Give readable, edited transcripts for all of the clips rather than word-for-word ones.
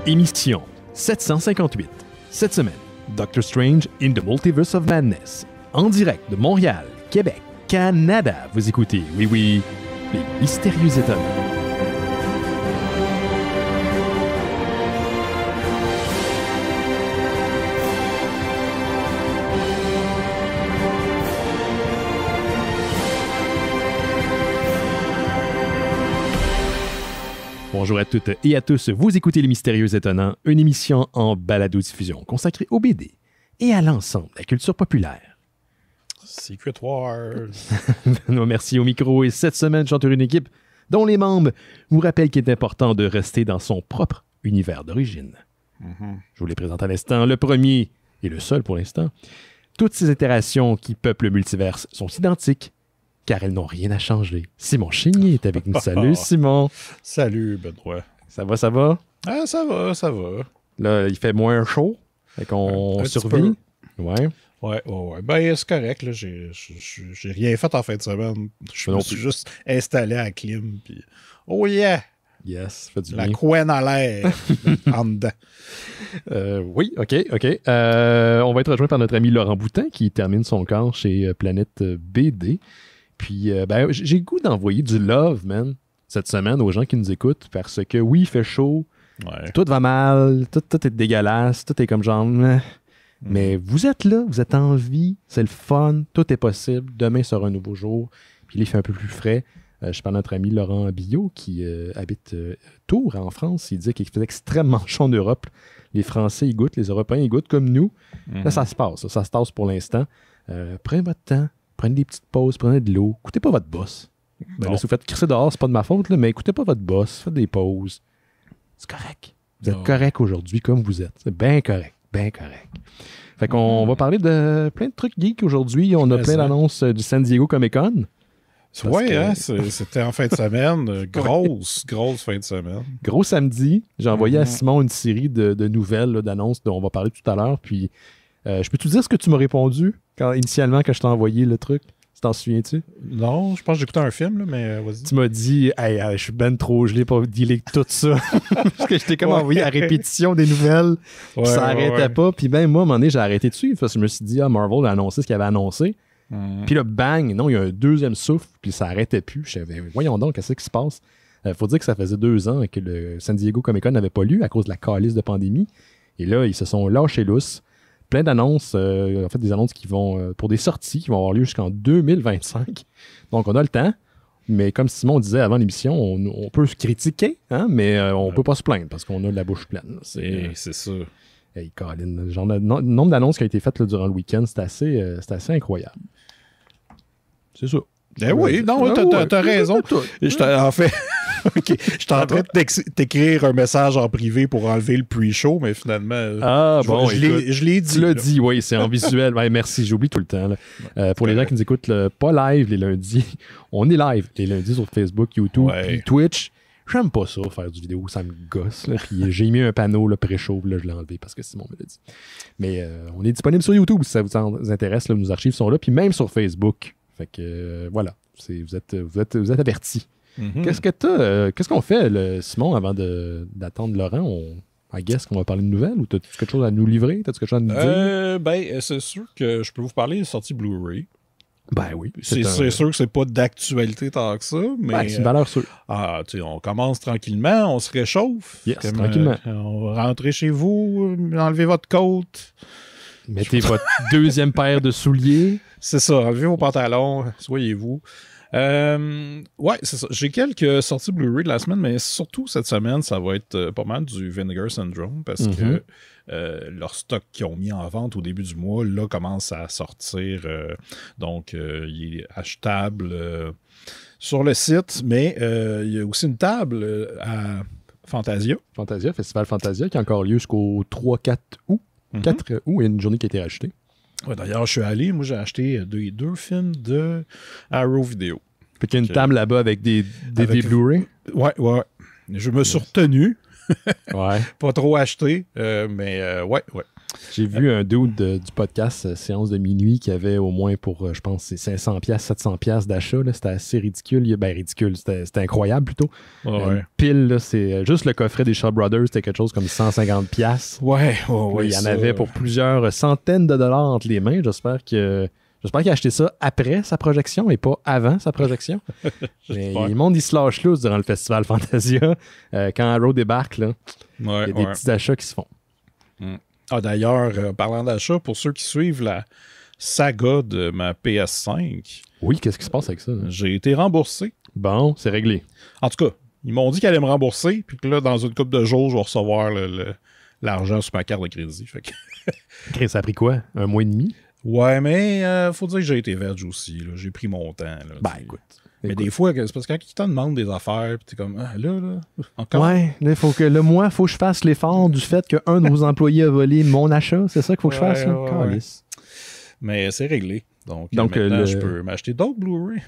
Émission 758. Cette semaine, Doctor Strange in the Multiverse of Madness. En direct de Montréal, Québec, Canada. Vous écoutez, oui, les Mystérieux Étonnants. Bonjour à toutes et à tous, vous écoutez Les Mystérieux Étonnants, une émission en balado-diffusion consacrée au BD et à l'ensemble de la culture populaire. Secret Wars. Merci au micro et cette semaine, j'entoure une équipe dont les membres vous rappellent qu'il est important de rester dans son propre univers d'origine. Je vous les présente à l'instant, le premier et le seul pour l'instant. Toutes ces itérations qui peuplent le multiverse sont identiques, car elles n'ont rien à changer. Simon Chénier est avec nous. Salut, Simon. Salut, Benoît. Ça va, ça va? Ah, ça va. Là, il fait moins chaud, fait qu'on survit. Ouais. Ouais. Ben, c'est correct, là. J'ai rien fait en fin de semaine. Je me suis juste installé à la clim, puis... Oh yeah! Yes, fait du la bien. couenne à l'air en dedans. Oui, OK. On va être rejoint par notre ami Laurent Boutin, qui termine son camp chez Planète BD. Puis, j'ai le goût d'envoyer du love, man, cette semaine aux gens qui nous écoutent, parce que oui, il fait chaud, tout va mal, tout est dégueulasse, tout est comme genre... Mais vous êtes là, vous êtes en vie, c'est le fun, tout est possible, demain sera un nouveau jour, puis il fait un peu plus frais. Je parle de notre ami Laurent Billot, qui habite Tours, en France. Il dit qu'il fait extrêmement chaud en Europe. Les Français, ils goûtent, les Européens, ils goûtent comme nous. Là, ça se passe pour l'instant. Prenez votre temps. Prenez des petites pauses, prenez de l'eau. Écoutez pas votre boss. Ben là, si vous faites crisser dehors, c'est pas de ma faute, là, mais écoutez pas votre boss. Faites des pauses. C'est correct. Vous êtes correct aujourd'hui comme vous êtes. C'est bien correct. Fait qu'on va parler de plein de trucs geeks aujourd'hui. On a plein d'annonces du San Diego Comic-Con. Oui, c'était en fin de semaine. Grosse fin de semaine. Gros samedi. J'ai envoyé à Simon une série de nouvelles, là, d'annonces dont on va parler tout à l'heure. Puis, je peux te dire ce que tu m'as répondu initialement quand je t'ai envoyé le truc? Tu t'en souviens-tu? Non, je pense que j'écoutais un film, là, mais vas-y. Tu m'as dit, hey, je suis ben trop, je l'ai pas dealé tout ça. Parce que je t'ai comme envoyé à répétition des nouvelles. Ça arrêtait pas. Puis ben, moi, à un moment donné, j'ai arrêté de suivre parce que je me suis dit, Marvel a annoncé ce qu'il avait annoncé. Puis là, bang, non, il y a un deuxième souffle, puis ça arrêtait plus. Je savais, voyons donc, qu'est-ce qui se passe? Faut dire que ça faisait 2 ans que le San Diego Comic-Con n'avait pas lieu à cause de la calice de pandémie. Et là, ils se sont lâchés lousse. Plein d'annonces, en fait, des annonces qui vont pour des sorties qui vont avoir lieu jusqu'en 2025. Donc, on a le temps. Mais comme Simon disait avant l'émission, on peut se critiquer, hein, mais on peut pas se plaindre parce qu'on a la bouche pleine. C'est ça. Hey, Colin, genre, le nombre d'annonces qui a été faites là, durant le week-end, c'est assez incroyable. C'est ça. Ben oui, non, t'as raison. En fait, j'étais en train de t'écrire un message en privé pour enlever le pre-show, mais finalement, je l'ai dit. Tu l'as dit, oui, c'est en visuel. Ouais, merci, j'oublie tout le temps. Là. Pour les gens qui nous écoutent, pas live les lundis, on est live les lundis sur Facebook, YouTube, puis Twitch. J'aime pas ça, faire du vidéo, ça me gosse. Là. Puis j'ai mis un panneau là, pré-show, là, je l'ai enlevé parce que Simon me l'a dit. Mais on est disponible sur YouTube si ça vous intéresse. Là, nos archives sont là, puis même sur Facebook. Fait que voilà, vous êtes avertis. Qu'est-ce qu'on fait, Simon, avant d'attendre Laurent? I guess qu'on va parler de nouvelles ou t'as-tu quelque chose à nous livrer? T'as-tu quelque chose à nous dire? C'est sûr que je peux vous parler de sortie Blu-ray. Ben oui. C'est sûr que c'est pas d'actualité tant que ça, mais... c'est une valeur sûre. On commence tranquillement, on se réchauffe. Yes, tranquillement. On va rentrer chez vous, enlevez votre coat. Mettez votre deuxième paire de souliers. C'est ça, enlevez vos pantalons, soyez-vous. Ouais, c'est ça. J'ai quelques sorties Blu-ray de la semaine, mais surtout cette semaine, ça va être pas mal du Vinegar Syndrome parce que leur stock qu'ils ont mis en vente au début du mois, là, commence à sortir. Donc, il est achetable sur le site, mais il y a aussi une table à Fantasia. Festival Fantasia, qui a encore lieu jusqu'au 3-4 août. 4 août, il y a une journée qui a été rachetée. Ouais, d'ailleurs, je suis allé, moi j'ai acheté deux films de Arrow Video. Fait qu'il y a une table là-bas avec des Blu-ray. Ouais. Je me suis retenu. Ouais. Pas trop acheté, mais ouais. J'ai vu un dude du podcast Séance de minuit qui avait au moins pour, je pense, c'est 500$, 700$ d'achat. C'était assez ridicule. Ben, ridicule. C'était incroyable plutôt. Une pile, là, c'est juste le coffret des Shaw Brothers, c'était quelque chose comme 150$. Ouais, il y en avait pour plusieurs centaines de dollars entre les mains. J'espère qu'il a acheté ça après sa projection et pas avant sa projection. Mais le monde, il se lâche loose durant le festival Fantasia. Quand Arrow débarque, là, il y a des petits achats qui se font. Ah, d'ailleurs, parlant d'achat, pour ceux qui suivent la saga de ma PS5... Oui, qu'est-ce qui se passe avec ça? J'ai été remboursé. Bon, c'est réglé. En tout cas, ils m'ont dit qu'ils allaient me rembourser, puis que là, dans une couple de jours, je vais recevoir l'argent sur ma carte de crédit. Fait que... Ça a pris quoi? Un mois et demi? Ouais, mais faut dire que j'ai été veg aussi. Là. J'ai pris mon temps. Là, ben, écoute. Mais des fois, c'est parce que quand ils te demandent des affaires, puis t'es comme, là, encore. Ouais, là, il faut que je fasse l'effort du fait qu'un de vos employés a volé mon achat. C'est ça qu'il faut que je fasse, là? Ouais. Mais c'est réglé. Donc maintenant, je peux m'acheter d'autres Blu-ray.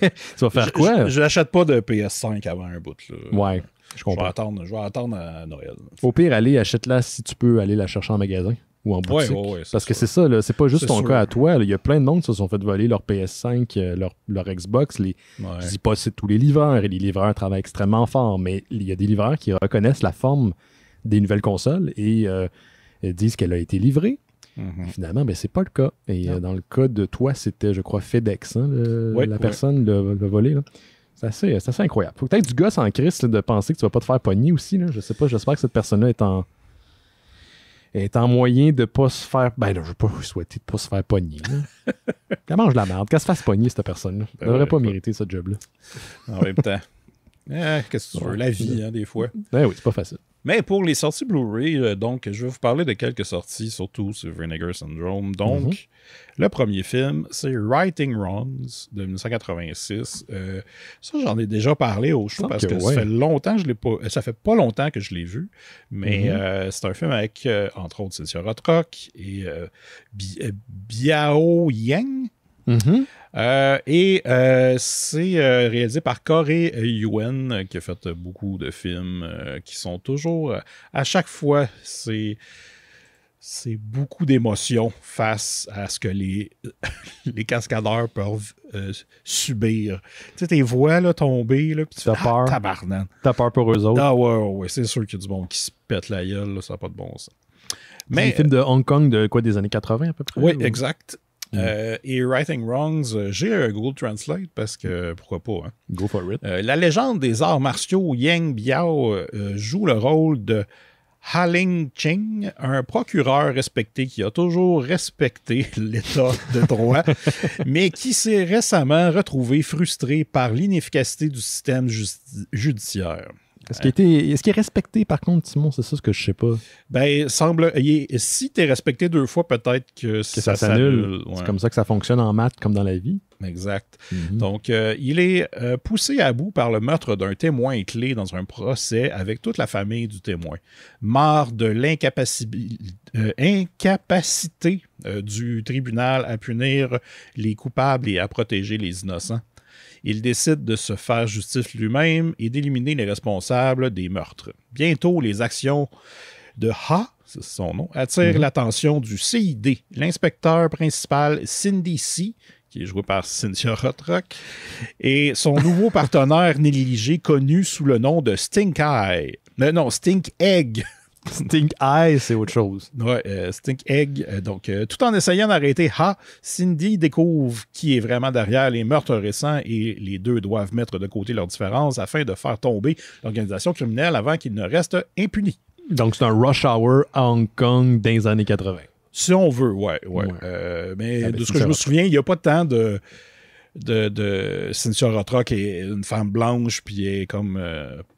Tu vas faire quoi? Je n'achète pas de PS5 avant un bout. Là. Ouais, je comprends. Je vais attendre à Noël. Au pire, achète-la si tu peux aller la chercher en magasin ou en boutique. Ouais, parce que c'est ça, là, c'est pas juste ton cas à toi. Il y a plein de monde qui se sont fait voler leur PS5, leur Xbox. Je dis pas c'est tous les livreurs, et les livreurs travaillent extrêmement fort, mais il y a des livreurs qui reconnaissent la forme des nouvelles consoles et disent qu'elle a été livrée. Finalement, ben, c'est pas le cas. Et dans le cas de toi, c'était, je crois, FedEx, hein, la personne l'a volé. Là. C'est assez incroyable. Faut peut-être du gosse en crise de penser que tu vas pas te faire pogner aussi. Là. Je sais pas, j'espère que cette personne-là est en moyen de pas se faire... Ben là, je veux pas souhaiter de pas se faire pogner. Elle mange la merde. Qu'elle se fasse pogner, cette personne-là. Elle devrait pas mériter ce job-là. En même temps. Qu'est-ce que tu veux? La vie, hein, des fois. Ben oui, c'est pas facile. Mais pour les sorties Blu-ray, donc, je vais vous parler de quelques sorties, surtout sur Vinegar Syndrome. Donc, le premier film, c'est Righting Wrongs de 1986. Ça, j'en ai déjà parlé au show parce que ça fait longtemps que je l'ai pas... Ça fait pas longtemps que je l'ai vu, mais c'est un film avec, entre autres, Cynthia Rothrock et Biao Yang. C'est réalisé par Corey Yuen qui a fait beaucoup de films qui sont toujours à chaque fois c'est beaucoup d'émotions face à ce que les cascadeurs peuvent subir. Tu sais, tes voix là, tomber, là, puis tu fais peur. Tabarnak. T'as peur pour eux autres. Ah ouais, c'est sûr qu'il y a du monde qui se pète la gueule, là, ça n'a pas de bon sens. Mais les films de Hong Kong de quoi, des années 80 à peu près? Oui, exact. Et Righting Wrongs, j'ai un Google Translate parce que pourquoi pas. Hein? Go for it. La légende des arts martiaux Yang Biao joue le rôle de Ha-Ling Ching, un procureur respecté qui a toujours respecté l'état de droit, mais qui s'est récemment retrouvé frustré par l'inefficacité du système judiciaire. Est-ce qu'il est respecté, par contre, Simon? C'est ça ce que je sais pas. Ben, si tu es respecté 2 fois, peut-être que ça s'annule. Ouais. C'est comme ça que ça fonctionne en maths comme dans la vie. Exact. Donc, il est poussé à bout par le meurtre d'un témoin clé dans un procès avec toute la famille du témoin. Marre de l'incapacité du tribunal à punir les coupables et à protéger les innocents. Il décide de se faire justice lui-même et d'éliminer les responsables des meurtres. Bientôt, les actions de Ha, c'est son nom, attirent l'attention du CID, l'inspecteur principal Cindy C, qui est joué par Cynthia Rothrock, et son nouveau partenaire négligé connu sous le nom de Stink Egg. Stink Eye, c'est autre chose. Ouais, Stink Egg. Donc, tout en essayant d'arrêter Ha, Cindy découvre qui est vraiment derrière les meurtres récents et les deux doivent mettre de côté leurs différences afin de faire tomber l'organisation criminelle avant qu'il ne reste impuni. Donc, c'est un rush hour à Hong Kong dans les années 80. Si on veut, ouais. Mais de ce que je me souviens, il n'y a pas tant de Cynthia Rothrock est une femme blanche puis elle est comme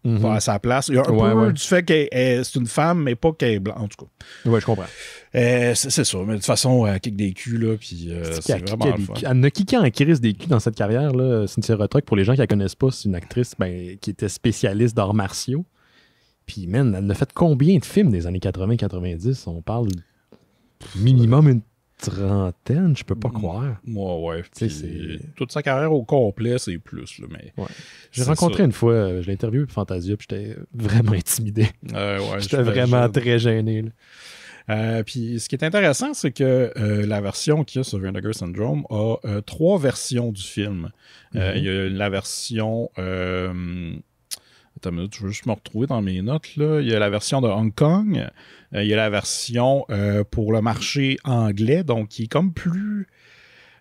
pas à sa place. Il y a un peu du fait qu'elle c'est une femme mais pas qu'elle est blanche en tout cas. Ouais, je comprends. C'est ça, mais de toute façon elle kick des culs là puis c'est vraiment le fun. Elle a kické en crise des culs dans cette carrière là, Cynthia Rothrock. Pour les gens qui la connaissent pas, c'est une actrice qui était spécialiste d'arts martiaux. Puis man, elle a fait combien de films des années 80-90? On parle minimum une trentaine, je peux pas croire. Ouais. Toute sa carrière au complet, c'est plus. Là, mais j'ai rencontré une fois, je l'ai interviewé pour Fantasia, puis j'étais vraiment intimidé. J'étais vraiment très gêné. Là. Puis ce qui est intéressant, c'est que la version qu'il y a sur Vinegar Syndrome a 3 versions du film. Il y a la version... attends une minute, je veux juste me retrouver dans mes notes. Là. Il y a la version de Hong Kong. Il y a la version pour le marché anglais, donc qui est comme plus...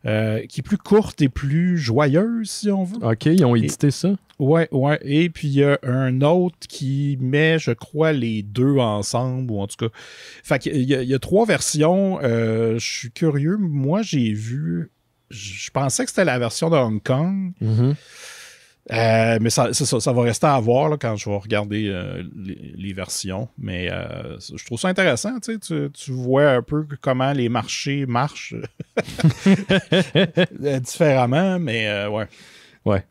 qui est plus courte et plus joyeuse, si on veut. OK, ils ont édité ça? Ouais. Et puis, il y a un autre qui met, je crois, les deux ensemble, ou en tout cas... Fait qu'il y a 3 versions. Je suis curieux. Moi, j'ai vu... Je pensais que c'était la version de Hong Kong. Mm-hmm. Mais ça va rester à voir là, quand je vais regarder les versions. Mais je trouve ça intéressant. Tu vois un peu comment les marchés marchent différemment, mais ouais. Ouais.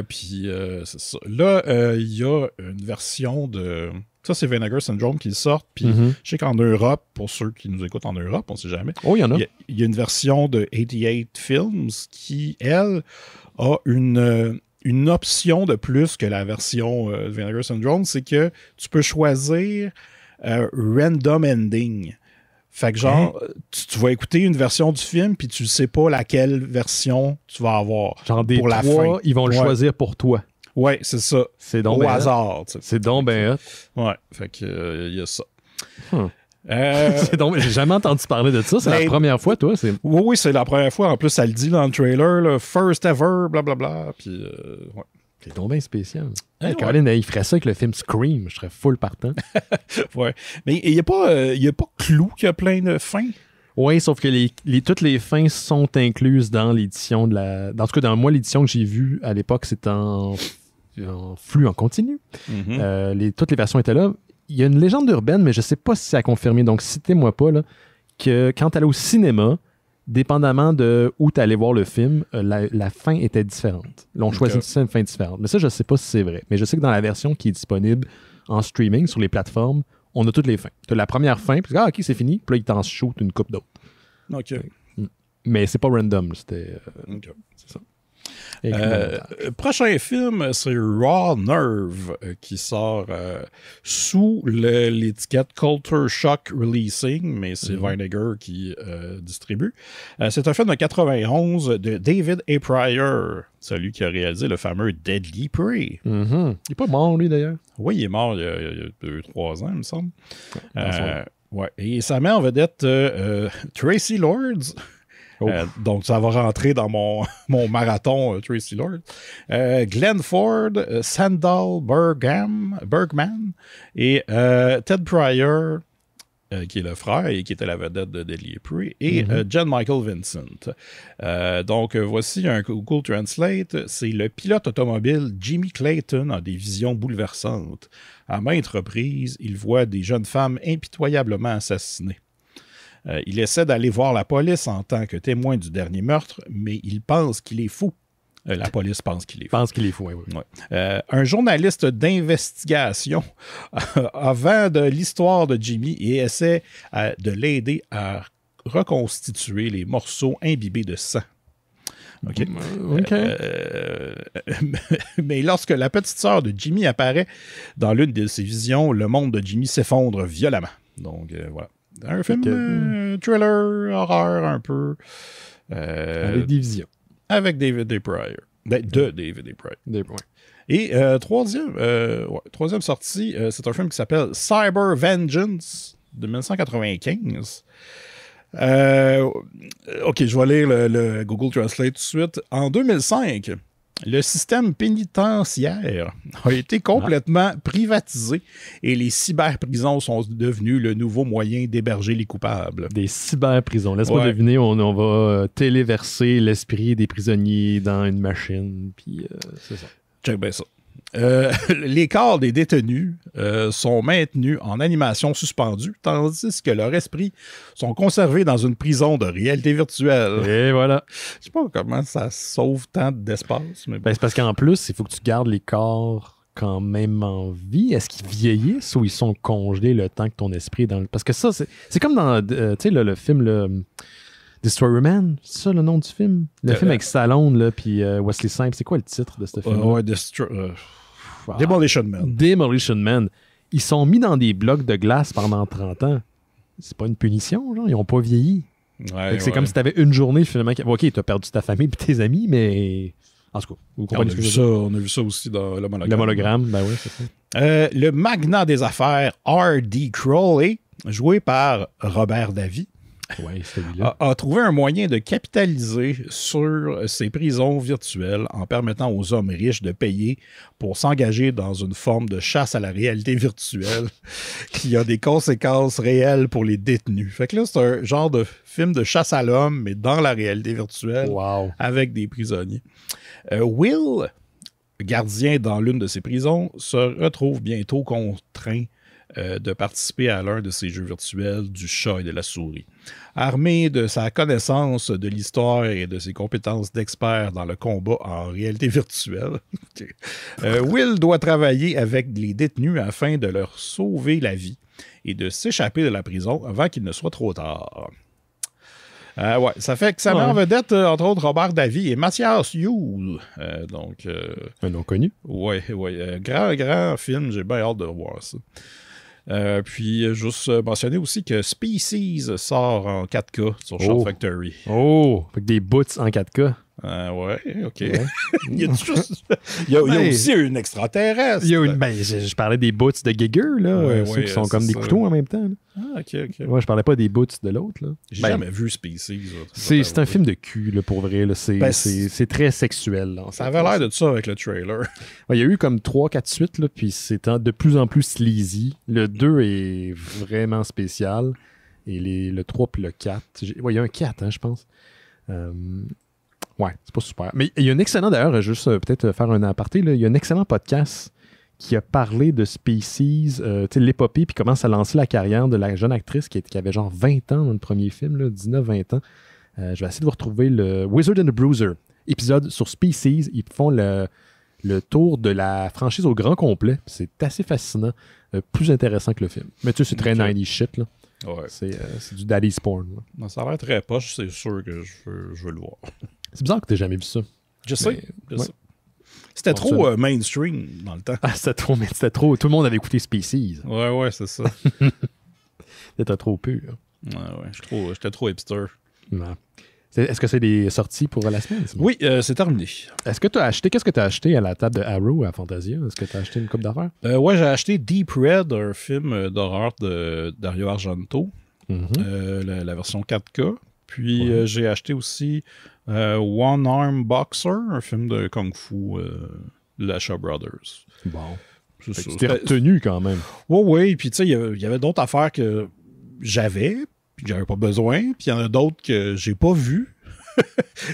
Puis c'est ça. Là, il y a une version de... Ça, c'est Vinegar Syndrome qui le sort. Puis je sais qu'en Europe, pour ceux qui nous écoutent en Europe, on ne sait jamais. Oh, il y en a. Il y a une version de 88 Films qui, elle, a une option de plus que la version Vinegar Syndrome, c'est que tu peux choisir random ending. Fait que genre, tu vas écouter une version du film, puis tu ne sais pas laquelle version tu vas avoir. Genre des pour la 3, fin. Ils vont le choisir pour toi. Ouais, c'est ça. C'est donc au hasard. C'est donc ben hot. Ouais, fait que il y a ça. C'est donc, j'ai jamais entendu parler de ça. C'est la première fois, toi? Oui, c'est la première fois. En plus, ça le dit dans le trailer, là, first ever, blablabla. Puis, ouais. C'est donc bien spécial. Colin, il ferait ça avec le film Scream. Je serais full partant. Ouais. Mais il n'y a pas Clou qui a plein de fins. Oui, sauf que toutes les fins sont incluses dans l'édition de la... En tout cas, dans moi, l'édition que j'ai vue à l'époque, c'était en flux en continu. Toutes les versions étaient là. Il y a une légende urbaine, mais je ne sais pas si c'est à confirmer. Donc, citez-moi pas, là, que quand tu allais au cinéma, dépendamment de où tu allais voir le film, la fin était différente. Là, on choisissait une fin différente. Mais ça, je ne sais pas si c'est vrai. Mais je sais que dans la version qui est disponible en streaming sur les plateformes, on a toutes les fins. Tu as la première fin, puis OK, c'est fini. Puis là, il t'en shoot une coupe d'autres. OK. Mais c'est pas random. C'était... c'est ça. Prochain film, c'est Raw Nerve qui sort sous l'étiquette Culture Shock Releasing, mais c'est Vinegar qui distribue. C'est un film de 91 de David A. Pryor, celui qui a réalisé le fameux Deadly Prey. Il n'est pas mort, lui, d'ailleurs. Oui, il est mort il y a 2-3 ans, il me semble. Ouais. Et ça met en vedette Tracy Lords. Donc, ça va rentrer dans mon marathon Tracy Lord. Glenn Ford, Sandal Bergman et Ted Pryor, qui est le frère et qui était la vedette de Deadly Prey, et John Michael Vincent. Donc, voici un Google Translate. C'est le pilote automobile Jimmy Clayton a des visions bouleversantes. À maintes reprises, il voit des jeunes femmes impitoyablement assassinées. Il essaie d'aller voir la police en tant que témoin du dernier meurtre, mais il pense qu'il est fou. La police pense qu'il est fou. Pense qu'il est fou, oui. Ouais. Un journaliste d'investigation a vent de l'histoire de Jimmy et essaie de l'aider à reconstituer les morceaux imbibés de sang. OK. Mais lorsque la petite sœur de Jimmy apparaît dans l'une de ses visions, le monde de Jimmy s'effondre violemment. Donc, voilà. Un film thriller, horreur un peu. Avec des visions. Avec David A. Pryor. De David A. Pryor. Et troisième sortie, c'est un film qui s'appelle Cyber Vengeance de 1995. OK, je vais lire le Google Translate tout de suite. En 2005, le système pénitentiaire a été complètement privatisé et les cyberprisons sont devenues le nouveau moyen d'héberger les coupables. Des cyberprisons. Laisse-moi deviner, on va téléverser l'esprit des prisonniers dans une machine, puis c'est ça. Check bien ça. Les corps des détenus sont maintenus en animation suspendue, tandis que leurs esprits sont conservés dans une prison de réalité virtuelle. Et voilà. Je sais pas comment ça sauve tant d'espace. Mais bon. C'est parce qu'en plus, il faut que tu gardes les corps quand même en vie. Est-ce qu'ils vieillissent ou ils sont congelés le temps que ton esprit est dans le... Parce que ça, c'est comme dans le film Destroyer-Man, c'est ça le nom du film? Le film avec Stallone là, puis Wesley Snipes. C'est quoi le titre de ce film? Demolition Man. Demolition Man. Ils sont mis dans des blocs de glace pendant 30 ans. c'est pas une punition, genre. Ils ont pas vieilli. Ouais, c'est comme si t'avais une journée, finalement. OK, t'as perdu ta famille et tes amis, mais... En tout cas, vous comprenez on a vu ça aussi dans le monogramme. Le monogramme, ben oui, c'est ça. Le magnat des affaires, R.D. Crowley, joué par Robert Davi, ouais, celui-là. a trouvé un moyen de capitaliser sur ces prisons virtuelles en permettant aux hommes riches de payer pour s'engager dans une forme de chasse à la réalité virtuelle qui a des conséquences réelles pour les détenus. Fait que là, c'est un genre de film de chasse à l'homme, mais dans la réalité virtuelle, avec des prisonniers. Will, gardien dans l'une de ces prisons, se retrouve bientôt contraint de participer à l'un de ces jeux virtuels du chat et de la souris. Armé de sa connaissance de l'histoire et de ses compétences d'expert dans le combat en réalité virtuelle, Will doit travailler avec les détenus afin de leur sauver la vie et de s'échapper de la prison avant qu'il ne soit trop tard. Ouais, ça fait que ça met en vedette, entre autres, Robert Davi et Mathias Hues. Un nom connu. Ouais. Grand film, j'ai bien hâte de voir ça. Puis, juste mentionner aussi que Species sort en 4K sur Shout Factory. Oh! Fait que des boots en 4K. Ouais, OK. Ouais. il y a aussi une extraterrestre. Je parlais des boots de Giger, là. Ceux qui sont comme des couteaux en même temps. Là. Ah, OK. Ouais, je parlais pas des boots de l'autre, là. J'ai jamais vu Species. C'est un film de cul, là, pour vrai. Là. C'est très sexuel. Là, ça avait l'air de ça avec le trailer. Il y a eu comme 3-4 suites, là, puis c'est de plus en plus sleazy. Le 2 est vraiment spécial. Et le 3 puis le 4. Il y a un 4, hein, je pense. Ouais, c'est pas super. Mais il y a un excellent, d'ailleurs, juste peut-être faire un aparté, là, il y a un excellent podcast qui a parlé de Species, l'épopée, puis comment ça a lancé la carrière de la jeune actrice qui avait genre 20 ans dans le premier film, 19-20 ans. Je vais essayer de vous retrouver le Wizard and the Bruiser, épisode sur Species. Ils font le tour de la franchise au grand complet. C'est assez fascinant, plus intéressant que le film. Mais tu sais, c'est très 90s shit, là. Ouais. C'est du daddy's porn. Non, ça a l'air très poche, c'est sûr que je veux le voir. C'est bizarre que tu n'aies jamais vu ça. Je sais. C'était trop mainstream dans le temps. Ah, c'était trop. Tout le monde avait écouté Species. Ouais, c'est ça. C'était trop pur. Ouais, j'étais trop hipster. Ouais. Est-ce que c'est des sorties pour la semaine? Oui, c'est terminé. Est-ce que tu as acheté, qu'est-ce que tu as acheté à la table de Arrow à Fantasia? Est-ce que tu as acheté une coupe d'affaires? Ouais, j'ai acheté Deep Red, un film d'horreur de Dario Argento, la version 4K. Puis j'ai acheté aussi One Arm Boxer, un film de Kung Fu de la Shaw Brothers. Bon. Tu t'es retenu quand même. Oui. Puis tu sais, il y avait d'autres affaires que j'avais, puis que j'avais pas besoin. Puis il y en a d'autres que j'ai pas vues.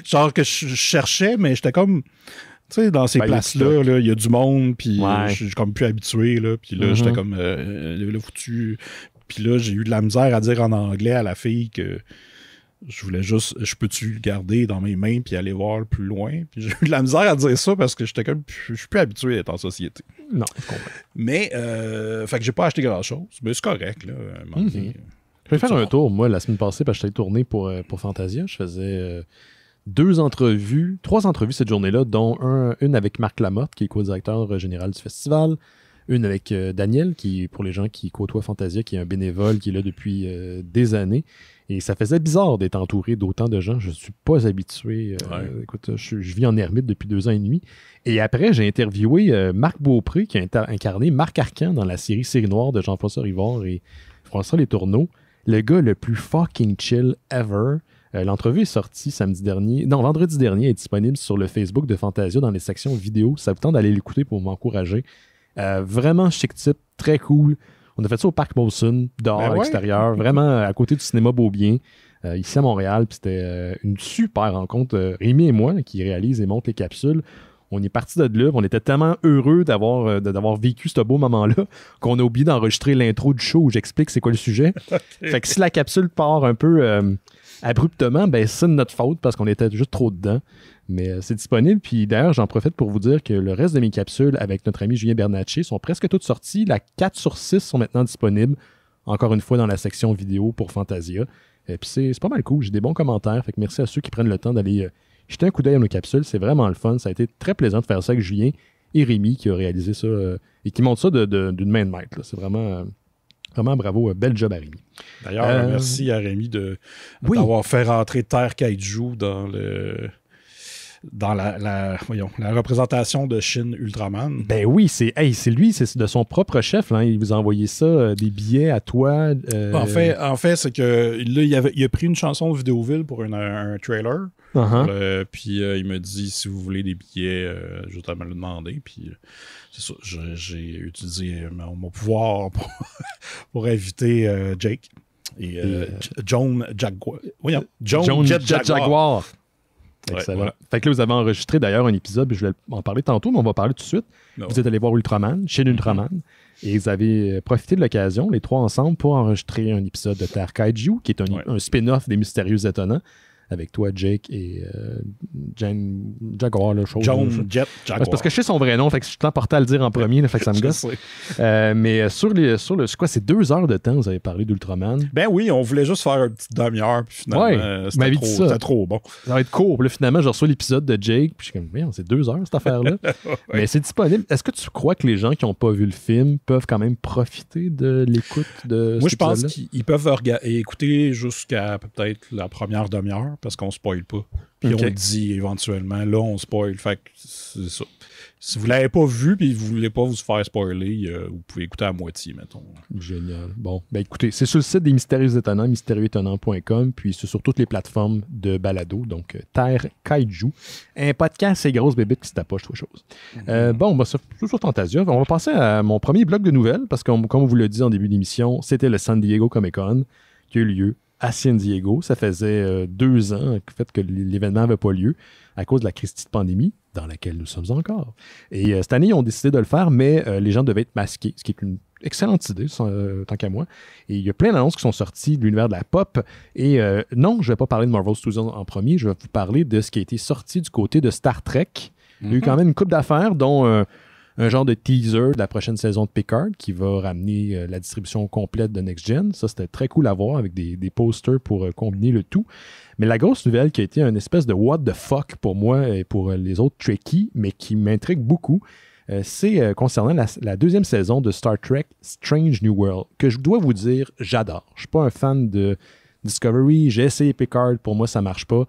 Genre que je cherchais, mais j'étais comme... Tu sais, dans ces places-là, il y a du monde, puis je suis comme plus habitué. Là, puis là, j'étais comme le foutu. Puis là, j'ai eu de la misère à dire en anglais à la fille que... Je voulais juste, je peux-tu le garder dans mes mains puis aller voir plus loin? Puis j'ai eu de la misère à dire ça parce que j'étais comme, je suis plus habitué à être en société. Non, je comprends. Mais, fait que j'ai pas acheté grand-chose. Mais c'est correct, là. Je vais faire un tour, moi, la semaine passée, parce que j'étais tourné pour Fantasia. Je faisais 3 entrevues cette journée-là, dont une avec Marc Lamotte, qui est co-directeur général du festival. Une avec Daniel, qui, pour les gens qui côtoient Fantasia, qui est un bénévole, qui est là depuis des années. Et ça faisait bizarre d'être entouré d'autant de gens. Je ne suis pas habitué. Écoute, je vis en ermite depuis 2 ans et demi. Et après, j'ai interviewé Marc Beaupré, qui a incarné Marc Arcan dans la série Noire de Jean-François Rivard et François Les Tourneaux. Le gars le plus fucking chill ever. L'entrevue est sortie vendredi dernier, est disponible sur le Facebook de Fantasia dans les sections vidéo. Ça vous tente d'aller l'écouter pour m'encourager. Vraiment chic type, très cool. On a fait ça au Parc Molson, dehors, à l'extérieur, vraiment à côté du cinéma Beaubien, ici à Montréal. Puis c'était une super rencontre. Rémi et moi, qui réalisent et montent les capsules, on est parti de là. On était tellement heureux d'avoir vécu ce beau moment-là qu'on a oublié d'enregistrer l'intro du show où j'explique c'est quoi le sujet. Okay. Fait que si la capsule part un peu abruptement, ben c'est de notre faute parce qu'on était juste trop dedans. Mais c'est disponible. Puis d'ailleurs, j'en profite pour vous dire que le reste de mes capsules avec notre ami Julien Bernatchez sont presque toutes sorties. La 4 sur 6 sont maintenant disponibles. Encore une fois, dans la section vidéo pour Fantasia. Et puis c'est pas mal cool. J'ai des bons commentaires. Fait que merci à ceux qui prennent le temps d'aller jeter un coup d'œil à nos capsules. C'est vraiment le fun. Ça a été très plaisant de faire ça avec Julien et Rémi qui a réalisé ça et qui montre ça d'une main de maître. Là. C'est vraiment Vraiment bravo, bel job à Rémi. D'ailleurs, merci à Rémi d'avoir fait rentrer Terre Kaiju dans la représentation de Shin Ultraman. Ben oui, c'est lui, c'est de son propre chef. Là, il vous a envoyé ça, des billets à toi. En fait, c'est que là, il a pris une chanson de Vidéoville pour un trailer. Uh-huh. Puis il m'a dit, si vous voulez des billets, juste à me le demander. Puis c'est ça, j'ai utilisé mon pouvoir pour inviter Jake et Joan Jaguar. Voyons, Joan Jet Jaguar. Excellent. Voilà. Fait que là, vous avez enregistré d'ailleurs un épisode, je vais en parler tantôt, mais on va parler tout de suite. No. Vous êtes allé voir Ultraman, chez Ultraman, et vous avez profité de l'occasion, les trois ensemble, pour enregistrer un épisode de Terre Kaiju, qui est un spin-off des Mystérieux Étonnants, avec toi, Jake, et Jane Jaguar, la chose. Joan Jet Jaguar. C'est parce que je sais son vrai nom, fait que je suis porté à le dire en premier, là, fait que ça me gosse. Mais sur le c'est quoi, c'est 2 heures de temps, vous avez parlé d'Ultraman. Ben oui, on voulait juste faire une petite demi-heure, puis finalement, c'était trop bon. Ça va être court. Puis là, finalement, je reçois l'épisode de Jake, puis je suis comme, merde, c'est 2 heures, cette affaire-là. Mais c'est disponible. Est-ce que tu crois que les gens qui n'ont pas vu le film peuvent quand même profiter de l'écoute de Moi, je pense qu'ils peuvent écouter jusqu'à peut-être la première demi-heure, parce qu'on spoil pas. Puis on dit éventuellement, là, on spoil. Fait que c'est ça. Si vous l'avez pas vu et vous voulez pas vous faire spoiler, vous pouvez écouter à moitié, mettons. Génial. Bon, ben écoutez, c'est sur le site des Mystérieux Étonnants, mystérieuxétonnants.com, puis c'est sur toutes les plateformes de balado, donc Terre Kaiju. Un podcast, c'est grosse bébite qui se tapoche, trois choses. Bon, ben, c'est toujours Fantasia. On va passer à mon premier bloc de nouvelles, parce que, comme on vous l'a dit en début d'émission, c'était le San Diego Comic-Con qui a eu lieu à San Diego. Ça faisait 2 ans que l'événement n'avait pas lieu à cause de la crise de pandémie dans laquelle nous sommes encore. Et cette année, ils ont décidé de le faire, mais les gens devaient être masqués, ce qui est une excellente idée, tant qu'à moi. Et il y a plein d'annonces qui sont sorties de l'univers de la pop. Et non, je ne vais pas parler de Marvel Studios en premier, je vais vous parler de ce qui a été sorti du côté de Star Trek. Il y a eu quand même une couple d'affaires, dont un genre de teaser de la prochaine saison de Picard qui va ramener la distribution complète de Next Gen. Ça, c'était très cool à voir avec des posters pour combiner le tout. Mais la grosse nouvelle qui a été une espèce de what the fuck pour moi et pour les autres Trekkies, mais qui m'intrigue beaucoup, c'est concernant la 2e saison de Star Trek Strange New World, que je dois vous dire, j'adore. Je ne suis pas un fan de Discovery, j'ai essayé Picard, pour moi ça ne marche pas.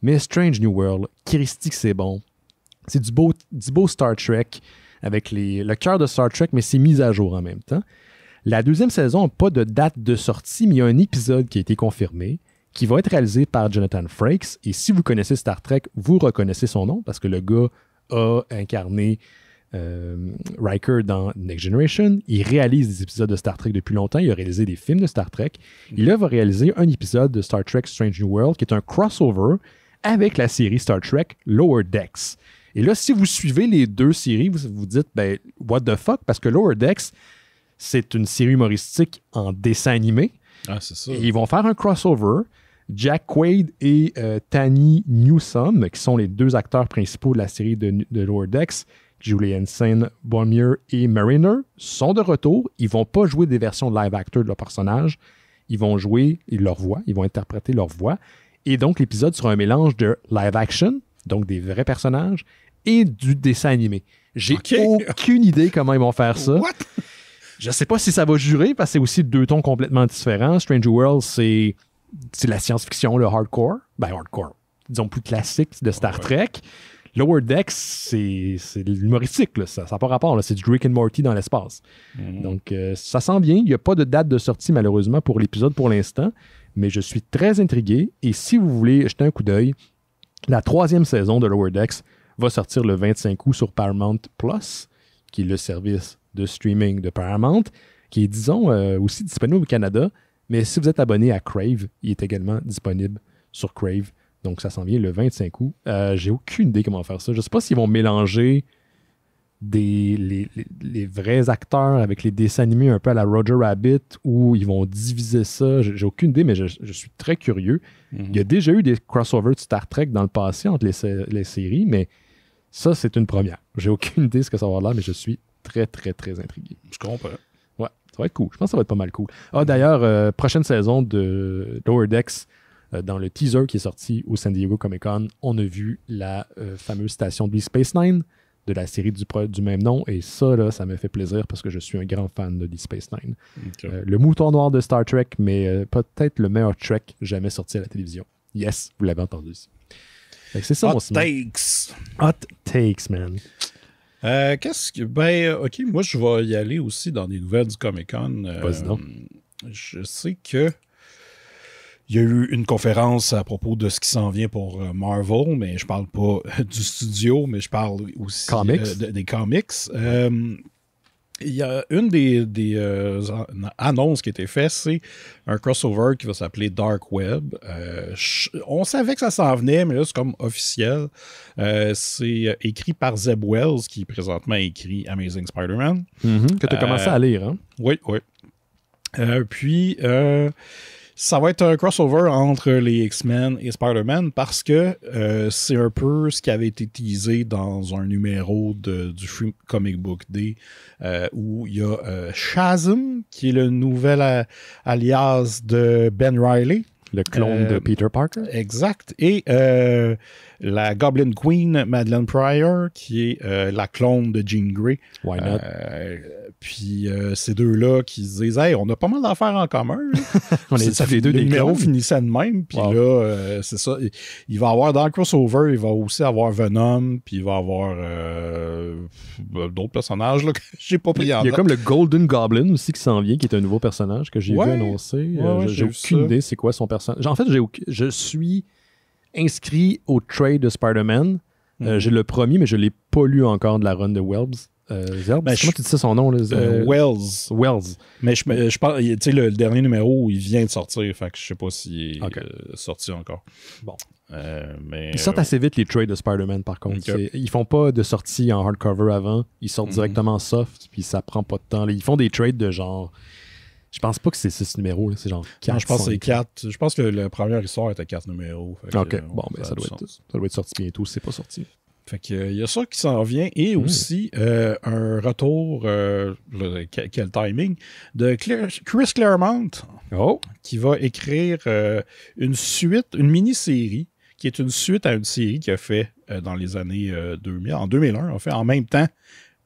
Mais Strange New World, Christy que c'est bon. C'est du beau Star Trek, avec le cœur de Star Trek, mais c'est mis à jour en même temps. La 2e saison n'a pas de date de sortie, mais il y a un épisode qui a été confirmé, qui va être réalisé par Jonathan Frakes. Et si vous connaissez Star Trek, vous reconnaissez son nom, parce que le gars a incarné Riker dans Next Generation. Il réalise des épisodes de Star Trek depuis longtemps. Il a réalisé des films de Star Trek. Il là va réaliser un épisode de Star Trek Strange New World, qui est un crossover avec la série Star Trek Lower Decks. Et là, si vous suivez les 2 séries, vous vous dites, ben, what the fuck? Parce que Lower Decks, c'est une série humoristique en dessin animé. Ah, c'est ça. Et ils vont faire un crossover. Jack Quaid et Tani Newsome, qui sont les 2 acteurs principaux de la série de Lower Decks, Julie Hansen, Boromir et Mariner, sont de retour. Ils vont pas jouer des versions live actors de leurs personnages. Ils vont jouer leur voix. Ils vont interpréter leur voix. Et donc, l'épisode sera un mélange de live action, donc des vrais personnages, et du dessin animé. J'ai aucune idée comment ils vont faire ça. What? Je sais pas si ça va durer, parce que c'est aussi 2 tons complètement différents. Strange World, c'est la science-fiction, le hardcore. Ben, hardcore. Disons plus classique de Star Trek. Lower Decks, c'est l'humoristique. Là. Ça n'a pas rapport. Là. C'est du Rick and Morty dans l'espace. Donc, ça sent bien. Il n'y a pas de date de sortie, malheureusement, pour l'épisode pour l'instant. Mais je suis très intrigué. Et si vous voulez jeter un coup d'œil, la 3e saison de Lower Decks va sortir le 25 août sur Paramount Plus, qui est le service de streaming de Paramount, qui est, disons, aussi disponible au Canada. Mais si vous êtes abonné à Crave, il est également disponible sur Crave. Donc, ça s'en vient le 25 août. J'ai aucune idée comment faire ça. Je ne sais pas s'ils vont mélanger les vrais acteurs avec les dessins animés un peu à la Roger Rabbit ou ils vont diviser ça. J'ai aucune idée, mais je suis très curieux. Il y a déjà eu des crossovers de Star Trek dans le passé entre les séries, mais ça, c'est une première. J'ai aucune idée de ce que ça va avoir là, mais je suis très, très, très intrigué. Je comprends. Ouais, ça va être cool. Je pense que ça va être pas mal cool. Ah, d'ailleurs, prochaine saison de Lower Decks, dans le teaser qui est sorti au San Diego Comic-Con, on a vu la fameuse station de Deep Space Nine de la série du même nom. Et ça, là, ça me fait plaisir parce que je suis un grand fan de Deep Space Nine. Okay. Le mouton noir de Star Trek, mais peut-être le meilleur Trek jamais sorti à la télévision. Yes, vous l'avez entendu. C'est ça, Hot takes. Hot takes, man. Qu'est-ce que. Ben, OK, moi, je vais y aller aussi dans des nouvelles du Comic-Con. Vas-y donc. Je sais que. Il y a eu une conférence à propos de ce qui s'en vient pour Marvel, mais je parle pas du studio, mais je parle aussi des comics. Il y a une des annonces qui a été faite, c'est un crossover qui va s'appeler Dark Web. On savait que ça s'en venait, mais là, c'est comme officiel. C'est écrit par Zeb Wells, qui présentement écrit Amazing Spider-Man. Que tu as commencé à lire, hein? Oui. Puis... ça va être un crossover entre les X-Men et Spider-Man parce que c'est un peu ce qui avait été teasé dans un numéro du Free Comic Book Day où il y a Shazam, qui est le nouvel alias de Ben Reilly. Le clone de Peter Parker. Exact. Et la Goblin Queen, Madeleine Pryor, qui est la clone de Jean Grey. Why not? Puis ces deux-là qui se disent « Hey, on a pas mal d'affaires en commun. » On est tous les deux des numéros clones. finissaient de même. Puis là, c'est ça. Il va avoir dans le crossover, il va aussi avoir Venom, puis il va avoir d'autres personnages là, que j'ai pas pris en note. Il y a comme le Golden Goblin aussi qui s'en vient, qui est un nouveau personnage que j'ai vu annoncer. J'ai aucune idée c'est quoi son personnage. En fait, je suis inscrit au trade de Spider-Man. J'ai le premier, mais je ne l'ai pas lu encore de la run de Wells. Comment tu dis ça son nom? Là? Wells. Mais je pense, tu sais, le dernier numéro, il vient de sortir, fait que je sais pas s'il est sorti encore. Bon. Mais, ils sortent assez vite les trades de Spider-Man, par contre. Okay. Ils font pas de sortie en hardcover avant. Ils sortent directement soft, puis ça prend pas de temps. Ils font des trades de genre... Je pense pas que c'est 6 numéros, là. C'est genre 4. Non, je pense que c'est 4. Je pense que la première histoire était 4 numéros. OK. Bon, ben ça doit être sorti bientôt si c'est pas sorti. Fait que, y a ça qui s'en vient et aussi un retour, quel timing, de Chris Claremont qui va écrire une mini-série qui est une suite à une série qu'il a fait dans les années 2000, en 2001 en fait, en même temps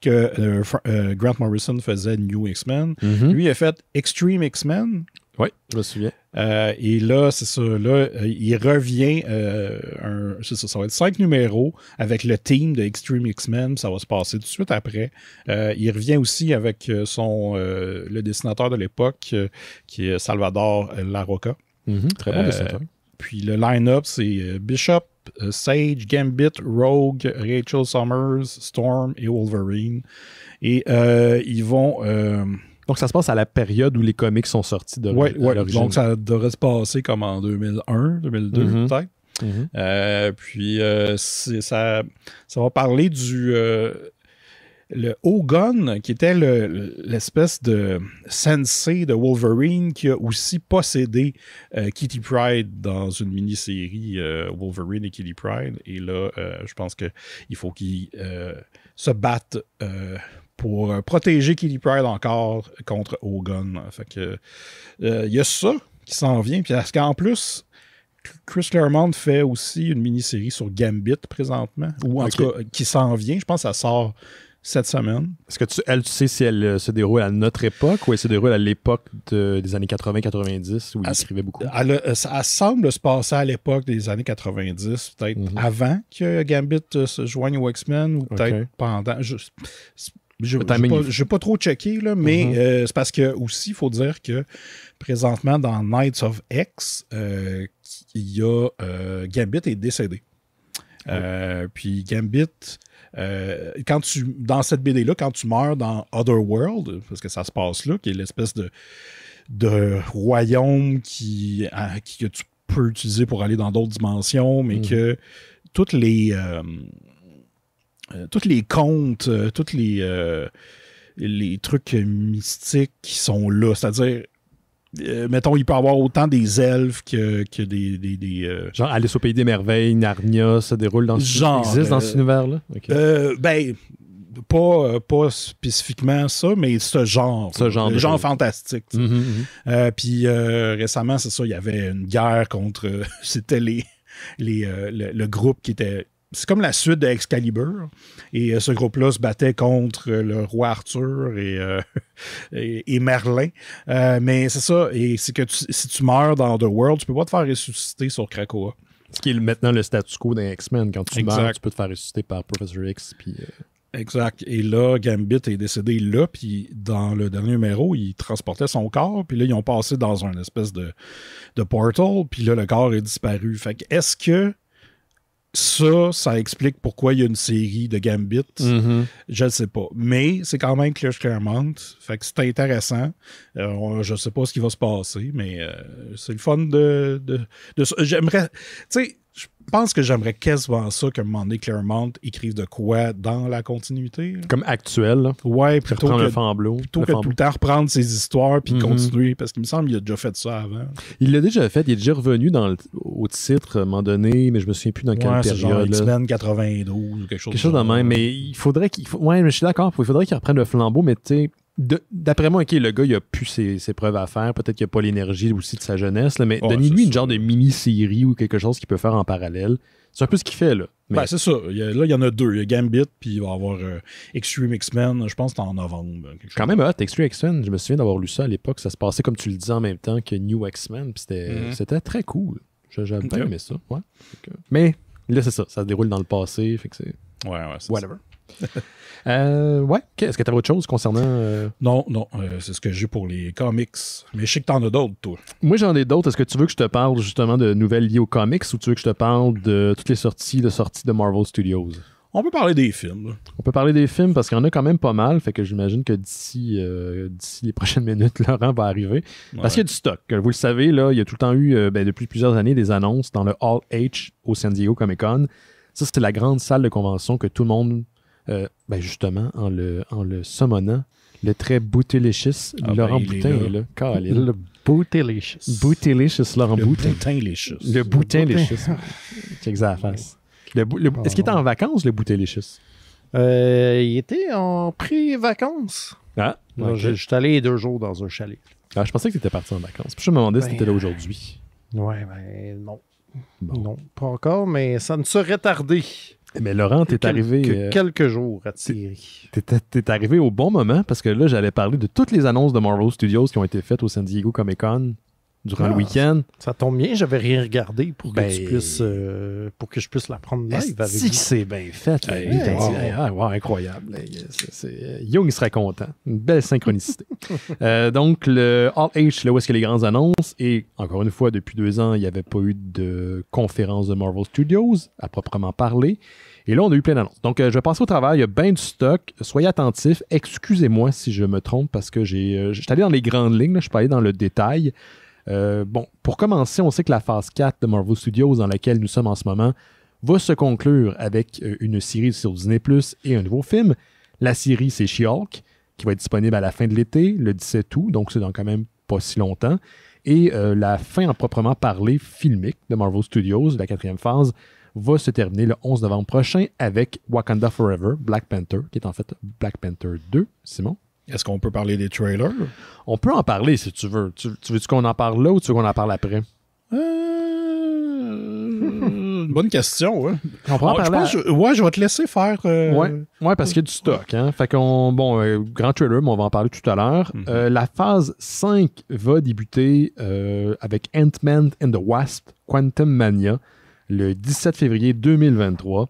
que Grant Morrison faisait New X-Men. Lui, il a fait Extreme X-Men. Oui, je me souviens. Et là, c'est ça. Là, il revient. Ça va être 5 numéros avec le team de Extreme X-Men. Ça va se passer tout de suite après. Il revient aussi avec le dessinateur de l'époque, qui est Salvador Larroca. Très bon dessinateur. Puis le line-up, c'est Bishop, Sage, Gambit, Rogue, Rachel Summers, Storm et Wolverine. Et ils vont... Donc, ça se passe à la période où les comics sont sortis de l'origine. Donc, ça devrait se passer comme en 2001, 2002, peut-être. Puis, ça va parler du... le Hogun, qui était l'espèce de sensei de Wolverine qui a aussi possédé Kitty Pryde dans une mini-série Wolverine et Kitty Pryde. Et là, je pense qu'il faut qu'ils se battent pour protéger Kitty Pryde encore contre Hogun. Fait que il y a ça qui s'en vient. Puis parce qu'en plus, Chris Claremont fait aussi une mini-série sur Gambit présentement, ou en tout cas qui s'en vient. Je pense que ça sort cette semaine. Est-ce que tu sais si elle se déroule à notre époque ou elle se déroule à l'époque des années 80-90 où il écrivait beaucoup? Elle semble se passer à l'époque des années 90, peut-être avant que Gambit se joigne aux X-Men ou peut-être pendant. Je n'ai pas trop checké, là, mais c'est parce que aussi, il faut dire que présentement, dans Knights of X, il y a Gambit est décédé. Puis Gambit, dans cette BD-là, quand tu meurs dans Otherworld, parce que ça se passe là, qui est l'espèce de royaume que tu peux utiliser pour aller dans d'autres dimensions, mais que toutes les contes, tous les trucs mystiques qui sont là, c'est-à-dire mettons, il peut y avoir autant des elfes que des genre Alice au Pays des Merveilles, Narnia, ça déroule dans existe dans cet univers-là? Ben, pas spécifiquement ça, mais ce genre fantastique. Puis récemment, c'est ça, il y avait une guerre contre... c'était le groupe qui était c'est comme la suite d'Excalibur. Et ce groupe-là se battait contre le roi Arthur et Merlin. Mais c'est ça. Et c'est que si tu meurs dans Underworld, tu peux pas te faire ressusciter sur Krakoa. Ce qui est maintenant le statu quo des X-Men. Quand tu Exact. meurs, tu peux te faire ressusciter par Professor X. Puis, Exact. Et là, Gambit est décédé là, puis dans le dernier numéro, il transportait son corps, puis là, ils ont passé dans un espèce de portal, puis là, le corps est disparu. Fait que est-ce que ça explique pourquoi il y a une série de Gambit? Je ne sais pas. Mais c'est quand même Claremont. Fait que c'est intéressant. Je ne sais pas ce qui va se passer, mais c'est le fun de j'aimerais... Tu sais, je pense que j'aimerais quasiment ça qu'à un moment donné, Claremont écrive de quoi dans la continuité. comme actuel, là. Ouais, plutôt Reprendre que, le flambeau. plutôt que tout le temps reprendre ses histoires puis continuer, parce qu'il me semble qu'il a déjà fait ça avant. Il l'a déjà fait. Il est déjà revenu au titre à un moment donné, mais je me souviens plus dans quelle Ouais, c'est genre période. là. X-Men 92 ou quelque chose Quelque chose de même, mais il faudrait ouais, mais je suis d'accord. Il faudrait qu'il reprenne le flambeau, mais tu sais, d'après moi, OK, le gars, il a plus ses preuves à faire. Peut-être qu'il n'a pas l'énergie aussi de sa jeunesse, là, mais donnez-lui une genre de mini-série ou quelque chose qu'il peut faire en parallèle. C'est un peu ce qu'il fait, là. Mais... Ben, c'est ça. Là, il y en a deux. Il y a Gambit, puis il va y avoir Extreme X-Men. Je pense que c'est en novembre. Quand même hot, Extreme X-Men. Je me souviens d'avoir lu ça à l'époque. Ça se passait, comme tu le disais, en même temps que New X-Men. Puis c'était très cool. J'avais bien aimé ça. Ouais. Mais là, c'est ça. Ça se déroule dans le passé. Fait que c'est... Ouais, c'est whatever. Ouais. Est-ce que tu avais autre chose concernant... Non, c'est ce que j'ai pour les comics. Mais je sais que t'en as d'autres, toi. Moi, j'en ai d'autres. Est-ce que tu veux que je te parle justement de nouvelles liées aux comics ou tu veux que je te parle de toutes les sorties de Marvel Studios? On peut parler des films. Là. On peut parler des films parce qu'il y en a quand même pas mal. Fait que j'imagine que d'ici les prochaines minutes, Laurent va arriver. Parce qu'il y a du stock. Vous le savez, là, il y a tout le temps eu, depuis plusieurs années, des annonces dans le Hall H au San Diego Comic-Con. Ça, c'était la grande salle de convention que tout le monde... justement, en le summonant, le très bootylicious Laurent Boutin est là. Caroline. Le bootylicious. Bootylicious Laurent Boutin. Boutin-licious. Le Boutin-licious. Check ça à la face. Est-ce qu'il était en vacances, le Boutin-licious? Il était en pré-vacances. Ah, okay. Je suis allé 2 jours dans un chalet. Ah, je pensais que tu étais parti en vacances. Puis je me demandais si tu étais là aujourd'hui. Ouais, ben non. Bon. Non, pas encore, mais ça ne serait tardé. Mais Laurent, t'es arrivé... quelques jours à Thierry. T'es arrivé au bon moment parce que là, j'allais parler de toutes les annonces de Marvel Studios qui ont été faites au San Diego Comic-Con durant le week-end. Ça tombe bien, j'avais rien regardé pour que tu puisses, pour que je puisse la prendre live avec vous. C'est bien fait. Incroyable. Young serait content. Une belle synchronicité. Donc, le Hall H, là où est-ce qu'il y a les grandes annonces, et encore une fois, depuis 2 ans, il n'y avait pas eu de conférence de Marvel Studios, à proprement parler. Et là, on a eu plein d'annonces. Donc, je vais passer au travail. Il y a bien du stock. Soyez attentifs. Excusez-moi si je me trompe parce que je suis allé dans les grandes lignes. Là, je suis pas allé dans le détail. Pour commencer, on sait que la phase 4 de Marvel Studios, dans laquelle nous sommes en ce moment, va se conclure avec une série sur Disney+ et un nouveau film. La série, c'est She-Hulk, qui va être disponible à la fin de l'été, le 17 août, donc c'est dans quand même pas si longtemps. Et la fin en proprement parler filmique de Marvel Studios, la 4e phase, va se terminer le 11 novembre prochain avec Wakanda Forever, Black Panther, qui est en fait Black Panther 2, Simon. Est-ce qu'on peut parler des trailers? On peut en parler si tu veux. Tu veux-tu qu'on en parle là ou tu veux qu'on en parle après? Bonne question, ouais. On peut en parler. Je vais te laisser faire. Ouais, parce qu'il y a du stock. Hein? Fait qu'on, grand trailer, mais on va en parler tout à l'heure. La phase 5 va débuter avec Ant-Man and the Wasp, Quantum Mania, le 17 février 2023.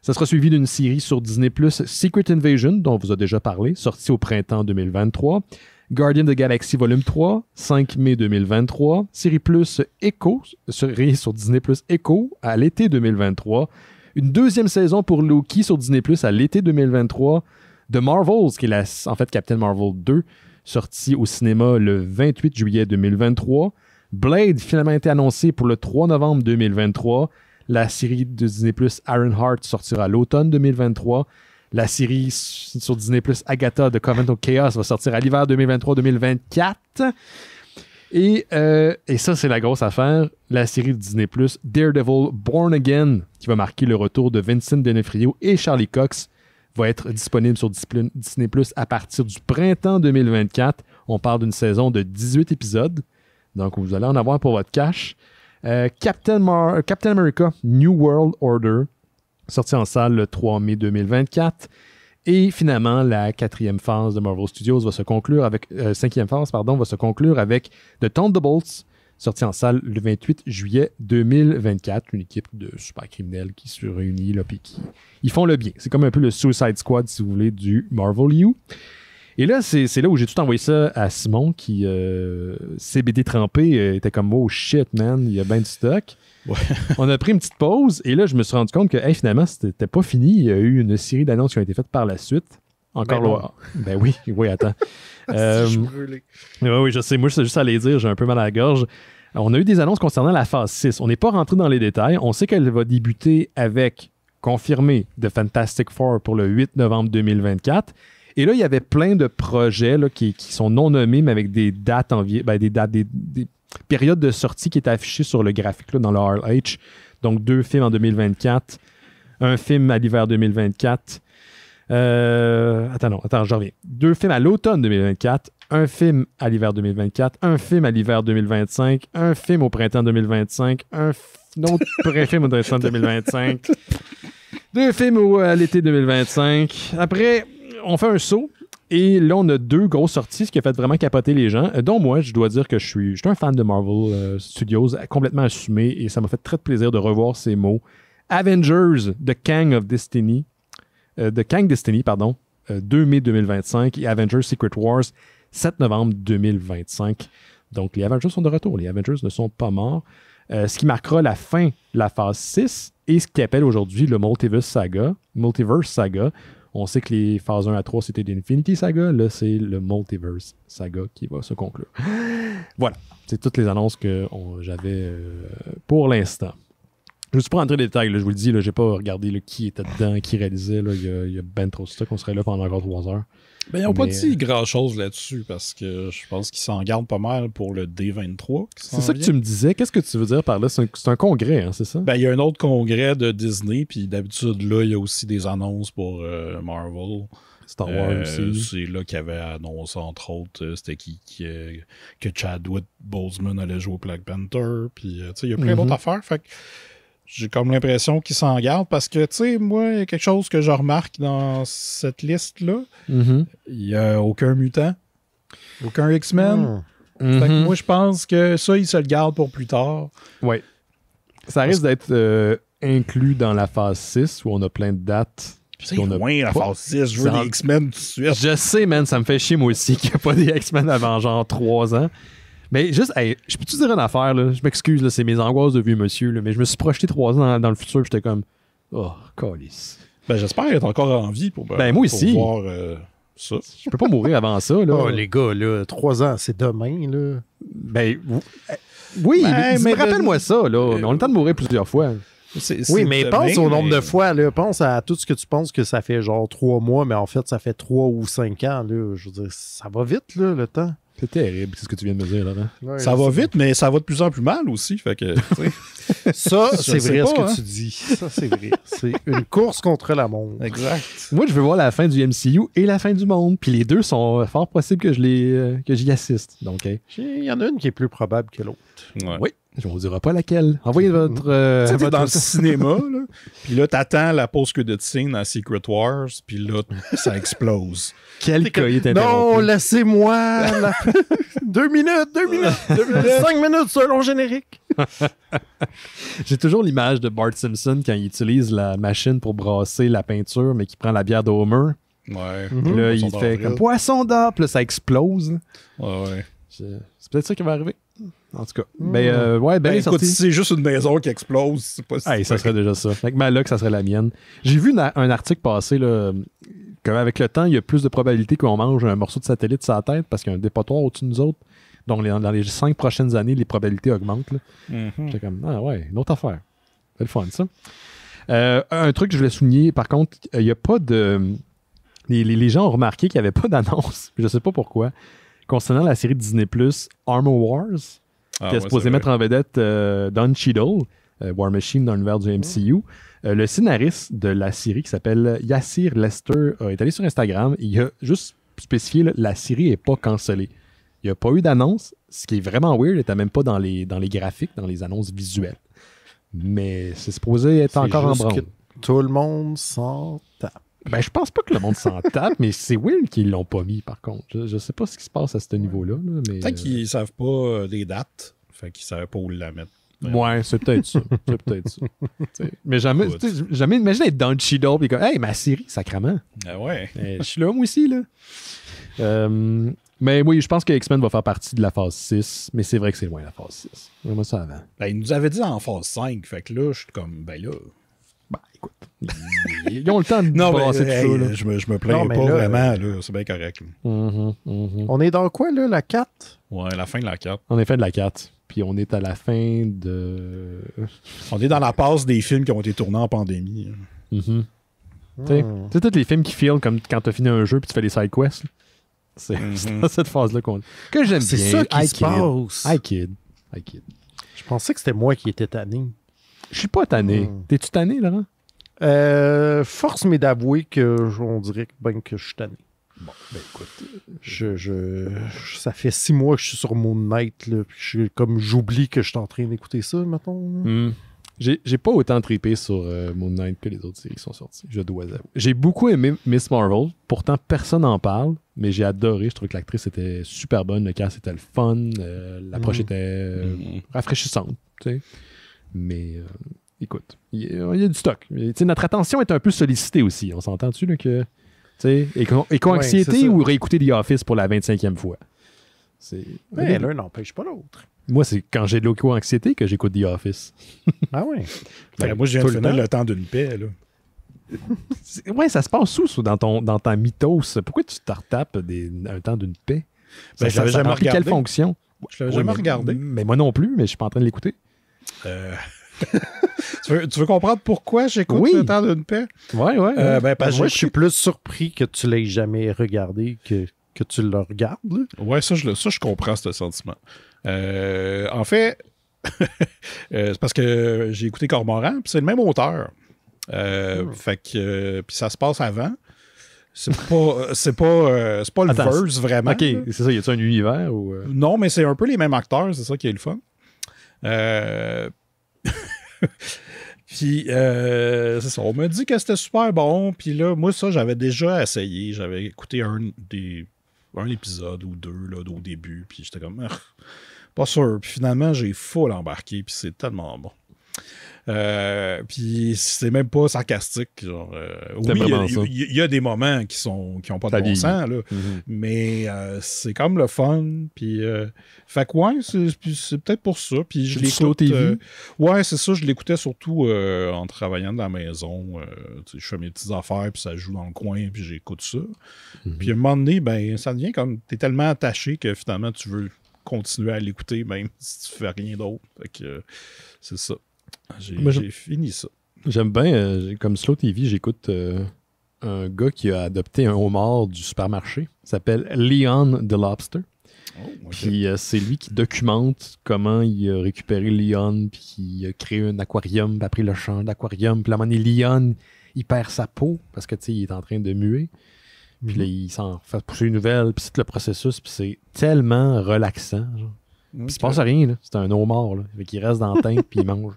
Ça sera suivi d'une série sur Disney+, Secret Invasion, dont on vous a déjà parlé, sortie au printemps 2023. Guardian of the Galaxy Volume 3, 5 mai 2023. Série Plus Echo, série sur Disney+, Echo, à l'été 2023. Une 2e saison pour Loki sur Disney+, à l'été 2023. The Marvels, qui est en fait Captain Marvel 2, sorti au cinéma le 28 juillet 2023. Blade, finalement été annoncé pour le 3 novembre 2023. La série de Disney+, Ironheart, sortira à l'automne 2023. La série sur Disney+, Agatha, The Covenant of Chaos, va sortir à l'hiver 2023-2024. Et ça, c'est la grosse affaire. La série de Disney+, Daredevil Born Again, qui va marquer le retour de Vincent D'Onofrio et Charlie Cox, va être disponible sur Disney+, à partir du printemps 2024. On parle d'une saison de 18 épisodes. Donc, vous allez en avoir pour votre cash. Captain America New World Order, sorti en salle le 3 mai 2024. Et finalement, la quatrième phase de Marvel Studios va se conclure avec... cinquième phase, pardon, va se conclure avec The Thunderbolts, sorti en salle le 28 juillet 2024. Une équipe de super criminels qui se réunit, là, puis qui ils font le bien. C'est comme un peu le Suicide Squad, si vous voulez, du Marvel U. Et là, c'est là où j'ai tout envoyé ça à Simon, qui, CBD trempé, était comme « Oh shit, man, il y a bien du stock. » Ouais. On a pris une petite pause, et là, je me suis rendu compte que hey, finalement, c'était pas fini. Il y a eu une série d'annonces qui ont été faites par la suite. Encore là. Ben oui, attends. Oui, je sais. Moi, c'est juste à les dire, j'ai un peu mal à la gorge. On a eu des annonces concernant la phase 6. On n'est pas rentré dans les détails. On sait qu'elle va débuter avec, confirmé, The Fantastic Four pour le 8 novembre 2024. Et là, il y avait plein de projets là, qui sont non nommés, mais avec des dates des périodes de sortie qui étaient affichées sur le graphique là, dans le RLH. Donc, 2 films en 2024, un film à l'hiver 2024. Attends, je reviens. 2 films à l'automne 2024, un film à l'hiver 2024, un film à l'hiver 2025, un film au printemps 2025, un autre film au printemps 2025, 2 films à l'été 2025. Après, on fait un saut. Et là, on a 2 grosses sorties, ce qui a fait vraiment capoter les gens, dont moi, je dois dire que je suis un fan de Marvel Studios, complètement assumé, et ça m'a fait très plaisir de revoir ces mots. Avengers, The Kang Destiny, 2 mai 2025, et Avengers Secret Wars, 7 novembre 2025. Donc, les Avengers sont de retour, les Avengers ne sont pas morts. Ce qui marquera la fin de la phase 6, et ce qui appelle aujourd'hui le Multiverse Saga. On sait que les phases 1 à 3, c'était l'Infinity Saga. Là, c'est le Multiverse Saga qui va se conclure. Voilà. C'est toutes les annonces que j'avais pour l'instant. Je ne suis pas rentré dans les détails. Là, je vous le dis, je n'ai pas regardé qui était dedans, qui réalisait. Là, il y a ben trop de stock. On serait là pendant encore 3 heures. Ben, ils n'ont pas dit grand-chose là-dessus parce que je pense qu'ils s'en gardent pas mal pour le D23. C'est ça que tu me disais. Qu'est-ce que tu veux dire par là? C'est un congrès, hein, c'est ça? Ben, il y a un autre congrès de Disney, puis d'habitude, là, il y a aussi des annonces pour Marvel. Star Wars aussi. C'est là qu'il avait annoncé, entre autres, c'était que Chadwick Boseman allait jouer au Black Panther, puis il y a plein d'autres affaires. Fait que j'ai comme l'impression qu'ils s'en gardent parce que, tu sais, moi, il y a quelque chose que je remarque dans cette liste-là. Il n'y a aucun mutant, aucun X-Men. Fait que moi, je pense que ça, ils se le gardent pour plus tard. Oui. Ça risque d'être inclus dans la phase 6 où on a plein de dates. C'est loin, la phase 6. Je veux des X-Men tout de suite. Je sais, man, ça me fait chier, moi aussi, qu'il n'y a pas des X-Men avant genre 3 ans. Mais juste, hey, je peux-tu dire une affaire, là? Je m'excuse, là, c'est mes angoisses de vieux monsieur, là, mais je me suis projeté 3 ans dans le futur, j'étais comme, oh, calice. Ben, j'espère qu'il est encore en vie pour moi aussi. voir ça. Je peux pas mourir avant ça, là. Oh, les gars, là, 3 ans, c'est demain, là. Ben, oui, mais rappelle-moi ça, là. On a le temps de mourir plusieurs fois. Oui, mais pense au nombre de fois, là. Pense à tout ce que tu penses que ça fait genre 3 mois, mais en fait, ça fait 3 ou 5 ans, là. Je veux dire, ça va vite, là, le temps. C'est terrible, c'est ce que tu viens de me dire, Laurent. Ouais, ça va vite, mais ça va de plus en plus mal aussi. Fait que, ça, c'est vrai ce que tu dis. Ça, c'est vrai. C'est une course contre la montre. Exact. Moi, je veux voir la fin du MCU et la fin du monde. Puis les deux sont fort possibles que j'y assiste. Donc, il y en a une qui est plus probable que l'autre. Ouais. Oui. On vous dira pas laquelle. Envoyez votre... T'es dans le cinéma, là. Puis là, t'attends la post-credit scene à Secret Wars, puis là, ça explose. Quel coït interrompu. Non, laissez-moi 2 minutes, 5 minutes selon générique. J'ai toujours l'image de Bart Simpson quand il utilise la machine pour brasser la peinture, mais qui prend la bière d'Homer. Ouais. Là, il fait comme poisson d'or, puis là, ça explose. Ouais. C'est peut-être ça qui va arriver. En tout cas. Ben, écoute, si c'est juste une maison qui explose, c'est pas si ça serait déjà ça. Avec ma luck, ça serait la mienne. J'ai vu un article passer là, qu'avec le temps, il y a plus de probabilité qu'on mange un morceau de satellite sur la tête parce qu'il y a un dépotoir au-dessus de nous autres. Donc, dans les 5 prochaines années, les probabilités augmentent. J'étais comme, une autre affaire. C'est le fun, ça. Un truc que je voulais souligner, par contre, il n'y a pas de... Les gens ont remarqué qu'il n'y avait pas d'annonce. Je ne sais pas pourquoi. Concernant la série Disney+, Armor Wars, qui est supposé mettre en vedette Don Cheadle, War Machine dans l'univers du MCU. Le scénariste de la série qui s'appelle Yassir Lester est allé sur Instagram. Il a juste spécifié la série n'est pas cancellée. Il n'y a pas eu d'annonce, ce qui est vraiment weird. Il n'était même pas dans les graphiques, dans les annonces visuelles. Mais c'est supposé être encore en branle. Tout le monde s'en tape. Ben, je pense pas que le monde s'en tape, mais c'est Will qui l'ont pas mis, par contre. Je sais pas ce qui se passe à ce niveau-là. Là, mais, Peut-être qu'ils savent pas des dates. Fait qu'ils savaient pas où la mettre. Ouais, c'est peut-être ça. C'est peut-être ça. Mais jamais imagine être dans le Cheeto et comme, hey, ma série, sacrament. Ah ouais. Je suis là, moi aussi, là. Mais oui, je pense que X-Men va faire partie de la phase 6, mais c'est vrai que c'est loin la phase 6. Vraiment ça avant. Ben, ils nous avaient dit en phase 5, fait que là, je suis comme, ben là. Ben, écoute. Ils ont le temps de brasser tout ça. Là. Je me plains pas là, vraiment, là. C'est bien correct. On est dans quoi, là, la 4? Ouais, la fin de la 4. On est fin de la 4. Puis on est à la fin de... On est dans la passe des films qui ont été tournés en pandémie. Tu sais, tous les films qui filment comme quand t'as fini un jeu puis tu fais les side quests. C'est dans cette phase-là que j'aime bien. C'est ça qui se passe. I kid. Je pensais que c'était moi qui étais tanné. Je suis pas tanné. T'es-tu tanné, Laurent? Force m'est d'avouer on dirait que je suis tanné. Bon, ben écoute. Ça fait 6 mois que je suis sur Moon Knight, là, puis j'oublie que je suis en train d'écouter ça, mettons. J'ai pas autant trippé sur Moon Knight que les autres séries qui sont sorties, je dois avouer. J'ai beaucoup aimé Miss Marvel, pourtant personne n'en parle, mais j'ai adoré, je trouve que l'actrice était super bonne, le cast était le fun, l'approche était rafraîchissante, tu sais. Mais écoute, il y a du stock. Notre attention est un peu sollicitée aussi, on s'entend-tu là, que... Éco-anxiété ou réécouter The Office pour la 25e fois? Mais l'un n'empêche pas l'autre. Moi, c'est quand j'ai de l'éco-anxiété que j'écoute The Office. Ah ouais? Moi, je viens de finir le temps d'une paix, là. Ouais, ça se passe où, dans ta mythos? Pourquoi tu te retapes un temps d'une paix? Ben, je l'avais jamais regardé. Quelle fonction? Je l'avais jamais regardé. Mais moi non plus, mais je suis pas en train de l'écouter. Tu veux comprendre pourquoi j'écoute le temps d'une paix? Ouais. Parce que je suis plus surpris que tu l'aies jamais regardé que tu le regardes. Là. Ouais, ça, je comprends ce sentiment. En fait, c'est parce que j'ai écouté Cormoran, puis c'est le même auteur. Fait que puis ça se passe avant. C'est pas le verse vraiment. OK, c'est ça, y a-tu un univers ou Non, mais c'est un peu les mêmes acteurs, c'est ça qui est le fun. Puis c'est ça, on m'a dit que c'était super bon, puis là, moi ça, j'avais déjà essayé, j'avais écouté un épisode ou deux là, au début, puis j'étais comme pas sûr, puis finalement j'ai full embarqué, puis c'est tellement bon. Puis c'est même pas sarcastique, genre oui, il y a des moments qui ont pas de bon sens là, mais c'est comme le fun, puis fait que ouais, c'est peut-être pour ça, puis je l'écoute ouais, c'est ça, je l'écoutais surtout en travaillant dans la maison, je fais mes petites affaires, puis ça joue dans le coin, puis j'écoute ça. Puis à un moment donné, ben ça devient comme t'es tellement attaché que finalement tu veux continuer à l'écouter même si tu fais rien d'autre. Fait que c'est ça. J'ai fini ça. J'aime bien, comme Slow TV, j'écoute un gars qui a adopté un homard du supermarché. Il s'appelle Leon the Lobster. Oh, okay. Puis c'est lui qui documente comment il a récupéré Leon, puis il a créé un aquarium, puis après le champ d'aquarium. Puis à un moment donné, Leon, il perd sa peau parce que tu sais, il est en train de muer. Puis là, il s'en fait pousser une nouvelle, puis c'est le processus, puis c'est tellement relaxant. Genre. Puis il se passe rien, là. C'est un homard, là. Il reste dans le teint, puis il mange.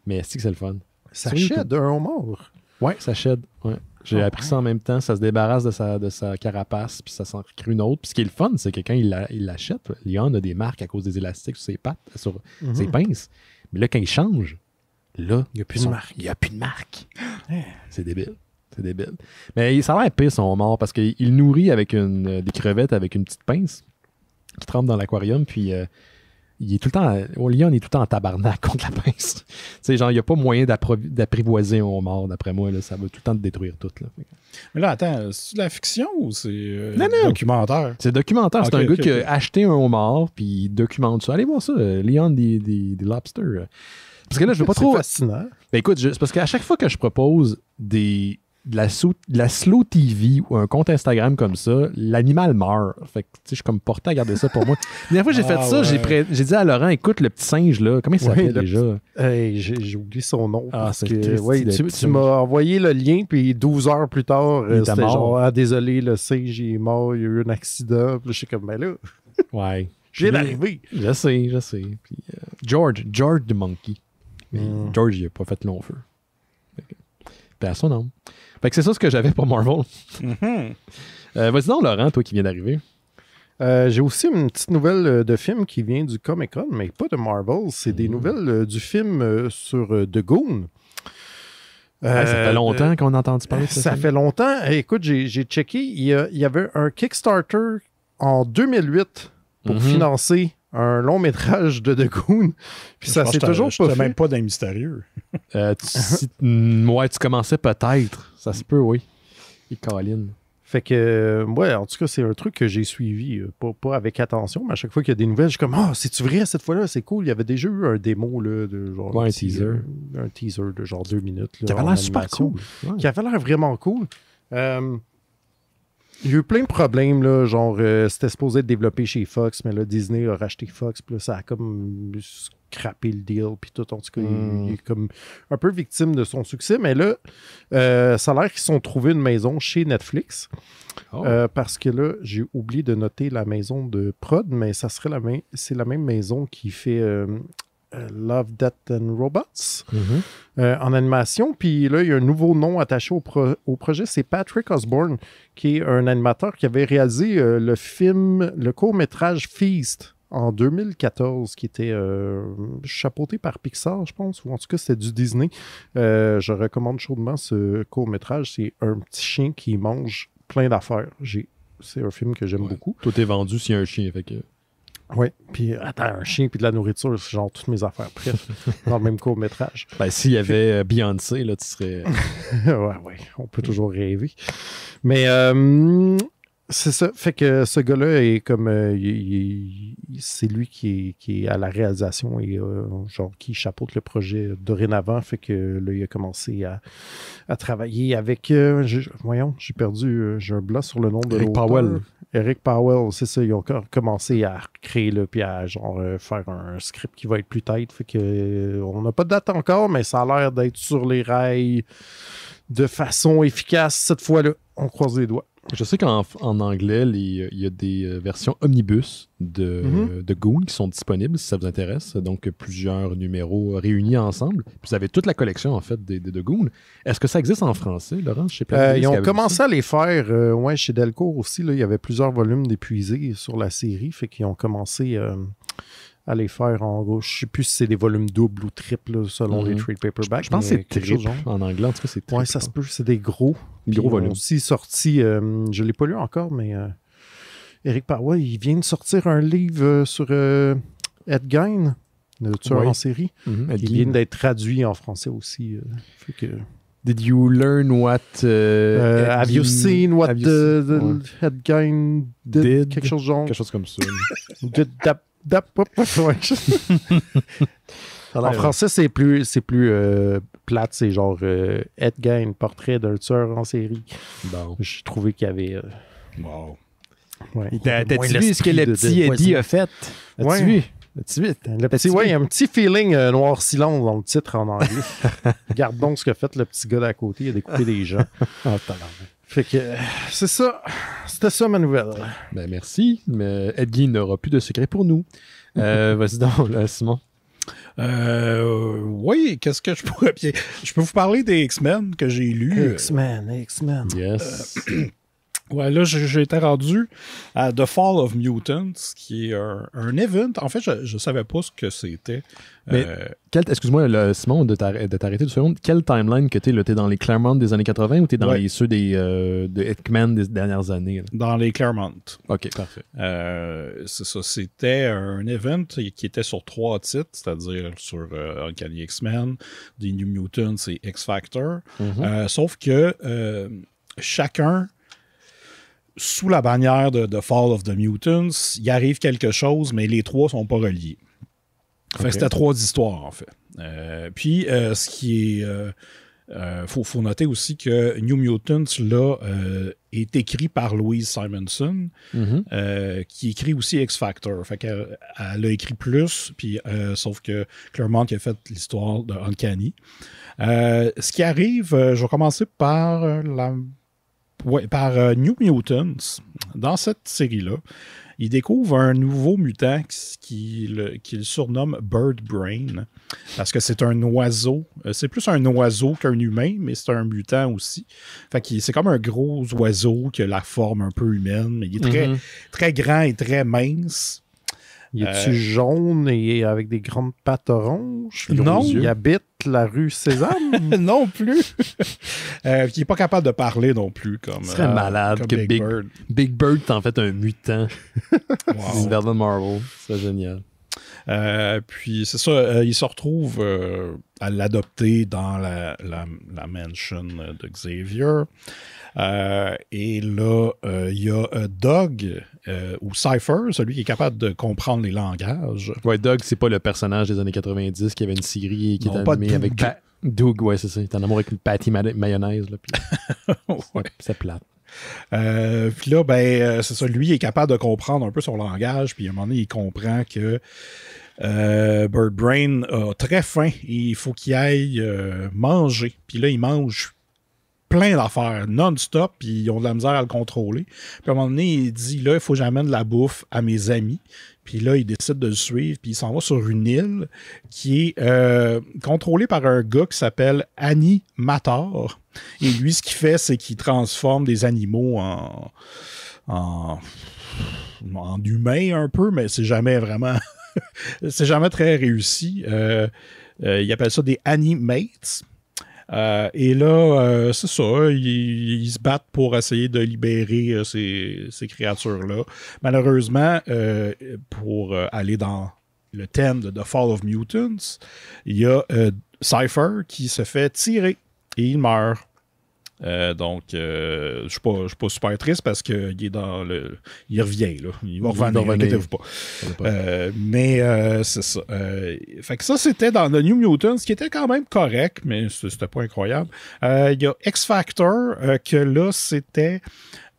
Mais c'est que c'est le fun. Ça shed un homard? Ouais, ça shed. Ouais. J'ai appris ça en même temps. Ça se débarrasse de sa carapace, puis ça s'en crée une autre. Puis ce qui est le fun, c'est que quand il l'achète, Leon a des marques à cause des élastiques sur ses pattes, sur ses pinces. Mais là, quand il change, là, il n'y a plus de marque. Il n'y a plus de marque. C'est débile. C'est débile. Mais ça a l'air pire, son homard, parce qu'il nourrit avec des crevettes avec une petite pince qui trempe dans l'aquarium, puis il est tout le temps... Leon est tout le temps en tabarnak contre la pince. Tu sais, genre, il n'y a pas moyen d'apprivoiser un homard, d'après moi. Là, ça va tout le temps de détruire tout. Là. Mais là, attends, c'est de la fiction ou c'est documentaire? C'est documentaire. C'est un gars qui a acheté un homard, puis il documente ça. Allez voir ça, Leon des Lobsters. Parce que là, je veux pas trop... C'est fascinant. Ben écoute, c'est parce qu'à chaque fois que je propose de la slow TV ou un compte Instagram comme ça, l'animal meurt. Fait que, tu sais, je suis comme porté à garder ça pour moi. La dernière fois que j'ai fait ça, j'ai dit à Laurent, écoute, le petit singe, là, comment il s'appelle déjà? J'ai oublié son nom. Ah, c'est tu m'as envoyé le lien, puis 12 heures plus tard, c'était genre, désolé, le singe, il est mort, il y a eu un accident. Puis là, je suis comme, ben là, ouais. j'ai d'arriver. Je sais. Puis, George the Monkey. Mais George, il a pas fait long feu. Paix à son âme. Fait que c'est ça ce que j'avais pour Marvel. Vas-y donc, Laurent, toi qui viens d'arriver. J'ai aussi une petite nouvelle de film qui vient du Comic-Con, mais pas de Marvel. C'est des nouvelles du film sur The Goon. Ça fait longtemps qu'on a entendu parler de ça. Ça fait longtemps. Écoute, j'ai checké. Il y avait un Kickstarter en 2008 pour financer un long métrage de The Goon. Puis ça s'est toujours pas fait. même pas d'un mystérieux. Ouais, tu commençais peut-être. Ça se peut, oui. Et Colin. Fait que, ouais, en tout cas, c'est un truc que j'ai suivi, pas avec attention, mais à chaque fois qu'il y a des nouvelles, je suis comme, c'est-tu vrai cette fois-là? C'est cool. Il y avait déjà eu un démo, là, de genre. Ouais, un teaser. Un teaser de genre 2 minutes. Là, qui avait l'air super cool. Ouais. Qui avait l'air vraiment cool. Il y a eu plein de problèmes, là, genre, c'était supposé être développé chez Fox, mais là, Disney a racheté Fox, puis là, ça a comme scrappé le deal, puis tout, en tout cas, il est comme un peu victime de son succès, mais là, ça a l'air qu'ils se sont trouvés une maison chez Netflix, parce que là, j'ai oublié de noter la maison de prod, mais ça serait c'est la même maison qui fait Love, Death and Robots en animation. Puis là, il y a un nouveau nom attaché au projet. C'est Patrick Osborne, qui est un animateur qui avait réalisé le court-métrage Feast en 2014, qui était chapeauté par Pixar, je pense, ou en tout cas, c'était du Disney. Je recommande chaudement ce court-métrage. C'est un petit chien qui mange plein d'affaires. C'est un film que j'aime beaucoup. Tout est vendu s'il y a un chien, fait que... Oui, puis attends, un chien puis de la nourriture, c'est genre toutes mes affaires prêtes dans le même court-métrage. Ben, s'il y avait Beyoncé, là, tu serais... ouais, on peut toujours rêver. Mais c'est ça, fait que ce gars-là est comme... c'est lui qui est à la réalisation et genre qui chapeaute le projet dorénavant, fait que là, il a commencé à travailler avec... voyons, j'ai un blanc sur le nom de Eric Powell. Eric Powell, c'est ça, ils ont commencé à créer, là, puis à genre faire un script qui va être plus tight, fait que on n'a pas de date encore, mais ça a l'air d'être sur les rails de façon efficace cette fois-là. On croise les doigts. Je sais qu'en anglais, il y a des versions omnibus de Goon qui sont disponibles si ça vous intéresse. Donc, plusieurs numéros réunis ensemble. Puis vous avez toute la collection, en fait, de Goon. Est-ce que ça existe en français, Laurent? Je sais pas. Ils ont commencé à les faire, chez Delcourt aussi. Là, il y avait plusieurs volumes d'épuisés sur la série. Fait qu'ils ont commencé à les faire en gros. Je sais plus si c'est des volumes doubles ou triples selon les trade paperbacks. Je pense que c'est triple. En anglais, en tout cas, c'est triple. Ouais, ça se peut. C'est des gros. Gros volumes. Ils ont aussi sorti, je ne l'ai pas lu encore, mais Eric Powell, il vient de sortir un livre sur Ed Gein, le tueur en série. Il vient d'être traduit en français aussi. Fait que... Did you learn what... have you seen what Ed Gein did? Quelque chose genre. Quelque chose comme ça. En français, c'est plus plate, c'est genre Ed Gein, portrait d'un tueur en série. Bon. J'ai trouvé qu'il y avait... Wow. Ouais, t'as-tu vu ce que le petit Eddie a fait? As-tu vu? Le petit, il y a un petit feeling noir silence dans le titre en anglais. Regarde donc ce qu'a fait le petit gars d'à côté, il a découpé des gens. Fait que c'est ça. C'était ça ma nouvelle. Ben merci, mais Edgy n'aura plus de secret pour nous. Vas-y donc, là, Simon. Oui, qu'est-ce que je pourrais... Je peux vous parler des X-Men que j'ai lus. X-Men. Yes. Ouais, là, j'ai été rendu à The Fall of Mutants, qui est un event. En fait, je ne savais pas ce que c'était. Mais excuse-moi, Simon, de t'arrêter 2 secondes. Quelle timeline que t'es? T'es dans les Claremont des années 80 ou t'es dans ceux de Hickman des dernières années? Là? Dans les Claremont. OK, parfait. C'est ça. C'était un event qui était sur 3 titres, c'est-à-dire sur Uncanny X-Men, The New Mutants et X-Factor. Sauf que chacun... Sous la bannière de Fall of the Mutants, il arrive quelque chose, mais les 3 sont pas reliés. Fait que c'était 3 histoires, en fait. Puis, ce qui est... faut noter aussi que New Mutants, là, est écrit par Louise Simonson, qui écrit aussi X-Factor. Fait qu'elle a écrit plus, puis sauf que Claremont qui a fait l'histoire de Uncanny. Ce qui arrive, je vais commencer par New Mutants. Dans cette série-là, il découvre un nouveau mutant qu'il surnomme Bird Brain, parce que c'est un oiseau. C'est plus un oiseau qu'un humain, mais c'est un mutant aussi. Fait que c'est comme un gros oiseau qui a la forme un peu humaine, mais il est très, très grand et très mince. Il est-tu jaune et avec des grandes pattes oranges? Non. Il habite la rue Sésame? Non plus. Il n'est pas capable de parler non plus. Comme, Ce serait malade comme que Big Bird t'en fait un mutant. Wow. C'est l'univers de Marvel. C'est génial. Puis c'est ça, il se retrouve à l'adopter dans la mansion de Xavier. Et là, il y a Doug ou Cypher, celui qui est capable de comprendre les langages. Ouais, Doug, c'est pas le personnage des années 90 qui avait une série qui Non, était pas animée avec Doug, ouais, c'est ça. Il est en amour avec une patty mayonnaise. Là, puis Ouais. c'est plate. Puis là, c'est ça, lui est capable de comprendre un peu son langage, puis à un moment donné, il comprend que Bird Brain a très faim et il faut qu'il aille manger. Puis là, il mange plein d'affaires non-stop, puis ils ont de la misère à le contrôler. Puis à un moment donné, il dit, là, il faut que j'amène de la bouffe à mes amis. Puis là, il décide de le suivre, puis il s'en va sur une île qui est contrôlée par un gars qui s'appelle Animator. Et lui, ce qu'il fait, c'est qu'il transforme des animaux en humains un peu, mais c'est jamais vraiment... c'est jamais très réussi. Il appelle ça des Animates. Et là, c'est ça, ils se battent pour essayer de libérer ces créatures-là. Malheureusement, pour aller dans le thème de The Fall of Mutants, il y a Cypher qui se fait tirer et il meurt. Donc, je suis pas super triste parce qu'il est dans le... Il revient, là. Il va revenir, inquiétez-vous pas. Mais c'est ça. Fait que ça, c'était dans The New Mutants, qui était quand même correct, mais c'était pas incroyable. Il y a X-Factor, que là, c'était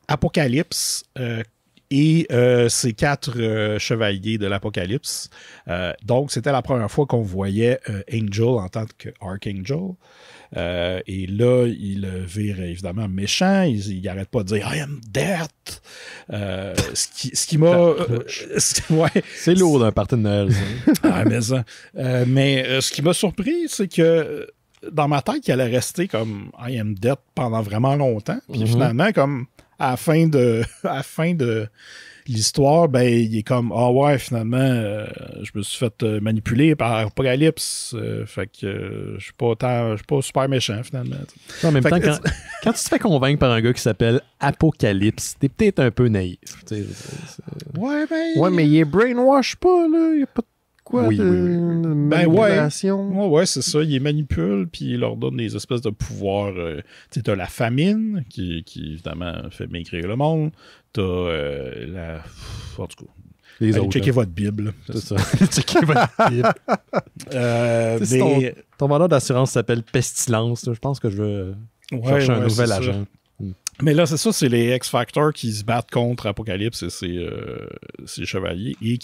Apocalypse, et ces 4 chevaliers de l'Apocalypse. Donc, c'était la première fois qu'on voyait Angel en tant qu'Archangel. Et là, il vire évidemment méchant. Il n'arrête pas de dire I am death. Ce qui m'a. Ouais. C'est lourd d'un party de Noël. Ah, mais ça. Mais ce qui m'a surpris, c'est que dans ma tête, il allait rester comme I am death pendant vraiment longtemps. Puis finalement, comme à la fin de l'histoire, ben, il est comme ah ouais, finalement, je me suis fait manipuler par Apocalypse. Fait que je suis pas super méchant, finalement. En même temps, quand tu te fais convaincre par un gars qui s'appelle Apocalypse, t'es peut-être un peu naïf. Ouais, mais il est brainwash pas, là. Il n'y a pas de quoi Oui. manipulation. Ouais, c'est ça. Il les manipule, puis il leur donne des espèces de pouvoirs. Tu sais, t'as la famine, qui évidemment fait maigrir le monde. T'as en tout cas. Les autres. Checkez votre Bible. C'est ça. Checkez votre Bible. Mais... ton mandat d'assurance s'appelle Pestilence. Là. Je pense que je veux chercher un nouvel agent. Mais là, c'est ça, c'est les X-Factor qui se battent contre Apocalypse et ses chevaliers. Et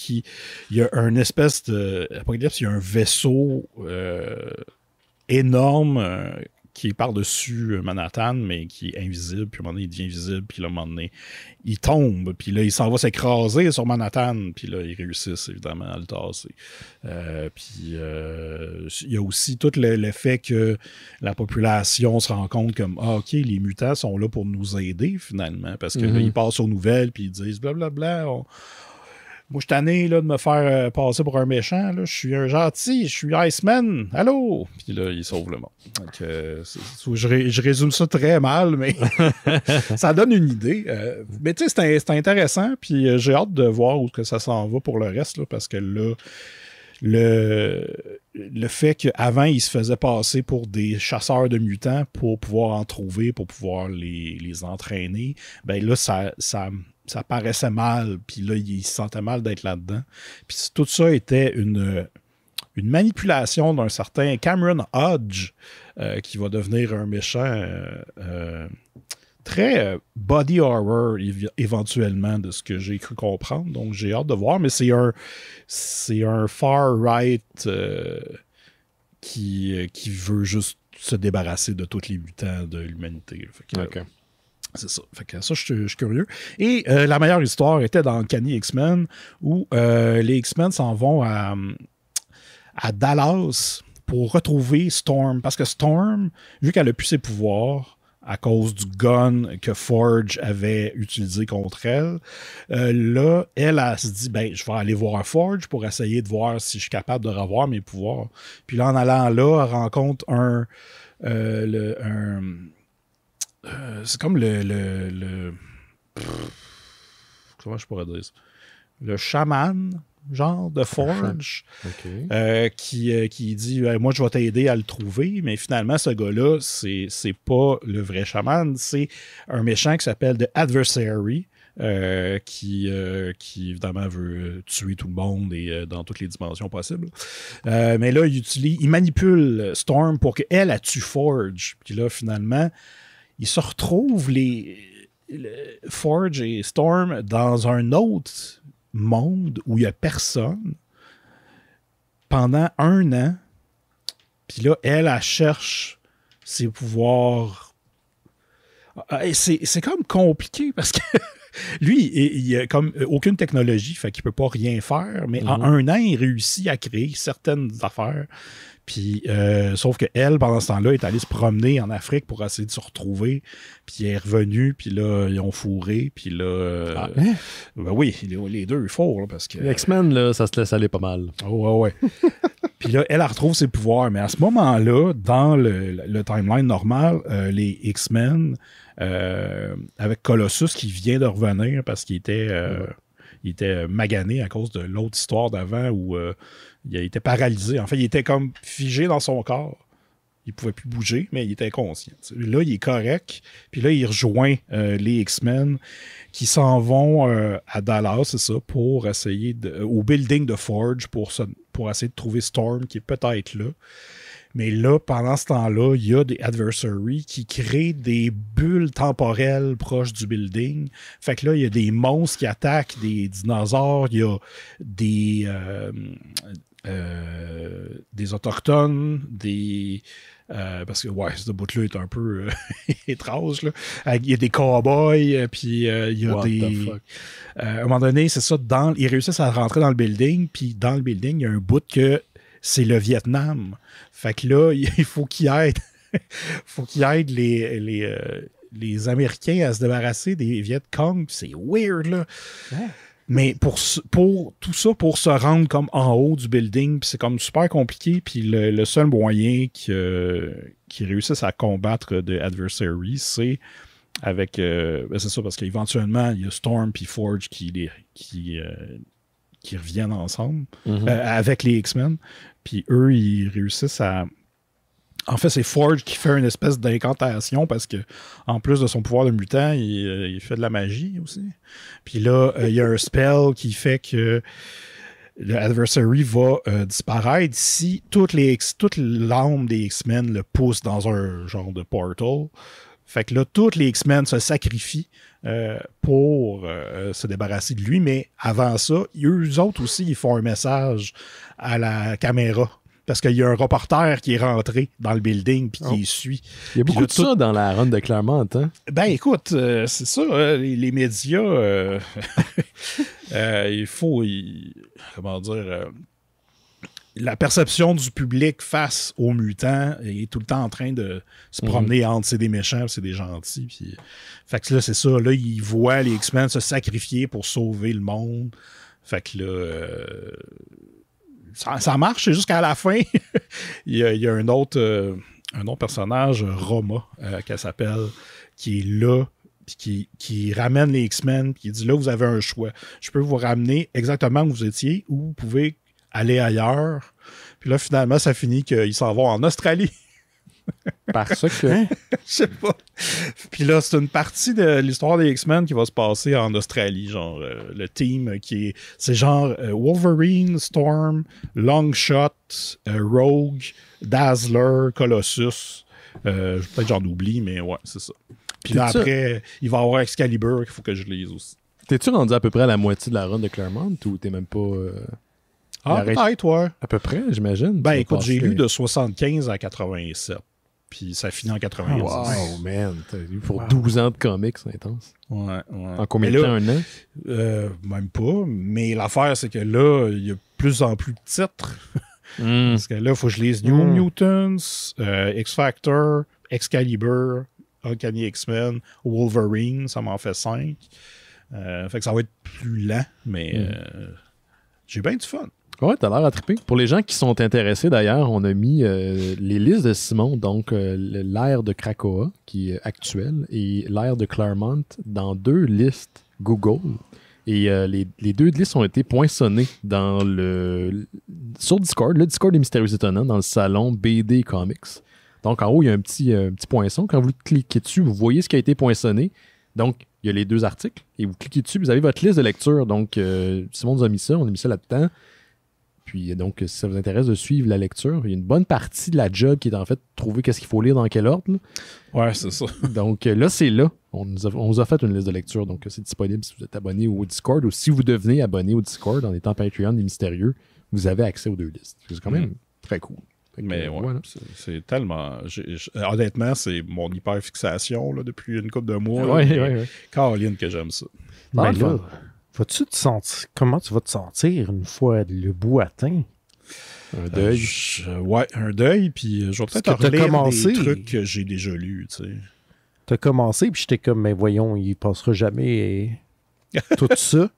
il y a une espèce de... Apocalypse, il y a un vaisseau énorme qui est par-dessus Manhattan, mais qui est invisible. Puis à un moment donné, il devient visible. Puis là, à un moment donné, il tombe. Puis là, il s'en va s'écraser sur Manhattan. Puis là, ils réussissent, évidemment, à le tasser. Puis il y a aussi tout l'effet que la population se rend compte comme ah, OK, les mutants sont là pour nous aider, finalement. Parce que là, ils passent aux nouvelles. Puis ils disent blablabla, moi, je suis tanné là, de me faire passer pour un méchant. Là. Je suis un gentil, je suis Iceman. Allô? Puis là, il sauve le monde. Donc, je résume ça très mal, mais ça donne une idée. Mais tu sais, c'est intéressant. Puis j'ai hâte de voir où que ça s'en va pour le reste. Là, parce que là, le fait qu'avant, ils se faisaient passer pour des chasseurs de mutants pour pouvoir en trouver, pour pouvoir les entraîner, ben là, ça paraissait mal, puis là, il se sentait mal d'être là-dedans. Puis tout ça était une manipulation d'un certain Cameron Hodge, qui va devenir un méchant très body horror, éventuellement, de ce que j'ai cru comprendre. Donc, j'ai hâte de voir, mais c'est un far-right qui veut juste se débarrasser de tous les mutants de l'humanité. OK. C'est ça. Fait que ça, je suis curieux. Et la meilleure histoire était dans Uncanny X-Men, où les X-Men s'en vont à Dallas pour retrouver Storm. Parce que Storm, vu qu'elle a plus ses pouvoirs à cause du gun que Forge avait utilisé contre elle, là, elle se dit, ben, je vais aller voir Forge pour essayer de voir si je suis capable de revoir mes pouvoirs. Puis là, en allant là, elle rencontre c'est comme comment je pourrais dire ça? Le chaman, genre, de Forge, qui dit moi, je vais t'aider à le trouver, mais finalement, ce gars-là, c'est pas le vrai chaman, c'est un méchant qui s'appelle The Adversary, qui évidemment veut tuer tout le monde et dans toutes les dimensions possibles. Mais là, il manipule Storm pour qu'elle tue Forge. Puis là, finalement, ils se retrouvent, Forge et Storm, dans un autre monde où il n'y a personne pendant 1 an. Puis là, elle cherche ses pouvoirs. C'est comme compliqué parce que lui, il a comme aucune technologie, fait qu'il peut pas rien faire, mais en 1 an, il réussit à créer certaines affaires. Puis, sauf qu'elle, pendant ce temps-là, est allée se promener en Afrique pour essayer de se retrouver. Puis, elle est revenue, puis là, ils ont fourré. Puis là, ben oui, les deux, ils fourrent, là, parce que... Les X-Men, là, ça se laisse aller pas mal. Oh, ouais. Puis là, elle retrouve ses pouvoirs. Mais à ce moment-là, dans le timeline normal, les X-Men, avec Colossus qui vient de revenir parce qu'il était magané à cause de l'autre histoire d'avant où il était paralysé. En fait, il était comme figé dans son corps. Il pouvait plus bouger, mais il était inconscient. Là, il est correct. Puis là, il rejoint les X-Men qui s'en vont à Dallas, c'est ça, pour essayer au building de Forge pour essayer de trouver Storm qui est peut-être là. Mais là, pendant ce temps-là, il y a des adversaries qui créent des bulles temporelles proches du building. Fait que là, il y a des monstres qui attaquent des dinosaures, il y a des autochtones, parce que, ouais, ce bout-là est un peu étrange, là. Il y a des cowboys, puis il y a à un moment donné, c'est ça, ils réussissent à rentrer dans le building, puis dans le building, il y a un bout que c'est le Vietnam. Fait que là, il faut qu'il aide les Américains à se débarrasser des Viet Cong. C'est weird, là. Ouais. Mais pour tout ça, pour se rendre comme en haut du building, puis c'est comme super compliqué. Puis le seul moyen qui réussissent à combattre The Adversary, c'est avec... c'est ça, parce qu'éventuellement, il y a Storm puis Forge qui reviennent ensemble avec les X-Men. Puis eux, ils réussissent à... En fait, c'est Forge qui fait une espèce d'incantation parce que en plus de son pouvoir de mutant, il fait de la magie aussi. Puis là, il y a un spell qui fait que le Adversary va disparaître si toute l'âme des X-Men le pousse dans un genre de portal. Fait que là, tous les X-Men se sacrifient pour se débarrasser de lui, mais avant ça, eux autres aussi, ils font un message à la caméra. Parce qu'il y a un reporter qui est rentré dans le building puis qui suit. Il y a beaucoup de ça dans la run de Claremont, hein? Ben écoute, c'est ça, les médias, il faut, comment dire, la perception du public face aux mutants est tout le temps en train de se promener entre c'est des méchants, c'est des gentils. Puis, fait que là, c'est ça, là, ils voient les X-Men se sacrifier pour sauver le monde. Fait que là... Ça marche, c'est juste qu'à la fin, il y a un autre personnage, Roma, qu'elle s'appelle, qui est là, puis qui ramène les X-Men, puis qui dit là, vous avez un choix. Je peux vous ramener exactement où vous étiez, ou vous pouvez aller ailleurs. Puis là, finalement, ça finit qu'ils s'en vont en Australie. Parce que... Je sais pas. Puis là, c'est une partie de l'histoire des X-Men qui va se passer en Australie. Genre, le team c'est genre Wolverine, Storm, Longshot, Rogue, Dazzler, Colossus. Peut-être j'en oublie, mais ouais, c'est ça. Puis là, après, il va y avoir Excalibur qu'il faut que je lise aussi. T'es-tu rendu à peu près à la moitié de la run de Claremont ou t'es même pas... peut-être, ouais. À peu près, j'imagine. Ben écoute, j'ai lu de 75 à 87. puis ça finit en 90. Wow, man. T'as lu pour 12 ans de comics, c'est intense. Ouais. En combien de temps, un an? Même pas. Mais l'affaire, c'est que là, il y a de plus en plus de titres. Parce que là, il faut que je lise New Mutants, X-Factor, Excalibur, Uncanny X-Men, Wolverine, ça m'en fait 5. Fait que ça va être plus lent, mais j'ai bien du fun. Ouais, t'as l'air à triper. Pour les gens qui sont intéressés, d'ailleurs, on a mis les listes de Simon, donc l'ère de Krakoa, qui est actuelle, et l'ère de Claremont, dans 2 listes Google. Et les 2 listes ont été poinçonnées sur Discord, le Discord des Mystérieux Étonnants, dans le salon BD Comics. Donc, en haut, il y a un petit poinçon. Quand vous cliquez dessus, vous voyez ce qui a été poinçonné. Donc, il y a les 2 articles. Et vous cliquez dessus, vous avez votre liste de lecture. Donc, Simon nous a mis ça, on a mis ça là-dedans. Puis, donc, si ça vous intéresse de suivre la lecture, il y a une bonne partie de la job qui est en fait trouver qu'est-ce qu'il faut lire dans quel ordre. Là. Ouais, c'est ça. Donc, là, c'est là. On vous a fait une liste de lecture. Donc, c'est disponible si vous êtes abonné au Discord ou si vous devenez abonné au Discord en étant Patreon des Mystérieux, vous avez accès aux 2 listes. C'est quand même très cool. Mais ouais, c'est tellement... honnêtement, c'est mon hyper-fixation là, depuis une couple de mois. Ouais. Caroline que j'aime ça. Mais là, vas-tu te sentir... Comment tu vas te sentir une fois le bout atteint? Un deuil. Ouais, un deuil, puis je vais peut-être relire des trucs que j'ai déjà lus, tu sais. T'as commencé, puis j'étais comme, mais voyons, il passera jamais tout ça.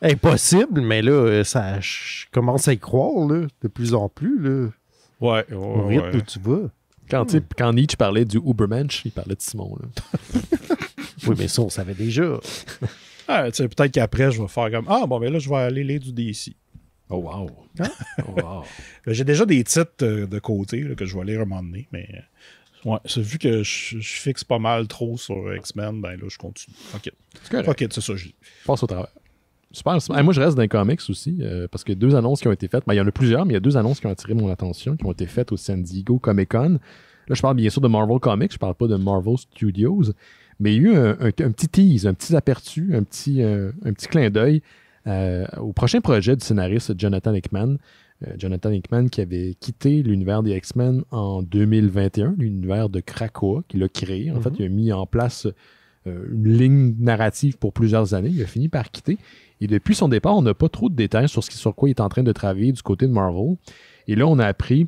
Impossible, mais là, je commence à y croire, là, de plus en plus, là. Ouais. Au rythme où tu vas. Quand Nietzsche parlait du Ubermensch, il parlait de Simon. Là. Oui, mais ça, on savait déjà. Peut-être qu'après, je vais faire comme ben là, je vais aller lire du DC. Oh, wow. Hein? Oh, wow. J'ai déjà des titres de côté là, que je vais lire un moment donné, mais vu que je fixe pas mal trop sur X-Men, ben là, je continue. OK. C'est ça, je lis. Passe au travail. Super. Moi, je reste dans les comics aussi, parce qu'il y a 2 annonces qui ont été faites. Il y en a plusieurs, mais il y a 2 annonces qui ont attiré mon attention, qui ont été faites au San Diego Comic-Con. Là, je parle bien sûr de Marvel Comics, je parle pas de Marvel Studios, mais il y a eu un petit tease, un petit aperçu, un petit clin d'œil au prochain projet du scénariste Jonathan Hickman. Jonathan Hickman qui avait quitté l'univers des X-Men en 2021, l'univers de Krakoa, qu'il a créé. En fait, il a mis en place une ligne narrative pour plusieurs années. Il a fini par quitter. Et depuis son départ, on n'a pas trop de détails sur quoi il est en train de travailler du côté de Marvel. Et là, on a appris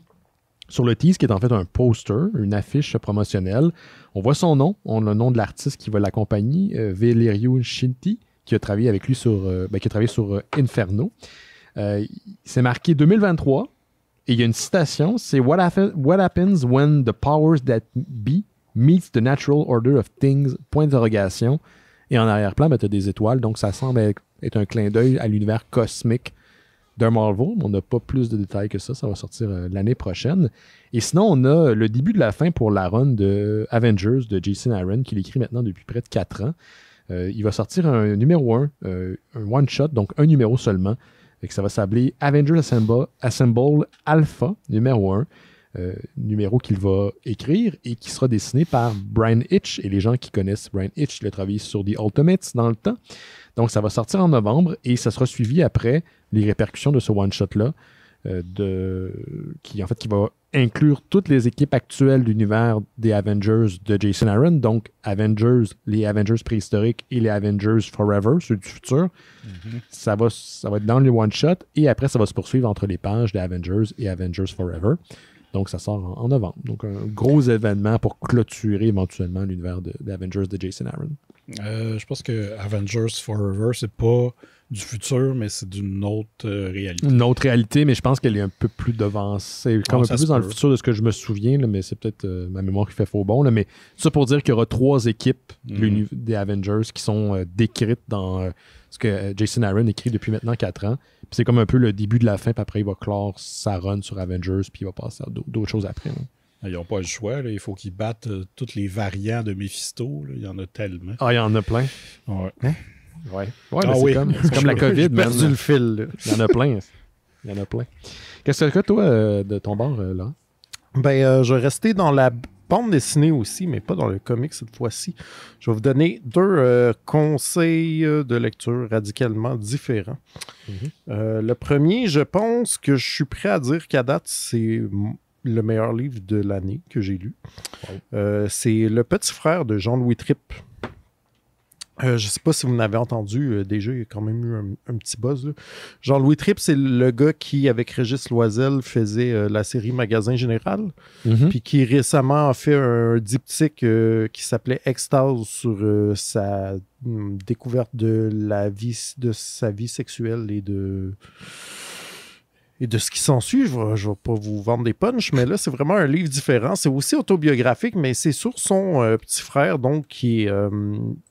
sur le tease qui est en fait un poster, une affiche promotionnelle. On voit son nom, on a le nom de l'artiste qui va l'accompagner, Valerio Scinti, qui a travaillé avec lui sur Inferno. C'est marqué 2023 et il y a une citation, c'est What happens when the powers that be meets the natural order of things, point d'interrogation. Et en arrière-plan, tu as des étoiles, donc ça semble être un clin d'œil à l'univers cosmique d'un Marvel. On n'a pas plus de détails que ça va sortir l'année prochaine. Et sinon, on a le début de la fin pour la run de Avengers de Jason Aaron, qu'il écrit maintenant depuis près de 4 ans. Il va sortir un numéro 1, un one-shot, donc un numéro seulement. Et que ça va s'appeler Avengers Assemble Alpha, numéro 1. Numéro qu'il va écrire et qui sera dessiné par Brian Hitch. Et les gens qui connaissent Brian Hitch, il a travaillé sur The Ultimates dans le temps. Donc, ça va sortir en novembre et ça sera suivi après les répercussions de ce one-shot-là, qui va inclure toutes les équipes actuelles de l'univers des Avengers de Jason Aaron. Donc, les Avengers préhistoriques et les Avengers Forever, ceux du futur. Ça va être dans les one-shot et après, ça va se poursuivre entre les pages des Avengers et Avengers Forever. Donc, ça sort en novembre. Donc, un gros événement pour clôturer éventuellement l'univers des Avengers de Jason Aaron. Je pense que Avengers Forever, c'est pas du futur, mais c'est d'une autre réalité. Une autre réalité, mais je pense qu'elle est un peu plus devancée. Comme un peu plus dans le futur de ce que je me souviens, là, mais c'est peut-être ma mémoire qui fait faux bon. Là, mais ça pour dire qu'il y aura 3 équipes des Avengers qui sont décrites dans ce que Jason Aaron écrit depuis maintenant 4 ans. Puis c'est comme un peu le début de la fin, puis après il va clore sa run sur Avengers, puis il va passer à d'autres choses après. Là. Ils n'ont pas le choix. Là. Il faut qu'ils battent tous les variants de Mephisto. Là. Il y en a tellement. Ah, il y en a plein. Ouais. Hein? Ouais, c'est comme la COVID. J'ai perdu le fil. Là. Il y en a plein. Il y en a plein. Qu'est-ce que tu as, toi, de ton bord, là? Je vais rester dans la bande dessinée aussi, mais pas dans le comic cette fois-ci. Je vais vous donner 2 conseils de lecture radicalement différents. Le premier, je pense que je suis prêt à dire qu'à date, c'est le meilleur livre de l'année que j'ai lu. Wow. C'est Le petit frère de Jean-Louis Tripp. Je ne sais pas si vous n'avez entendu, déjà, il y a quand même eu un petit buzz. Là. Jean-Louis Tripp, c'est le gars qui, avec Régis Loisel, faisait la série Magasin Général, puis qui récemment a fait un diptyque qui s'appelait Extase sur sa découverte de sa vie sexuelle et de ce qui s'ensuit. Je vais pas vous vendre des punchs, mais là, c'est vraiment un livre différent. C'est aussi autobiographique, mais c'est sur son petit frère, donc, qui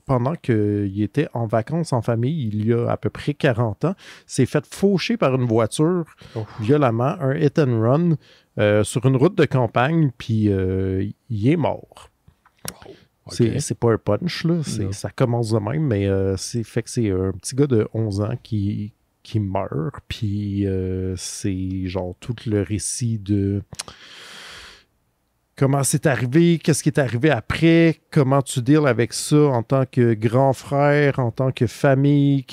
pendant qu'il était en vacances en famille, il y a à peu près 40 ans, s'est fait faucher par une voiture violemment, un hit and run, sur une route de campagne, puis il est mort. Okay. C'est pas un punch, là. Ça commence de même, mais c'est un petit gars de 11 ans qui meurt, puis c'est genre tout le récit de comment c'est arrivé, qu'est-ce qui est arrivé après, comment tu deals avec ça en tant que grand frère, en tant que famille,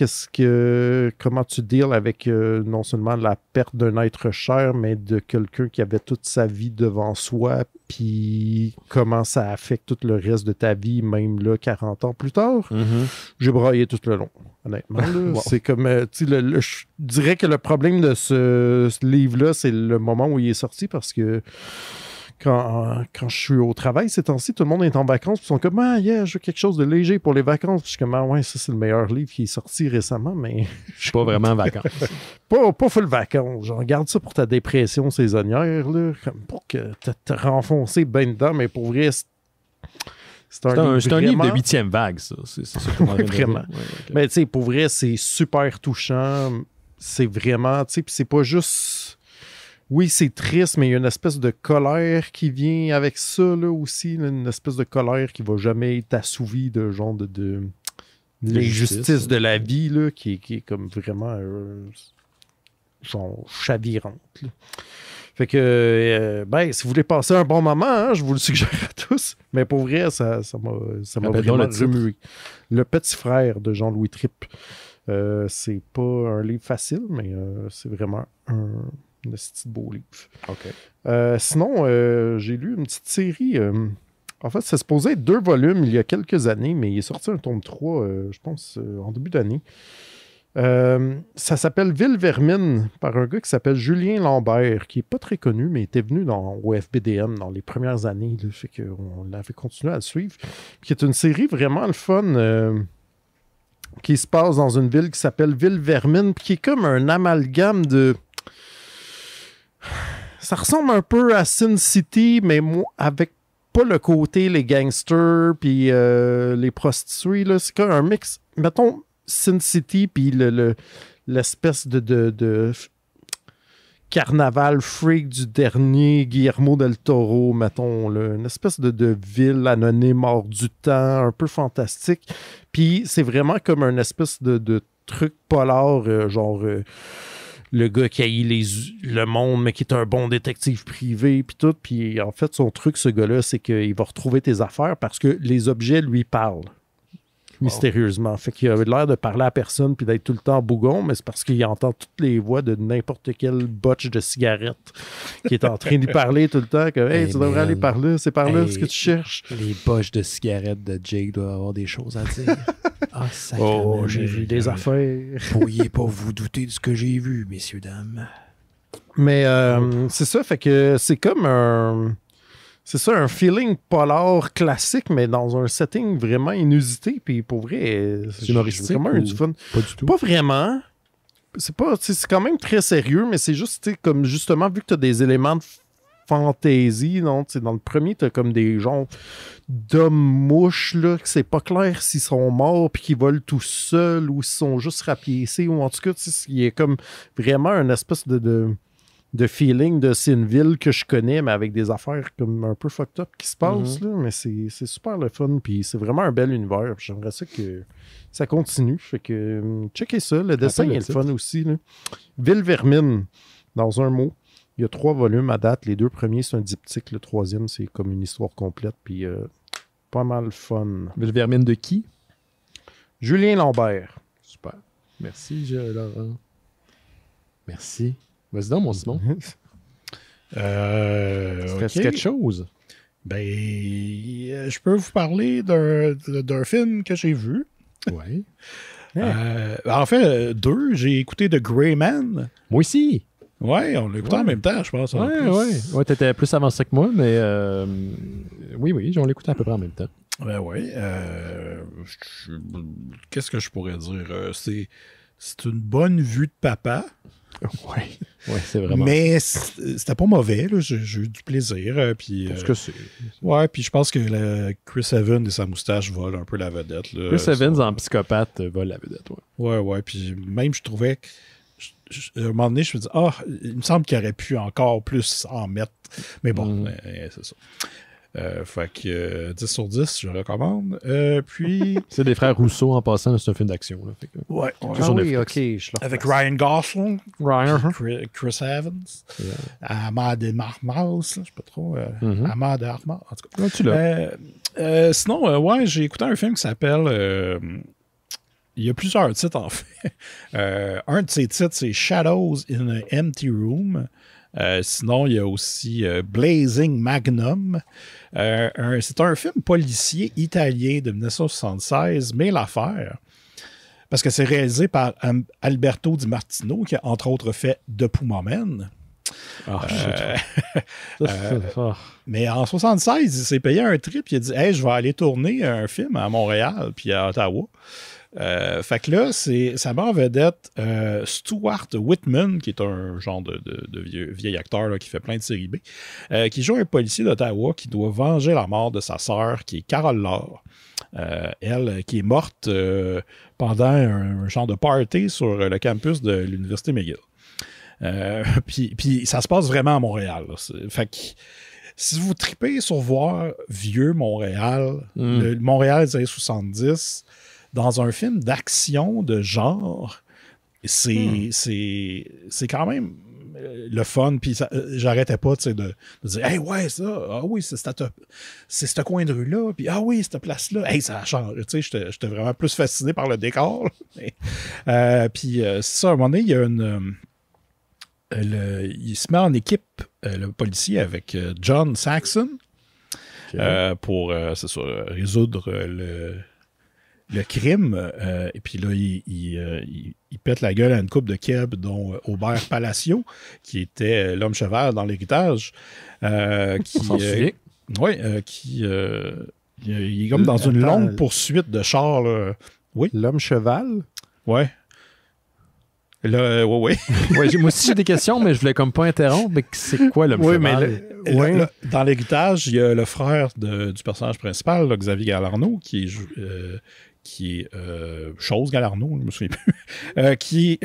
comment tu deals avec non seulement la perte d'un être cher, mais de quelqu'un qui avait toute sa vie devant soi, puis comment ça affecte tout le reste de ta vie, même là, 40 ans plus tard. J'ai braillé tout le long, honnêtement. Là. Wow. C'est comme, je dirais que le problème de ce livre-là, c'est le moment où il est sorti, parce que quand je suis au travail ces temps-ci, tout le monde est en vacances, puis ils sont comme « Ah, yeah, je veux quelque chose de léger pour les vacances. » Puis je suis comme « Ah ouais, ça c'est le meilleur livre qui est sorti récemment, mais... » Je suis pas vraiment en vacances. pas full vacances. Genre, garde ça pour ta dépression saisonnière, là, comme pour que te renfoncer ben dedans, mais pour vrai, c'est un livre de 8e vague, ça. C'est ça vraiment. Ouais, okay. Mais tu sais, pour vrai, c'est super touchant. C'est vraiment, tu sais, puis c'est pas juste... Oui, c'est triste, mais il y a une espèce de colère qui vient avec ça, là, aussi. Là, une espèce de colère qui va jamais être assouvie de genre de l'injustice de la vie, là, qui est comme vraiment genre chavirante. Là. Fait que, si vous voulez passer un bon moment, hein, je vous le suggère à tous. Mais pour vrai, ça m'a vraiment remué. Le petit frère de Jean-Louis Tripp. C'est pas un livre facile, mais c'est vraiment un petit beau livre. Okay. Sinon, j'ai lu une petite série. En fait, ça se posait être 2 volumes il y a quelques années, mais il est sorti un tome 3, je pense, en début d'année. Ça s'appelle Ville Vermine, par un gars qui s'appelle Julien Lambert, qui n'est pas très connu, mais était venu au FBDM dans les premières années. Là, fait qu'on avait continué à le suivre. Qui est une série vraiment le fun, qui se passe dans une ville qui s'appelle Ville Vermine, qui est comme un amalgame de... Ça ressemble un peu à Sin City, mais avec pas le côté les gangsters puis les prostituées. Là. C'est comme un mix. Mettons Sin City puis l'espèce de carnaval freak du dernier Guillermo del Toro, mettons. Là. Une espèce de ville anonyme hors du temps, un peu fantastique. Puis c'est vraiment comme un espèce de truc polar, genre... le gars qui haït le monde, mais qui est un bon détective privé, puis tout. Puis en fait, son truc, ce gars-là, c'est qu'il va retrouver tes affaires parce que les objets lui parlent. Mystérieusement. Fait qu'il a l'air de parler à personne puis d'être tout le temps bougon, mais c'est parce qu'il entend toutes les voix de n'importe quel botch de cigarette qui est en train d'y parler tout le temps. Que, hey, tu devrais aller par là, c'est par là ce que tu cherches. Les botches de cigarettes de Jake doivent avoir des choses à dire. Ah, sacrément, j'ai vu des affaires. Pourriez pas vous douter de ce que j'ai vu, messieurs, dames. Mais c'est ça, fait que c'est comme un... C'est ça, un feeling polar classique, mais dans un setting vraiment inusité. Puis pour vrai, c'est humoristique, vraiment eu du fun. Pas du tout. Pas vraiment. C'est quand même très sérieux, mais c'est juste comme justement, vu que tu as des éléments de fantaisie, non? Dans le premier, tu as comme des genres d'hommes mouches, là, que c'est pas clair s'ils sont morts puis qu'ils volent tout seuls ou s'ils sont juste rapiécés, ou en tout cas, il y a comme vraiment une espèce de feeling de c'est une ville que je connais, mais avec des affaires comme un peu fucked up qui se passent, là, mais c'est super le fun, puis c'est vraiment un bel univers. J'aimerais ça que ça continue. Fait que checkez ça, le dessin est le fun aussi. Là. Ville Vermine, dans un mot. Il y a 3 volumes à date. Les 2 premiers, c'est un diptyque. Le 3e, c'est comme une histoire complète, puis pas mal fun. Ville Vermine de qui? Julien Lambert. Super. Merci, Laurent. Merci. Vas-y donc, mon Simon. Serait-ce OK. quelque chose? Ben, je peux vous parler d'un film que j'ai vu. Ouais. En fait, 2, j'ai écouté The Grey Man. Moi aussi. Ouais, on l'a écouté en même temps, je pense. en plus. Ouais, t'étais plus avancé que moi, mais oui, on l'écoutait à peu près en même temps. Ben oui. Qu'est-ce que je pourrais dire? C'est une bonne vue de papa. Ouais, c'est vraiment. Mais c'était pas mauvais, là. J'ai eu du plaisir. Puis, Parce que c'est. ouais, puis je pense que Chris Evans et sa moustache volent un peu la vedette. Là. Chris Evans en psychopathe vole la vedette, ouais. Ouais. Puis même, je trouvais que. À un moment donné, je me dis, il me semble qu'il aurait pu encore plus en mettre. Mais bon, c'est ça. Fait que 10 sur 10, je recommande. Puis. C'est des frères Rousseau en passant, c'est un film d'action. Là, fait que... Ouais. C'est sur oui, Netflix. ok. Je Avec Ryan Gosling. Ryan. Chris Evans. Yeah. Ahmad Marmaz, je sais pas trop. Ahmad Armaz, en tout cas. Ah, tu l'as. Sinon, ouais, j'ai écouté un film qui s'appelle. Il y a plusieurs titres, en fait. Un de ces titres, c'est Shadows in an Empty Room. Sinon, il y a aussi Blazing Magnum. C'est un film policier italien de 1976, mais l'affaire, parce que c'est réalisé par Alberto Di Martino, qui a entre autres fait The Puma Man. Mais en 76, il s'est payé un trip, il a dit « Hey, je vais aller tourner un film à Montréal puis à Ottawa. » Fait que là, ça met en vedette Stuart Whitman, qui est un genre de vieil acteur là, qui fait plein de séries B, qui joue un policier d'Ottawa qui doit venger la mort de sa sœur, qui est Carole Laure. Elle, qui est morte pendant un genre de party sur le campus de l'Université McGill. Puis ça se passe vraiment à Montréal. Là. Fait que si vous tripez sur voir vieux Montréal, le Montréal des années 70, dans un film d'action de genre, c'est quand même le fun. Puis j'arrêtais pas de dire « Hey, ouais, ça, ah oui, c'est ce coin de rue-là, puis ah oui, cette place-là, hey, ça change. » Tu sais, j'étais vraiment plus fasciné par le décor. Puis c'est ça, à un moment donné, il y a il se met en équipe, le policier, avec John Saxon pour c'est ça, résoudre le crime. Et puis là, il pète la gueule à une couple de kebs, dont Aubert Palacio, qui était l'homme cheval dans l'héritage. Qui, il est comme dans une longue poursuite de chars. Là. Oui. L'homme cheval? Ouais. Là, ouais. Ouais, moi aussi, j'ai des questions, mais je voulais comme pas interrompre. Mais c'est quoi l'homme cheval? Là, dans l'héritage, il y a le frère du personnage principal, là, Xavier Galarno, qui est Chose Galarno, je me souviens plus, qui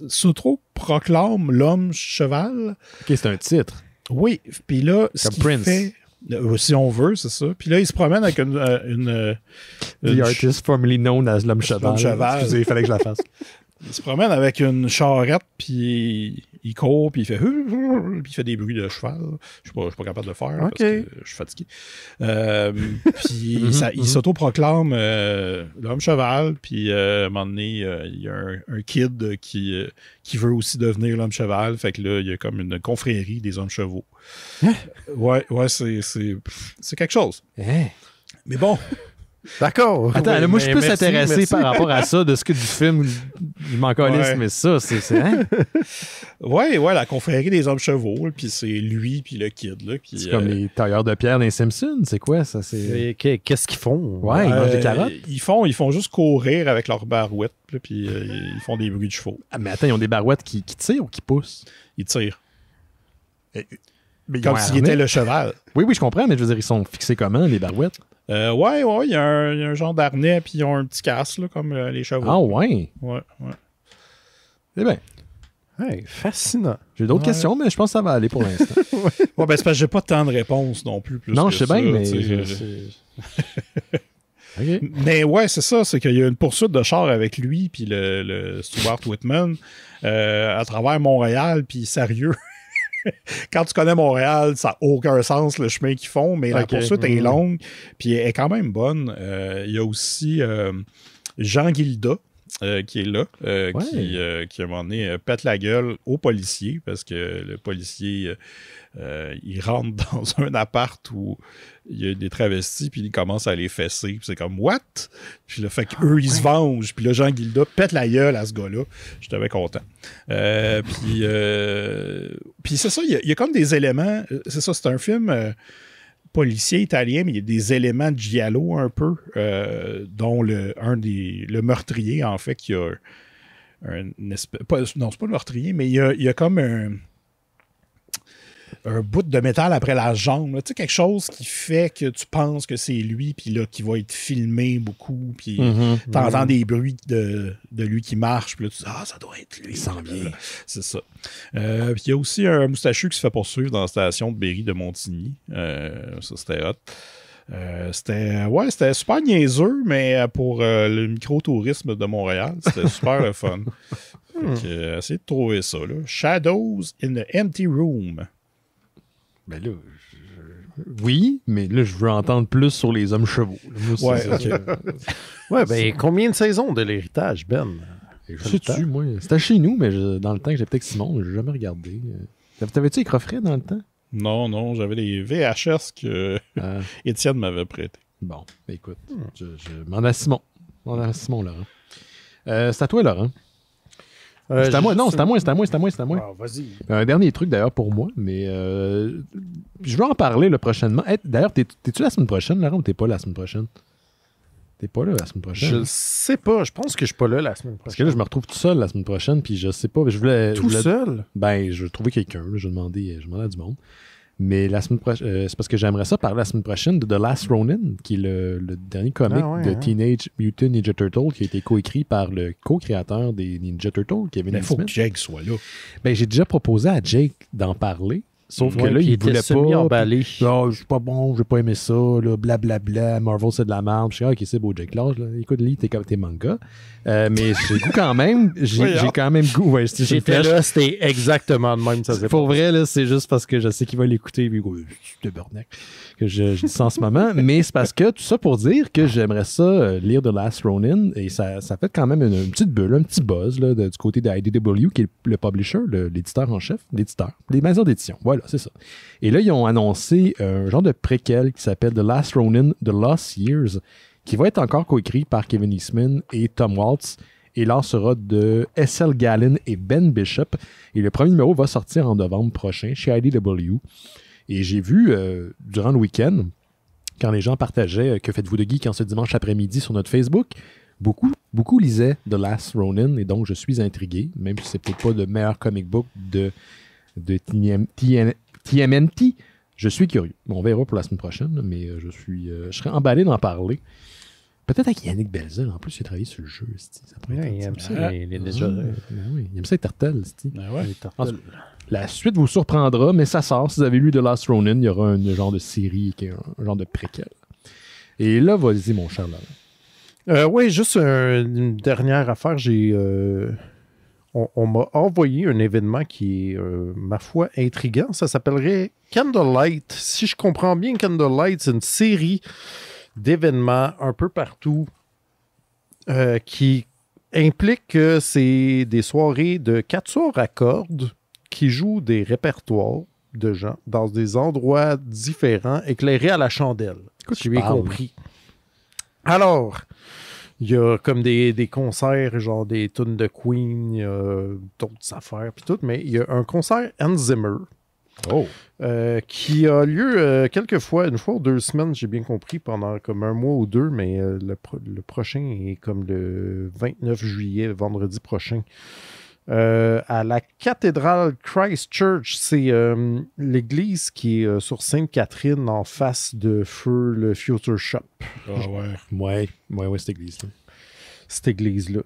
s'auto-proclame l'homme cheval. OK, c'est un titre. Oui, puis là, ce qu'il Prince. fait, si on veut, c'est ça. Puis là, il se promène avec une The artist formerly known as l'homme cheval. Excusez, il fallait que je la fasse. Il se promène avec une charrette, puis il court, puis il fait puis il fait des bruits de cheval. Je suis pas capable de le faire parce que je suis fatigué. Puis il s'auto-proclame l'homme cheval, puis à un moment donné, il y a un kid qui veut aussi devenir l'homme cheval. Fait que là, il y a comme une confrérie des hommes chevaux. Ouais, c'est quelque chose. Mais bon. D'accord. Attends, oui, là, moi, je suis plus intéressé merci. par rapport à ça, de ce que du film, je m'en calisse, mais ça, c'est... Hein? Ouais, la confrérie des hommes chevaux, puis c'est lui, puis le kid. Là, puis, c'est comme les tailleurs de pierre dans les Simpsons, c'est quoi ça? Qu'est-ce qu'ils font? Ouais, ils mangent des carottes. Ils font juste courir avec leur barouette, là, puis ils font des bruits de chevaux. Ah, mais attends, ils ont des barouettes qui tirent ou qui poussent? Ils tirent. Mais Comme s'il était le cheval. Oui, je comprends, mais je veux dire, ils sont fixés comment, les barouettes? Ouais, il y a un genre d'harnais, puis ils ont un petit casque, là, comme les chevaux. Ah ouais? Ouais. Eh bien, Hey, fascinant. j'ai d'autres questions, mais je pense que ça va aller pour l'instant. Ouais, ben c'est parce que j'ai pas tant de réponses non plus. Non, je sais bien, mais... Okay. Mais ouais, c'est ça, c'est qu'il y a une poursuite de char avec lui, puis le Stuart Whitman, à travers Montréal, puis sérieux. Quand tu connais Montréal, ça n'a aucun sens le chemin qu'ils font, mais la poursuite est longue, puis elle est quand même bonne. Il y a aussi Jean Guilda, qui est là, qui à un moment donné pète la gueule au policier parce que le policier il rentre dans un appart où il y a des travestis puis il commence à les fesser puis c'est comme what? Puis là fait qu'eux ils se vengent puis là Jean Guilda pète la gueule à ce gars-là. J'étais bien content. Puis c'est ça, il y a comme des éléments, c'est ça, c'est un film policier italien, mais il y a des éléments de giallo un peu, dont le meurtrier, en fait, qui a non, c'est pas le meurtrier, mais il y a comme un bout de métal après la jambe. Tu sais, quelque chose qui fait que tu penses que c'est lui, puis là, qui va être filmé beaucoup, puis t'entends des bruits de lui qui marche, puis là, tu dis « Ah, ça doit être lui. » Il sent bien. C'est ça. Puis il y a aussi un moustachu qui se fait poursuivre dans la station de Berry de Montigny. Ça, c'était hot. C'était super niaiseux, mais pour le micro-tourisme de Montréal, c'était super le fun. Essayez de trouver ça. Là. Shadows in the Empty Room. Ben là, oui, mais là, je veux entendre plus sur les hommes chevaux. Ouais, OK. Ouais, ben, combien de saisons de l'héritage, Ben? Je sais-tu, moi. C'était chez nous, mais dans le temps que j'étais avec Simon, j'ai jamais regardé. T'avais-tu les coffrets dans le temps? Non, j'avais les VHS que Étienne m'avait prêté. Bon, ben écoute, je m'en ai à Simon. Laurent. C'est à toi, Laurent. C'est à moi. Non, c'est à moi. Ah, vas-y. Un dernier truc, d'ailleurs, pour moi, mais je vais en parler prochainement. D'ailleurs, t'es-tu la semaine prochaine, Laurent, ou t'es pas la semaine prochaine? T'es pas là la semaine prochaine? Je sais pas. Je pense que je suis pas là la semaine prochaine. Parce que là, je me retrouve tout seul la semaine prochaine, puis je sais pas. Tout seul? Ben, je veux trouver quelqu'un. Je vais demander à du monde. Mais la semaine prochaine, c'est parce que j'aimerais ça parler la semaine prochaine de The Last Ronin, qui est le dernier comic de Teenage Mutant Ninja Turtle, qui a été coécrit par le co-créateur des Ninja Turtles, Kevin Eastman. Il faut que Jake soit là. Ben, j'ai déjà proposé à Jake d'en parler. Sauf que là, il voulait pas. Emballé. Non, je suis pas bon, j'ai pas aimé ça, là, blablabla, Marvel c'est de la merde. Je suis ok, c'est beau, Jake Lodge, écoute, lis tes mangas. Mais j'ai goût quand même, j'ai quand même goût. Ouais, j'étais là, c'était exactement de même. Ça pour vrai, là, c'est juste parce que je sais qu'il va l'écouter, puis de Burnac, que je dis ça en ce moment. Mais c'est parce que tout ça pour dire que j'aimerais ça lire The Last Ronin, et ça fait quand même une petite bulle, un petit buzz là, du côté de IDW, qui est le publisher, l'éditeur en chef, les maisons d'édition. Voilà, c'est ça. Et là, ils ont annoncé un genre de préquel qui s'appelle The Last Ronin, The Lost Years, qui va être encore coécrit par Kevin Eastman et Tom Waltz, et là sera de S.L. Gallin et Ben Bishop. Et le premier numéro va sortir en novembre prochain chez IDW. Et j'ai vu, durant le week-end, quand les gens partageaient Que faites-vous de geek en ce dimanche après-midi sur notre Facebook, beaucoup lisaient The Last Ronin, et donc je suis intrigué, même si c'est peut-être pas le meilleur comic book de TMNT. Je suis curieux. Bon, on verra pour la semaine prochaine, mais je serais emballé d'en parler. Peut-être avec Yannick Belzel. En plus, il a travaillé sur le jeu. Ça il aime ça. Il est déjà... oui, il aime ça, les Turtles. Ouais. La suite vous surprendra, mais ça sort. Si vous avez lu The Last Ronin, il y aura un genre de série, qui est un genre de préquel. Et là, vas-y, mon cher Laurent. Oui, juste une dernière affaire. On m'a envoyé un événement qui est, ma foi, intriguant. Ça s'appellerait Candlelight. Si je comprends bien, Candlelight, c'est une série d'événements un peu partout qui implique que c'est des soirées de quatuors à cordes qui jouent des répertoires de gens dans des endroits différents, éclairés à la chandelle. J'ai bien compris. Alors... il y a comme des concerts, genre des tunes de Queen, il y a d'autres affaires, puis tout, mais il y a un concert Hans Zimmer qui a lieu quelques fois, une fois ou 2 semaines, j'ai bien compris, pendant comme 1 mois ou 2, mais le prochain est comme le 29 juillet, vendredi prochain. À la cathédrale Christ Church, c'est l'église qui est sur Sainte-Catherine en face de feu le Future Shop. Ouais, cette église-là. Cette église-là,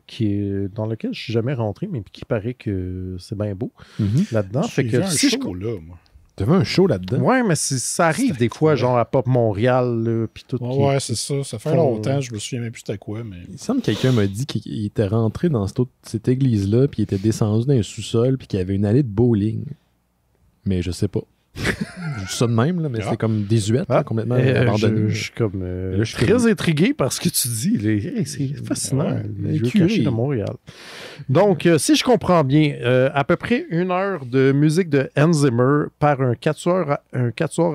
dans laquelle je suis jamais rentré, mais qui paraît que c'est bien beau là-dedans. Fait que si là, moi. T'avais un show là-dedans? Ouais, mais ça arrive des fois, genre à Pop Montréal, puis tout. Ouais, c'est ça. Ça fait longtemps, je me souviens même plus c'était quoi, mais... Il semble que quelqu'un m'a dit qu'il était rentré dans cette église-là, puis il était descendu dans un sous-sol, puis qu'il y avait une allée de bowling. Mais je sais pas. Je dis ça de même, là, mais c'est comme désuète, complètement abandonné. Je suis comme Là, je suis très intrigué par ce que tu dis. Hey, c'est fascinant, les jeux cachés de Montréal. Donc, si je comprends bien, à peu près 1 heure de musique de Hans Zimmer par un quatuor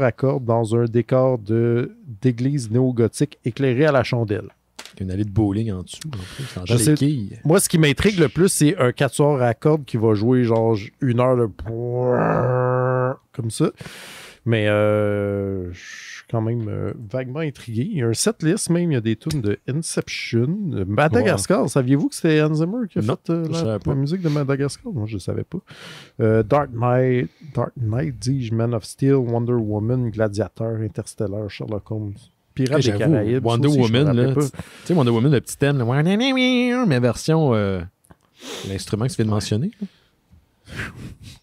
à cordes dans un décor d'église néo-gothique éclairé à la chandelle. Une allée de bowling en dessous. En plus, les quilles. Moi, ce qui m'intrigue le plus, c'est un quatuor à cordes qui va jouer genre 1 heure de comme ça. Mais je suis quand même vaguement intrigué. Il y a un setlist même, il y a des tunes de Inception, de Madagascar. Ouais. Saviez-vous que c'était Hans Zimmer qui a fait la musique de Madagascar? Moi, je ne savais pas. Dark Knight, dis-je, Man of Steel, Wonder Woman, Gladiator, Interstellar, Sherlock Holmes. Pirates des Caraïbes. Wonder Woman, là. Tu sais, Wonder Woman, le petit thème, là, mais version l'instrument que tu viens de mentionner.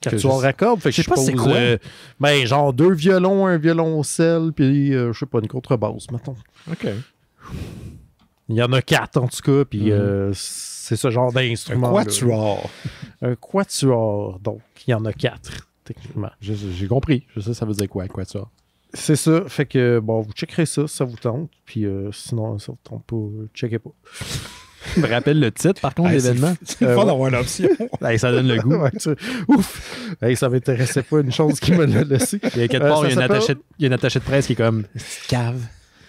Quatuor à cordes, fait que je sais pas c'est quoi. Ben, genre 2 violons, un violoncelle, puis je sais pas, une contrebasse, mettons. OK. Il y en a 4 en tout cas, puis c'est ce genre d'instrument. Un quatuor. Un quatuor, donc il y en a 4, techniquement. J'ai compris. Je sais ça veut dire quoi, un quatuor. C'est ça, fait que bon, vous checkerez ça si ça vous tente, puis sinon ça vous tente pas, checkez pas. Je me rappelle le titre, par contre, l'événement. C'est le fun d'avoir une option. Ça donne le goût. Ouf! Ça m'intéressait pas, une chose qui me l'a laissé. Il y a quelque part, il y a une attachée de presse qui est comme cave.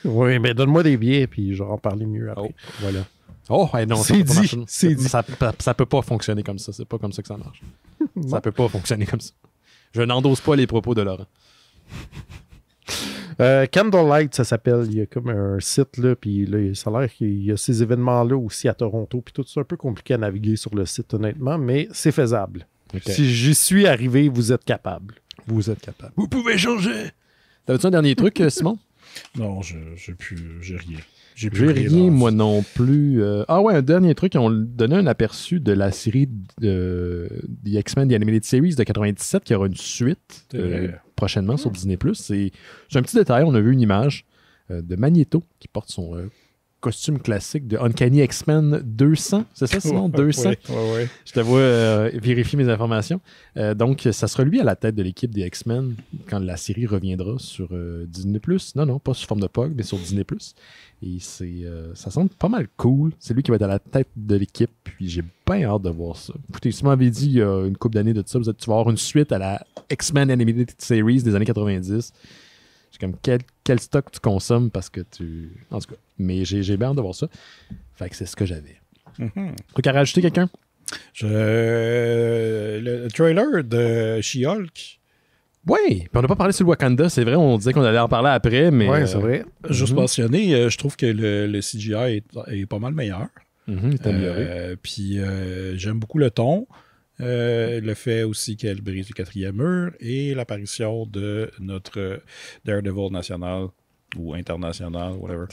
Oui, mais donne-moi des billets, puis je vais en parler mieux après. Oh, voilà. Oh, non, c'est dit. C'est dit. Ça peut pas fonctionner comme ça. C'est pas comme ça que ça marche. Ça peut pas fonctionner comme ça. Je n'endosse pas les propos de Laurent. Candlelight, ça s'appelle. Il y a comme un site, là, puis là, ça a l'air qu'il y a ces événements-là aussi à Toronto, puis tout c'est un peu compliqué à naviguer sur le site, honnêtement, mais c'est faisable. Okay. Si j'y suis arrivé, vous êtes capable. Vous êtes capable. Vous pouvez changer. T'avais-tu un dernier truc, Simon? Non, j'ai rien. J'ai rien, moi non plus. Ah ouais, un dernier truc, on donnait un aperçu de la série The X-Men The Animated Series de 97 qui aura une suite prochainement sur Disney+. C'est un petit détail, on a vu une image de Magneto qui porte son costume classique de Uncanny X-Men 200. C'est ça, sinon 200? Oui. Je te vois vérifier mes informations. Donc, ça sera lui à la tête de l'équipe des X-Men quand la série reviendra sur Disney+. Non, pas sous forme de POG, mais sur Disney+. Et ça semble pas mal cool. C'est lui qui va être à la tête de l'équipe, puis j'ai bien hâte de voir ça. Écoutez, si tu m'avais dit il y a une couple d'années de ça, tu vas avoir une suite à la X-Men Animated Series des années 90. C'est comme quel stock tu consommes parce que tu... En tout cas, mais j'ai bien hâte de voir ça. Fait que c'est ce que j'avais. Truc à rajouter, quelqu'un? Le trailer de She-Hulk. Oui, puis on n'a pas parlé sur le Wakanda, c'est vrai, on disait qu'on allait en parler après, mais... Oui, c'est vrai. Juste mentionner, je trouve que le CGI est pas mal meilleur. Il est amélioré. Puis j'aime beaucoup le ton. Le fait aussi qu'elle brise le 4e mur et l'apparition de notre Daredevil national ou international, whatever.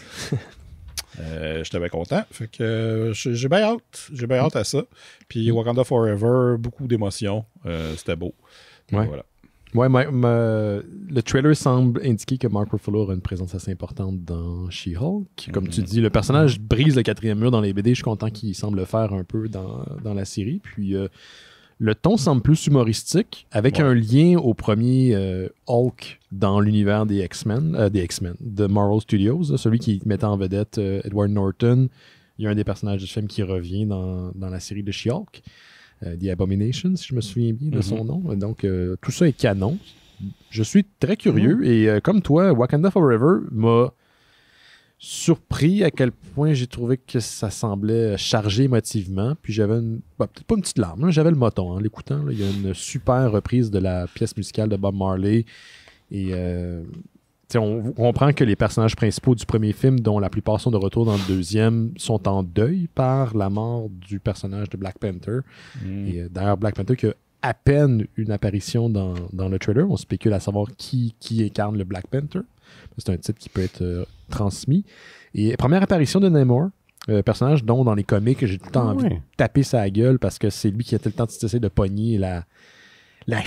J'étais bien content. Fait que j'ai bien hâte. J'ai bien hâte à ça. Puis Wakanda Forever, beaucoup d'émotions. C'était beau. Ouais. Voilà. Ouais, le trailer semble indiquer que Mark Ruffalo aura une présence assez importante dans She-Hulk. Comme tu dis, le personnage brise le 4e mur dans les BD. Je suis content qu'il semble le faire un peu dans la série. Puis le ton semble plus humoristique, avec un lien au premier Hulk dans l'univers des X-Men, de Marvel Studios, là, celui qui mettait en vedette Edward Norton. Il y a un des personnages du film qui revient dans la série de She-Hulk. The Abomination, si je me souviens bien de son nom. Donc, tout ça est canon. Je suis très curieux et comme toi, Wakanda Forever m'a surpris à quel point j'ai trouvé que ça semblait chargé émotivement. Puis j'avais peut-être pas une petite larme, j'avais le moton en l'écoutant. Il y a une super reprise de la pièce musicale de Bob Marley et on comprend que les personnages principaux du premier film, dont la plupart sont de retour dans le deuxième, sont en deuil par la mort du personnage de Black Panther. Et d'ailleurs, Black Panther qui a à peine une apparition dans le trailer. On spécule à savoir qui incarne le Black Panther. C'est un titre qui peut être transmis. Et première apparition de Namor, personnage dont dans les comics, j'ai tout le temps envie de taper sa gueule parce que c'est lui qui a tout le temps d'essayer de pogner la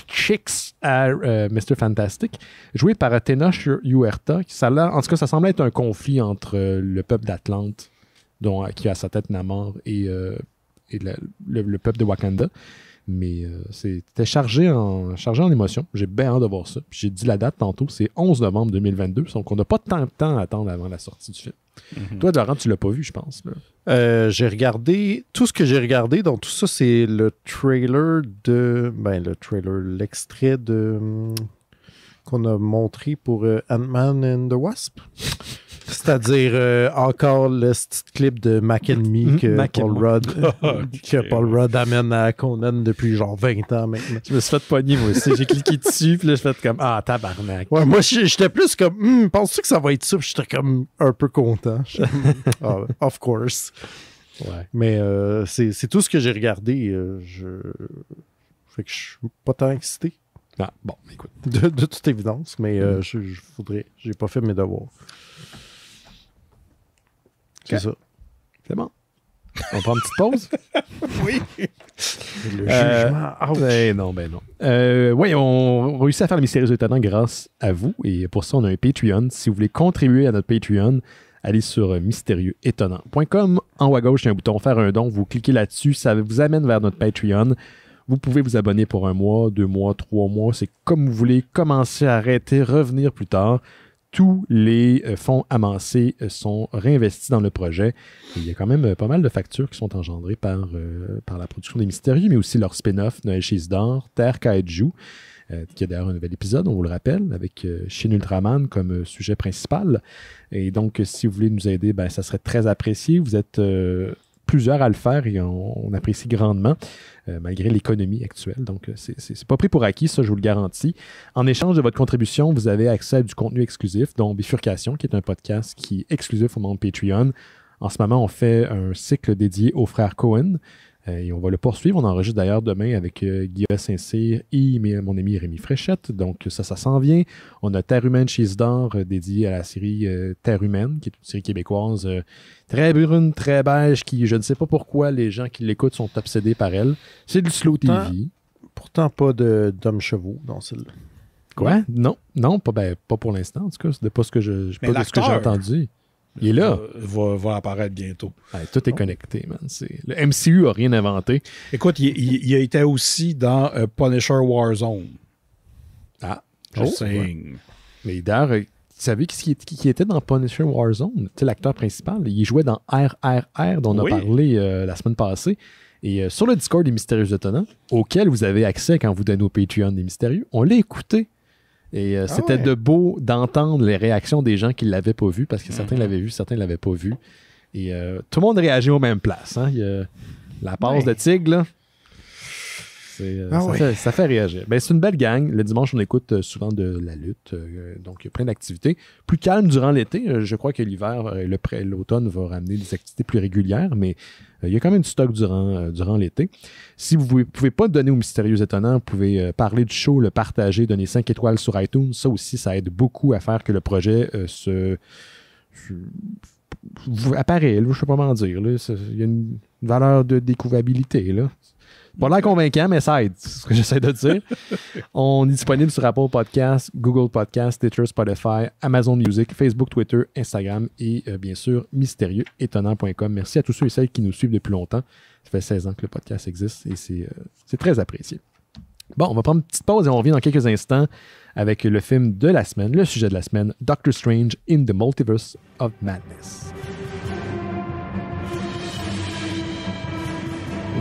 Chicks à Mr. Fantastic, joué par Tenoch Huerta. En tout cas, ça semble être un conflit entre le peuple d'Atlante, qui a à sa tête Namor, et le peuple de Wakanda. Mais c'était chargé en émotions. J'ai bien hâte de voir ça. Puis j'ai dit la date tantôt, c'est 11 novembre 2022. Donc on n'a pas tant de temps à attendre avant la sortie du film. Mhm. Toi, Laurent, tu l'as pas vu, je pense. Là. J'ai regardé tout ce que j'ai regardé. Donc, tout ça, c'est le trailer l'extrait qu'on a montré pour Ant-Man and the Wasp. C'est-à-dire encore le petit clip de Mac and Me que Paul Rudd amène à Conan depuis genre 20 ans maintenant. Je me suis fait pogner, moi aussi. J'ai cliqué dessus, puis là, je fais comme ah, tabarnak. Ouais, moi, j'étais plus comme penses-tu que ça va être ça? Puis j'étais comme un peu content. Of course. Ouais. Mais c'est tout ce que j'ai regardé. Fait que je suis pas tant excité. Ah, bon, écoute. De toute évidence, mais j'ai pas fait mes devoirs. C'est ça. C'est bon. On prend une petite pause? Oui. Le jugement. Ben non. Oui, on réussit à faire le Mystérieux Étonnant grâce à vous. Et pour ça, on a un Patreon. Si vous voulez contribuer à notre Patreon, allez sur mystérieuxétonnant.com. En haut à gauche, il y a un bouton Faire un don. Vous cliquez là-dessus. Ça vous amène vers notre Patreon. Vous pouvez vous abonner pour 1 mois, 2 mois, 3 mois. C'est comme vous voulez. Commencer, arrêter, revenir plus tard. Tous les fonds amassés sont réinvestis dans le projet. Et il y a quand même pas mal de factures qui sont engendrées par la production des Mystérieux, mais aussi leur spin-off, Noël chez Isidore, Terre Kaiju, qui a d'ailleurs un nouvel épisode, on vous le rappelle, avec Shin Ultraman comme sujet principal. Et donc, si vous voulez nous aider, ben, ça serait très apprécié. Vous êtes plusieurs à le faire et on apprécie grandement, malgré l'économie actuelle. Donc, c'est pas pris pour acquis, ça, je vous le garantis. En échange de votre contribution, vous avez accès à du contenu exclusif, dont Bifurcation, qui est un podcast qui est exclusif au monde Patreon. En ce moment, on fait un cycle dédié aux frères Cohen. Et on va le poursuivre. On enregistre d'ailleurs demain avec Guillaume Saint-Cyr et mon ami Rémi Fréchette. Donc ça s'en vient. On a Terre humaine chez Isidore, dédié à la série Terre humaine, qui est une série québécoise très brune, très beige, qui, je ne sais pas pourquoi les gens qui l'écoutent sont obsédés par elle. C'est du slow TV. Pourtant pas d'hommes chevaux dans celle-là. Quoi? Non, pas pour l'instant. En tout cas, c'est pas ce que j'ai entendu. Il est là. Va apparaître bientôt. Ouais, tout est connecté, man. Le MCU n'a rien inventé. Écoute, il a été aussi dans Punisher Warzone. Ah. Ouais. Mais d'ailleurs, tu savais qui était dans Punisher Warzone? Tu sais, l'acteur principal, il jouait dans RRR, dont on a parlé la semaine passée. Et sur le Discord des Mystérieux Étonnants, auquel vous avez accès quand vous donnez au Patreon des Mystérieux, on l'a écouté. Et c'était de beau d'entendre les réactions des gens qui ne l'avaient pas vu, parce que certains l'avaient vu, certains ne l'avaient pas vu. Et tout le monde réagit aux mêmes places. Hein? Il y a la passe de tigre, là. Ça fait réagir. Ben, c'est une belle gang. Le dimanche, on écoute souvent de la lutte. Donc, il y a plein d'activités. Plus calme durant l'été. Je crois que l'hiver, l'automne va ramener des activités plus régulières, mais il y a quand même du stock durant l'été. Si vous ne pouvez pas donner aux Mystérieux Étonnants, vous pouvez parler du show, le partager, donner 5 étoiles sur iTunes. Ça aussi, ça aide beaucoup à faire que le projet apparaît. Je ne sais pas comment dire. Il y a une valeur de découvrabilité, là. Pas l'air convaincant, mais ça aide, c'est ce que j'essaie de dire. On est disponible sur Apple Podcasts, Google Podcasts, Stitcher, Spotify, Amazon Music, Facebook, Twitter, Instagram et bien sûr, mystérieuxétonnant.com. Merci à tous ceux et celles qui nous suivent depuis longtemps. Ça fait 16 ans que le podcast existe et c'est très apprécié. Bon, on va prendre une petite pause et on revient dans quelques instants avec le film de la semaine, le sujet de la semaine, Doctor Strange in the Multiverse of Madness.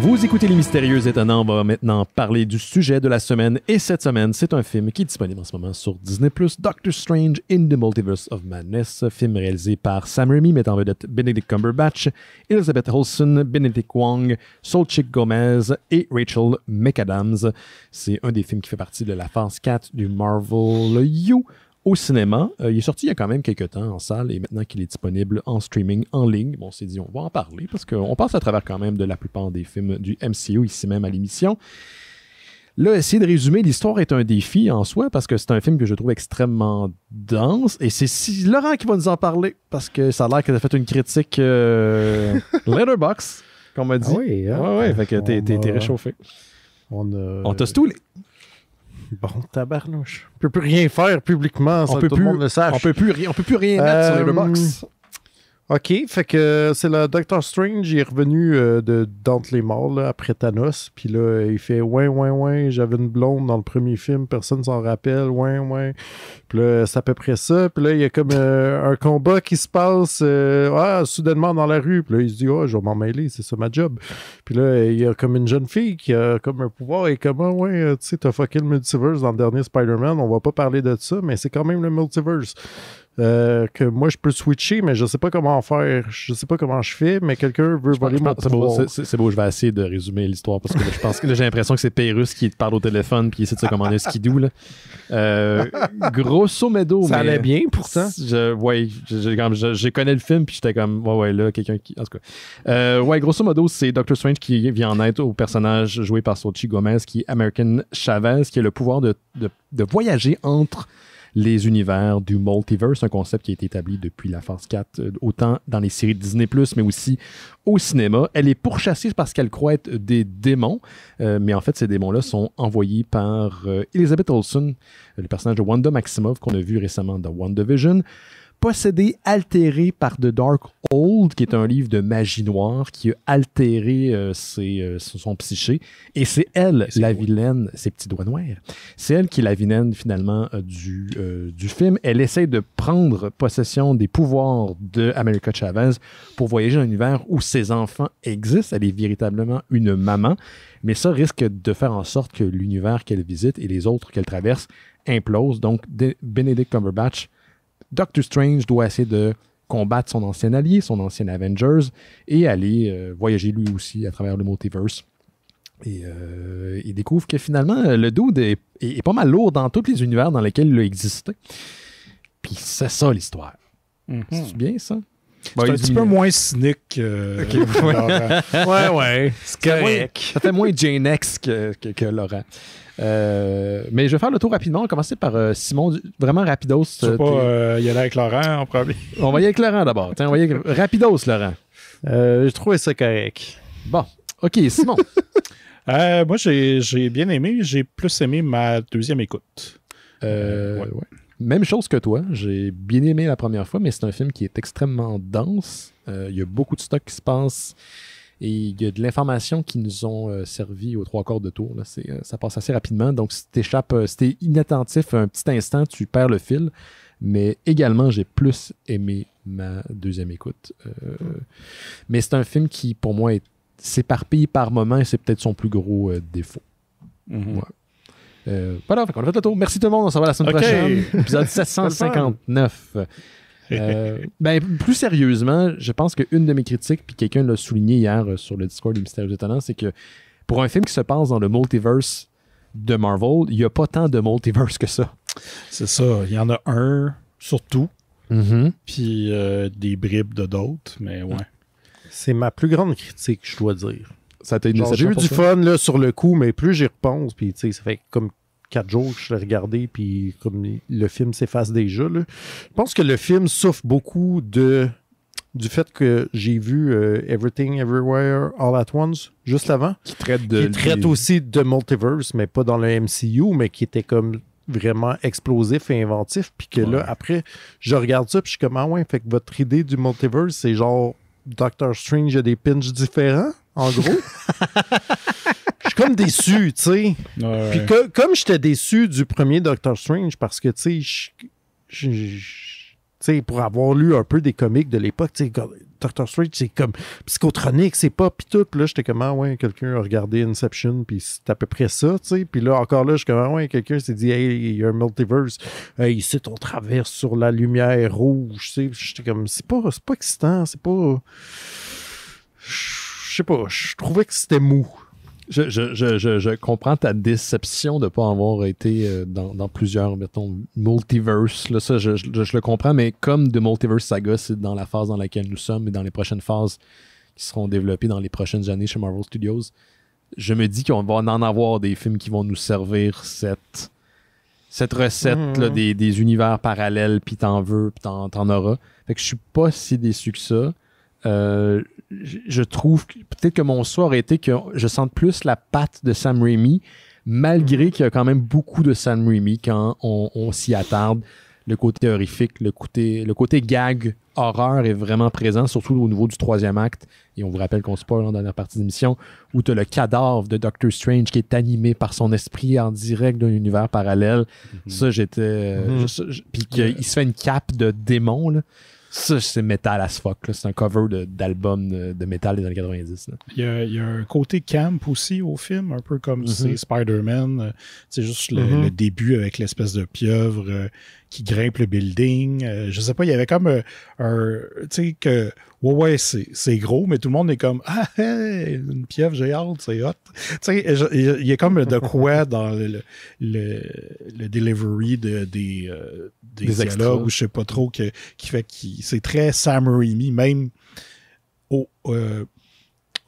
Vous écoutez Les Mystérieux Étonnants, on va maintenant parler du sujet de la semaine. Et cette semaine, c'est un film qui est disponible en ce moment sur Disney+, Doctor Strange in the Multiverse of Madness, film réalisé par Sam Raimi, mettant en vedette Benedict Cumberbatch, Elizabeth Olsen, Benedict Wong, Solchik Gomez et Rachel McAdams. C'est un des films qui fait partie de la phase 4 du Marvel U. Au cinéma, il est sorti il y a quand même quelques temps en salle et maintenant qu'il est disponible en streaming, en ligne, bon, on s'est dit on va en parler parce qu'on passe à travers quand même de la plupart des films du MCU ici même à l'émission. Là, essayer de résumer, l'histoire est un défi en soi parce que c'est un film que je trouve extrêmement dense et c'est Laurent qui va nous en parler parce que ça a l'air que tu as fait une critique Letterboxd, qu'on m'a dit. Ah oui, hein? Ouais, fait que t'es réchauffé. On t'a stoulé. Bon, tabarnouche. On peut plus rien faire publiquement sans que tout le monde le sache. On peut plus rien mettre sur Letterboxd. OK, fait que c'est le Doctor Strange, il est revenu d'entre les morts là, après Thanos, puis là, il fait « Ouais, j'avais une blonde dans le premier film, personne s'en rappelle, ouais. » Puis là, c'est à peu près ça, puis là, il y a comme un combat qui se passe soudainement dans la rue, puis là, il se dit « Oh, je vais m'en mêler, c'est ça ma job. » Puis là, il y a comme une jeune fille qui a comme un pouvoir, et comme « tu sais, t'as fucké le multiverse dans le dernier Spider-Man, on va pas parler de ça, mais c'est quand même le multiverse. » Que moi je peux switcher, mais je sais pas comment faire. Je sais pas comment je fais, mais quelqu'un veut voler mon pouvoir. C'est beau, je vais essayer de résumer l'histoire parce que là, je pense que là, j'ai l'impression que c'est Pérus qui te parle au téléphone puis il essaie de se commander un skidoo. Là. Grosso modo. Ça allait bien pourtant. J'ai connu le film puis j'étais comme ouais là, quelqu'un qui. En tout cas. Grosso modo, c'est Doctor Strange qui vient en aide au personnage joué par Xochitl Gomez qui est American Chavez, qui a le pouvoir de voyager entre les univers du multiverse, un concept qui a été établi depuis la phase 4, autant dans les séries Disney+, mais aussi au cinéma. Elle est pourchassée parce qu'elle croit être des démons, mais en fait, ces démons-là sont envoyés par Elizabeth Olsen, le personnage de Wanda Maximoff qu'on a vu récemment dans WandaVision, possédé, altéré par The Dark Hold, qui est un livre de magie noire qui a altéré son psyché. Et c'est elle, la vilaine, ses petits doigts noirs. C'est elle qui est la vilaine, finalement, du film. Elle essaie de prendre possession des pouvoirs de America Chavez pour voyager dans un univers où ses enfants existent. Elle est véritablement une maman. Mais ça risque de faire en sorte que l'univers qu'elle visite et les autres qu'elle traverse implosent. Donc, Benedict Cumberbatch, Doctor Strange doit essayer de combattre son ancien allié, son ancien Avengers, et aller voyager lui aussi à travers le multiverse. Et il découvre que finalement, le dude est pas mal lourd dans tous les univers dans lesquels il a existé. Puis c'est ça l'histoire. Mm-hmm. C'est bien ça? C'est un petit peu moins cynique. Ouais, c'est correct. Ça fait moins Jane X que Laurent. Mais je vais faire le tour rapidement. On va commencer par Simon, vraiment rapidos. Tu veux pas y aller avec Laurent en premier? On va y aller avec Laurent d'abord. On va y aller rapidos, Laurent. Je trouvais ça correct. Bon, OK, Simon. Moi, j'ai bien aimé. J'ai plus aimé ma deuxième écoute. Ouais. Même chose que toi. J'ai bien aimé la première fois, mais c'est un film qui est extrêmement dense. Il y a beaucoup de stock qui se passe. Et il y a de l'information qui nous ont servi aux 3/4 de tour. Là. Ça passe assez rapidement. Donc, si t'es inattentif un petit instant, tu perds le fil. Mais également, j'ai plus aimé ma deuxième écoute. Mais c'est un film qui, pour moi, s'éparpille par moments et c'est peut-être son plus gros défaut. Mm-hmm. Ouais. Voilà, on a fait le tour. Merci tout le monde. On se revoit la semaine prochaine. Épisode 759. Plus sérieusement, je pense qu'une de mes critiques, puis quelqu'un l'a souligné hier sur le Discord des Mystérieux Étonnants, c'est que pour un film qui se passe dans le multiverse de Marvel, il n'y a pas tant de multiverse que ça. C'est ça. Il y en a un, surtout. Mm-hmm. Puis des bribes de d'autres, mais ouais. C'est ma plus grande critique, je dois dire. Ça t'a une j'ai eu du fun là, sur le coup, mais plus j'y repense, puis tu sais, ça fait comme 4 jours que je l'ai regardé, puis comme le film s'efface déjà. Là. Je pense que le film souffre beaucoup du fait que j'ai vu Everything Everywhere All at Once juste avant, qui traite aussi de multiverse, mais pas dans le MCU, mais qui était comme vraiment explosif et inventif, puis que là, après, je regarde ça, puis je suis comme, fait que votre idée du multiverse, c'est genre Doctor Strange a des pinches différents, en gros. Je suis comme déçu, tu sais. Ouais. Puis comme j'étais déçu du premier Doctor Strange, parce que, tu sais, pour avoir lu un peu des comics de l'époque, tu sais, Doctor Strange, c'est comme psychotronique, c'est pas, pis tout. Puis là, j'étais comme, quelqu'un a regardé Inception, puis c'est à peu près ça, tu sais. Puis là, encore là, je suis comme, quelqu'un s'est dit, hey, il y a un multiverse. Ici, on traverse sur la lumière rouge, tu sais. J'étais comme, c'est pas excitant, c'est pas... Je sais pas, je trouvais que c'était mou. Je comprends ta déception de ne pas avoir été dans plusieurs, mettons, multiverse. Là, ça, je le comprends, mais comme The Multiverse Saga, c'est dans la phase dans laquelle nous sommes et dans les prochaines phases qui seront développées dans les prochaines années chez Marvel Studios, je me dis qu'on va en avoir des films qui vont nous servir cette recette là, des univers parallèles, puis t'en veux, puis t'en auras. Fait que je suis pas si déçu que ça. Je trouve peut-être que mon choix aurait été que je sente plus la patte de Sam Raimi, malgré qu'il y a quand même beaucoup de Sam Raimi quand on s'y attarde. le côté horrifique, le côté gag, horreur est vraiment présent, surtout au niveau du 3e acte. Et on vous rappelle qu'on spoil dans la dernière partie de l'émission, où tu as le cadavre de Doctor Strange qui est animé par son esprit en direct d'un univers parallèle. Ça, j'étais... puis qu'il se fait une cape de démon, là. Ça, c'est métal as fuck. Là. C'est un cover d'album de métal des années 90. Là. Il y a un côté camp aussi au film, un peu comme c'est Spider-Man. C'est juste le début avec l'espèce de pieuvre qui grimpe le building. Je sais pas, il y avait comme un... Tu sais que... Ouais, c'est gros, mais tout le monde est comme « Ah, hey, une pieuvre géante, c'est hot! » Tu sais, il y a comme de quoi dans le delivery des dialogues ou je sais pas trop qui fait que c'est très Sam Raimi, même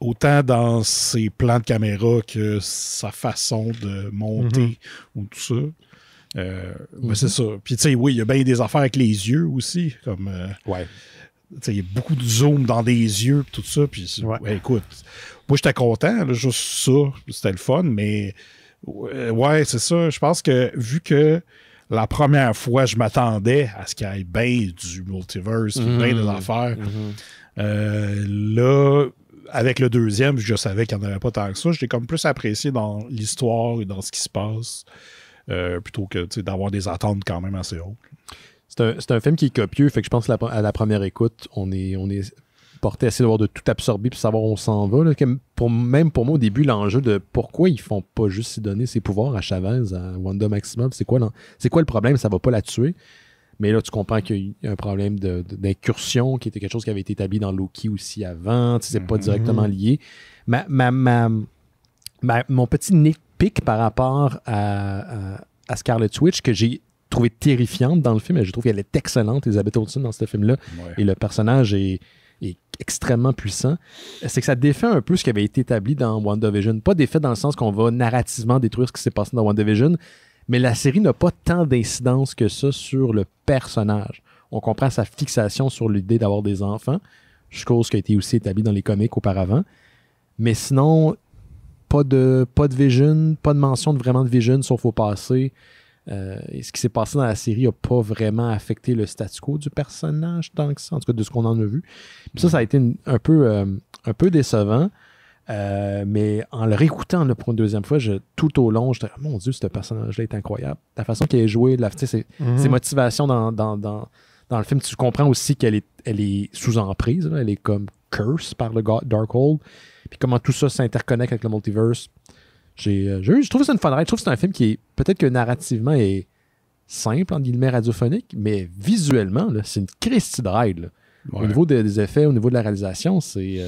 autant dans ses plans de caméra que sa façon de monter ou tout ça. Mais c'est ça. Puis tu sais, oui, il y a bien des affaires avec les yeux aussi, comme... Ouais. Il y a beaucoup de zoom dans des yeux tout ça. Puis, écoute, moi, j'étais content. Là, juste ça, c'était le fun. Mais, ouais, c'est ça. Je pense que vu que la première fois, je m'attendais à ce qu'il y ait bien du multiverse, bien des affaires. Là, avec le deuxième, je savais qu'il n'y en avait pas tant que ça. J'étais comme plus apprécié dans l'histoire et dans ce qui se passe, plutôt que d'avoir des attentes quand même assez hautes. C'est un film qui est copieux, fait que je pense à la première écoute, on est porté à essayer d'avoir de tout absorber puis savoir où on s'en va. Là, même pour moi, au début, l'enjeu de pourquoi ils font pas juste s'y donner ses pouvoirs à Chavez, à Wanda Maximoff, c'est quoi le problème? Ça va pas la tuer. Mais là, tu comprends qu'il y a un problème d'incursion qui était quelque chose qui avait été établi dans Loki aussi avant. C'est pas directement lié. Mon petit nitpick par rapport à Scarlet Witch que j'ai trouvé terrifiante dans le film, et je trouve qu'elle est excellente, Elizabeth Olsen, dans ce film-là, et le personnage est extrêmement puissant, c'est que ça défait un peu ce qui avait été établi dans WandaVision. Pas défait dans le sens qu'on va narrativement détruire ce qui s'est passé dans WandaVision, mais la série n'a pas tant d'incidence que ça sur le personnage. On comprend sa fixation sur l'idée d'avoir des enfants, chose qui a été aussi établie dans les comics auparavant, mais sinon, pas de Vision, pas de mention vraiment de Vision, sauf au passé. Et ce qui s'est passé dans la série n'a pas vraiment affecté le statu quo du personnage tant que ça, en tout cas de ce qu'on en a vu. Puis ça a été un peu décevant, mais en le réécoutant pour une deuxième fois, tout au long, j'étais mon Dieu, ce personnage-là est incroyable. La façon qu'il est joué, ses motivations dans le film, tu comprends aussi qu'elle est sous emprise, là, elle est comme curse par le Darkhold, puis comment tout ça s'interconnecte avec le multiverse. Je trouve que c'est une fun ride. Je trouve que c'est un film qui est peut-être que narrativement est simple, en guillemets radiophonique, mais visuellement, là, c'est une Christie de ride. Là. Ouais. Au niveau des effets, au niveau de la réalisation, c'est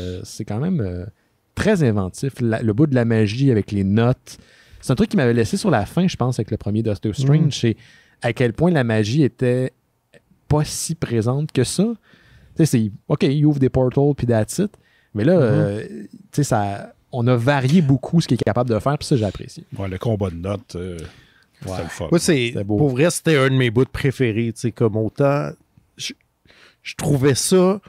quand même très inventif. Le bout de la magie avec les notes, c'est un truc qui m'avait laissé sur la fin, je pense, avec le premier Doctor Strange, c'est à quel point la magie était pas si présente que ça. Tu sais, c'est OK, il ouvre des portals puis that's it. Mais là, tu sais, ça... On a varié beaucoup ce qu'il est capable de faire, puis ça, j'ai apprécié. Ouais, le combat de notes, c'était le fun. Ouais, pour vrai, c'était un de mes bouts préférés. Comme autant, je trouvais ça...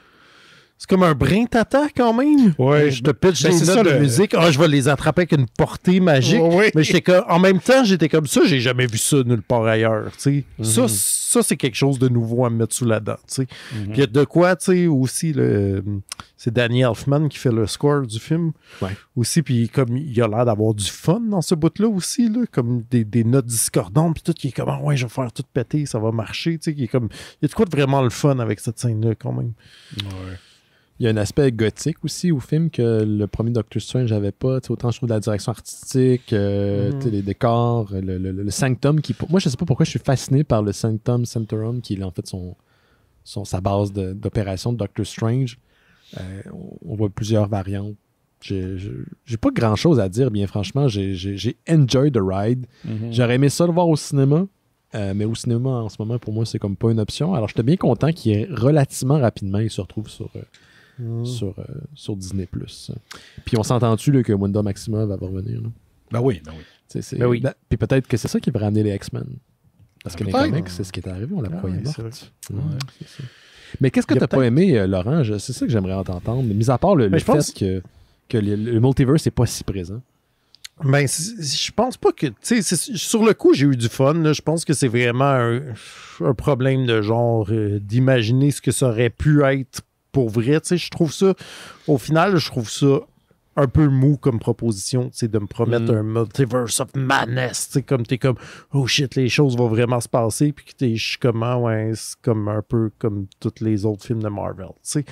C'est comme un brin tata quand même. Ouais, je te pitch des notes de musique. Je vais les attraper avec une portée magique. Mais en même temps, j'étais comme ça. J'ai jamais vu ça nulle part ailleurs. Ça, c'est quelque chose de nouveau à me mettre sous la dent. Puis il y a de quoi, aussi, c'est Danny Elfman qui fait le score du film. Ouais. Aussi, puis comme il a l'air d'avoir du fun dans ce bout-là aussi, là, comme des notes discordantes, puis tout, qui est comme, je vais faire tout péter, ça va marcher. Il y a de quoi de vraiment le fun avec cette scène-là, quand même. Ouais. Il y a un aspect gothique aussi au film que le premier Doctor Strange n'avait pas. Autant je trouve la direction artistique, les décors, le Sanctum. Moi, je ne sais pas pourquoi je suis fasciné par le Sanctum Sanctorum, qui est en fait sa base d'opération de Doctor Strange. On voit plusieurs variantes. J'ai pas grand-chose à dire, bien franchement. J'ai enjoyed the ride. J'aurais aimé ça le voir au cinéma. Mais au cinéma, en ce moment, pour moi, c'est comme pas une option. Alors, j'étais bien content qu'il ait relativement rapidement, il se retrouve sur Disney+. Puis on s'entend-tu que Wanda Maximoff va revenir? Là? Ben oui. Puis peut-être que c'est ça qui va ramener les X-Men. Parce que les comics, c'est ce qui est arrivé, on la croyait morte. Mais qu'est-ce que t'as pas aimé, Laurent? C'est ça que j'aimerais t'entendre. Mis à part le fait que le multiverse n'est pas si présent. Ben, je pense pas que. Tu sais, sur le coup, j'ai eu du fun. Là. Je pense que c'est vraiment un problème de genre d'imaginer ce que ça aurait pu être pour vrai. Tu sais, je trouve ça. Au final, je trouve ça un peu mou comme proposition, tu sais, de me promettre un multiverse of madness. Tu sais, comme t'es comme, oh shit, les choses vont vraiment se passer. Puis que je suis comme, ah ouais, c'est comme un peu comme tous les autres films de Marvel. Tu sais,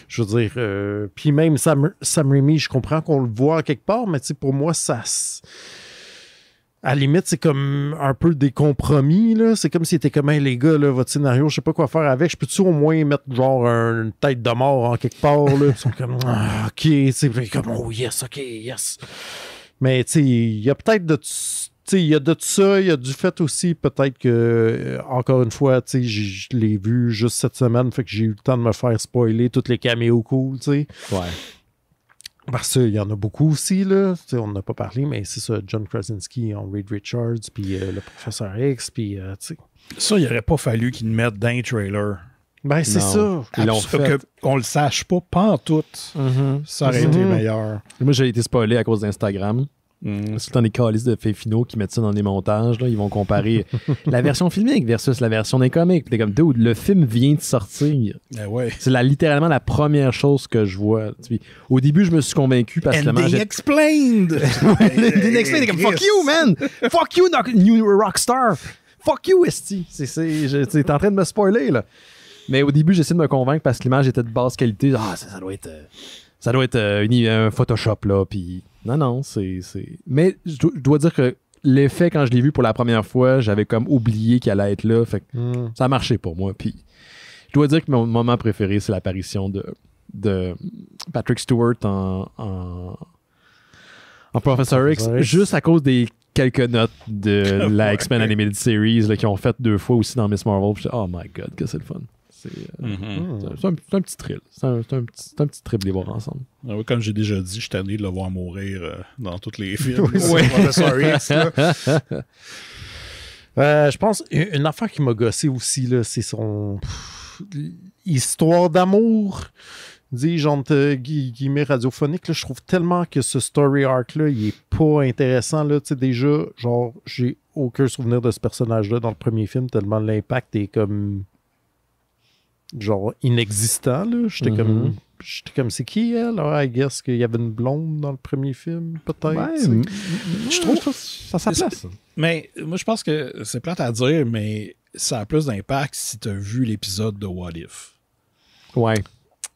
je veux dire. Puis même Sam Raimi, je comprends qu'on le voit quelque part, mais tu sais, pour moi, ça. À la limite, c'est comme un peu des compromis, là. C'est comme si c'était comme, hey, les gars, là, votre scénario, je sais pas quoi faire avec. Je peux-tu au moins mettre genre une tête de mort en quelque part, là? Ils sont comme, ah, ok, c'est comme, oh yes, ok, yes. Mais, tu sais, il y a peut-être de. Tu sais, il y a de ça, il y a du fait aussi, peut-être que, encore une fois, tu sais, je l'ai vu juste cette semaine, fait que j'ai eu le temps de me faire spoiler tous les caméos cool, tu sais. Ouais. Parce qu'il y en a beaucoup aussi, là. T'sais, on n'a pas parlé, mais c'est ça, John Krasinski en Reed Richards, puis le professeur X, puis, tu sais. Ça, il n'aurait pas fallu qu'ils le mettent dans les trailers. Ben, c'est ça. Ils l'ont fait. Qu'on le sache pas, pantoute. Ça aurait été meilleur. Moi, j'ai été spoilé à cause d'Instagram. C'est tout le temps des calices de faits finaux qui mettent ça dans des montages. Là. Ils vont comparer la version filmique versus la version des comics. T'es comme, dude, le film vient de sortir. Ouais. C'est littéralement la première chose que je vois. Au début, je me suis convaincu parce que Ending explained! Ending explained, t'es comme, fuck you, man! Fuck you, New Rockstar! Fuck you, Esti! T'es en train de me spoiler, là. Mais au début, j'essaie de me convaincre parce que l'image était de basse qualité. Ah, ça doit être... Ça doit être un Photoshop, là, puis... Non, c'est... Mais je dois dire que l'effet, quand je l'ai vu pour la première fois, j'avais comme oublié qu'elle allait être là, fait que ça a marché pour moi, puis... Je dois dire que mon moment préféré, c'est l'apparition de Patrick Stewart en Professor X, juste à cause des quelques notes de la X-Men Animated Series là, qui ont fait 2 fois aussi dans Miss Marvel. Puis, oh my God, que c'est le fun. C'est un petit thrill. C'est un petit trip de les voir ensemble. Ah oui, comme j'ai déjà dit, je suis tanné de le voir mourir dans tous les films. Je pense une affaire qui m'a gossé aussi, là, c'est son histoire d'amour, dis-je entre guillemets radiophonique. Là, je trouve tellement que ce story arc-là, il est pas intéressant. Là, déjà, genre, j'ai aucun souvenir de ce personnage-là dans le premier film, tellement l'impact est comme genre inexistant. Là. J'étais comme, c'est qui elle? I guess qu'il y avait une blonde dans le premier film, peut-être. Ouais, je trouve que ça sa place. Mais moi, je pense que c'est plate à dire, mais ça a plus d'impact si tu as vu l'épisode de What If. Ouais.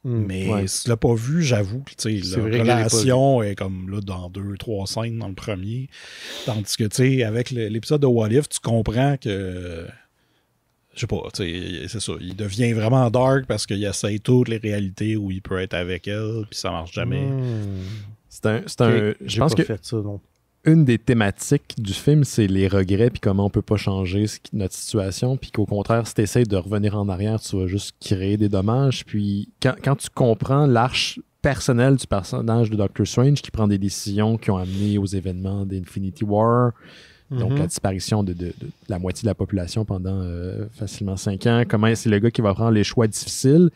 Mais si tu l'as pas vu, j'avoue que la relation est comme là dans 2-3 scènes dans le premier. Tandis que avec l'épisode de What If, tu comprends que je sais pas, c'est ça. Il devient vraiment dark parce qu'il essaye toutes les réalités où il peut être avec elle, puis ça marche jamais. Je pense que fait ça, non. Une des thématiques du film, c'est les regrets puis comment on peut pas changer notre situation, puis qu'au contraire, si tu essaies de revenir en arrière, tu vas juste créer des dommages. Puis quand tu comprends l'arche personnelle du personnage de Doctor Strange qui prend des décisions qui ont amené aux événements d'Infinity War, donc la disparition de la moitié de la population pendant facilement 5 ans, comment c'est le gars qui va prendre les choix difficiles,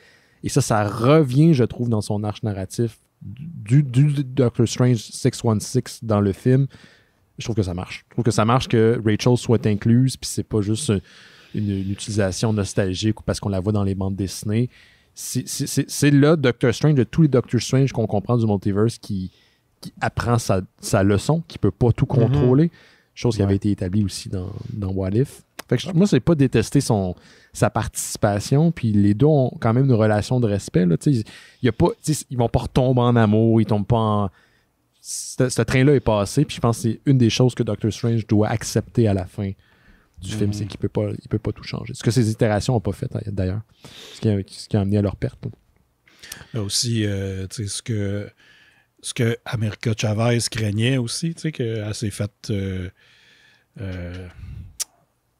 et ça revient, je trouve, dans son arche narratif du Doctor Strange 616 dans le film. Je trouve que ça marche. Je trouve que ça marche que Rachel soit incluse, puis c'est pas juste une utilisation nostalgique ou parce qu'on la voit dans les bandes dessinées. C'est le Doctor Strange, de tous les Doctor Strange qu'on comprend du multiverse qui apprend sa leçon, qui peut pas tout contrôler. Chose qui avait été établie aussi dans What If. Fait que moi, c'est pas détester sa participation, puis les deux ont quand même une relation de respect. Là, ils vont pas retomber en amour, ils tombent pas en... Ce train-là est passé, puis je pense que c'est une des choses que Doctor Strange doit accepter à la fin du film, c'est qu'il peut pas tout changer. Ce que ces itérations n'ont pas fait, d'ailleurs. Ce qui a amené à leur perte. Là aussi, ce que America Chavez craignait aussi, qu'elle s'est faite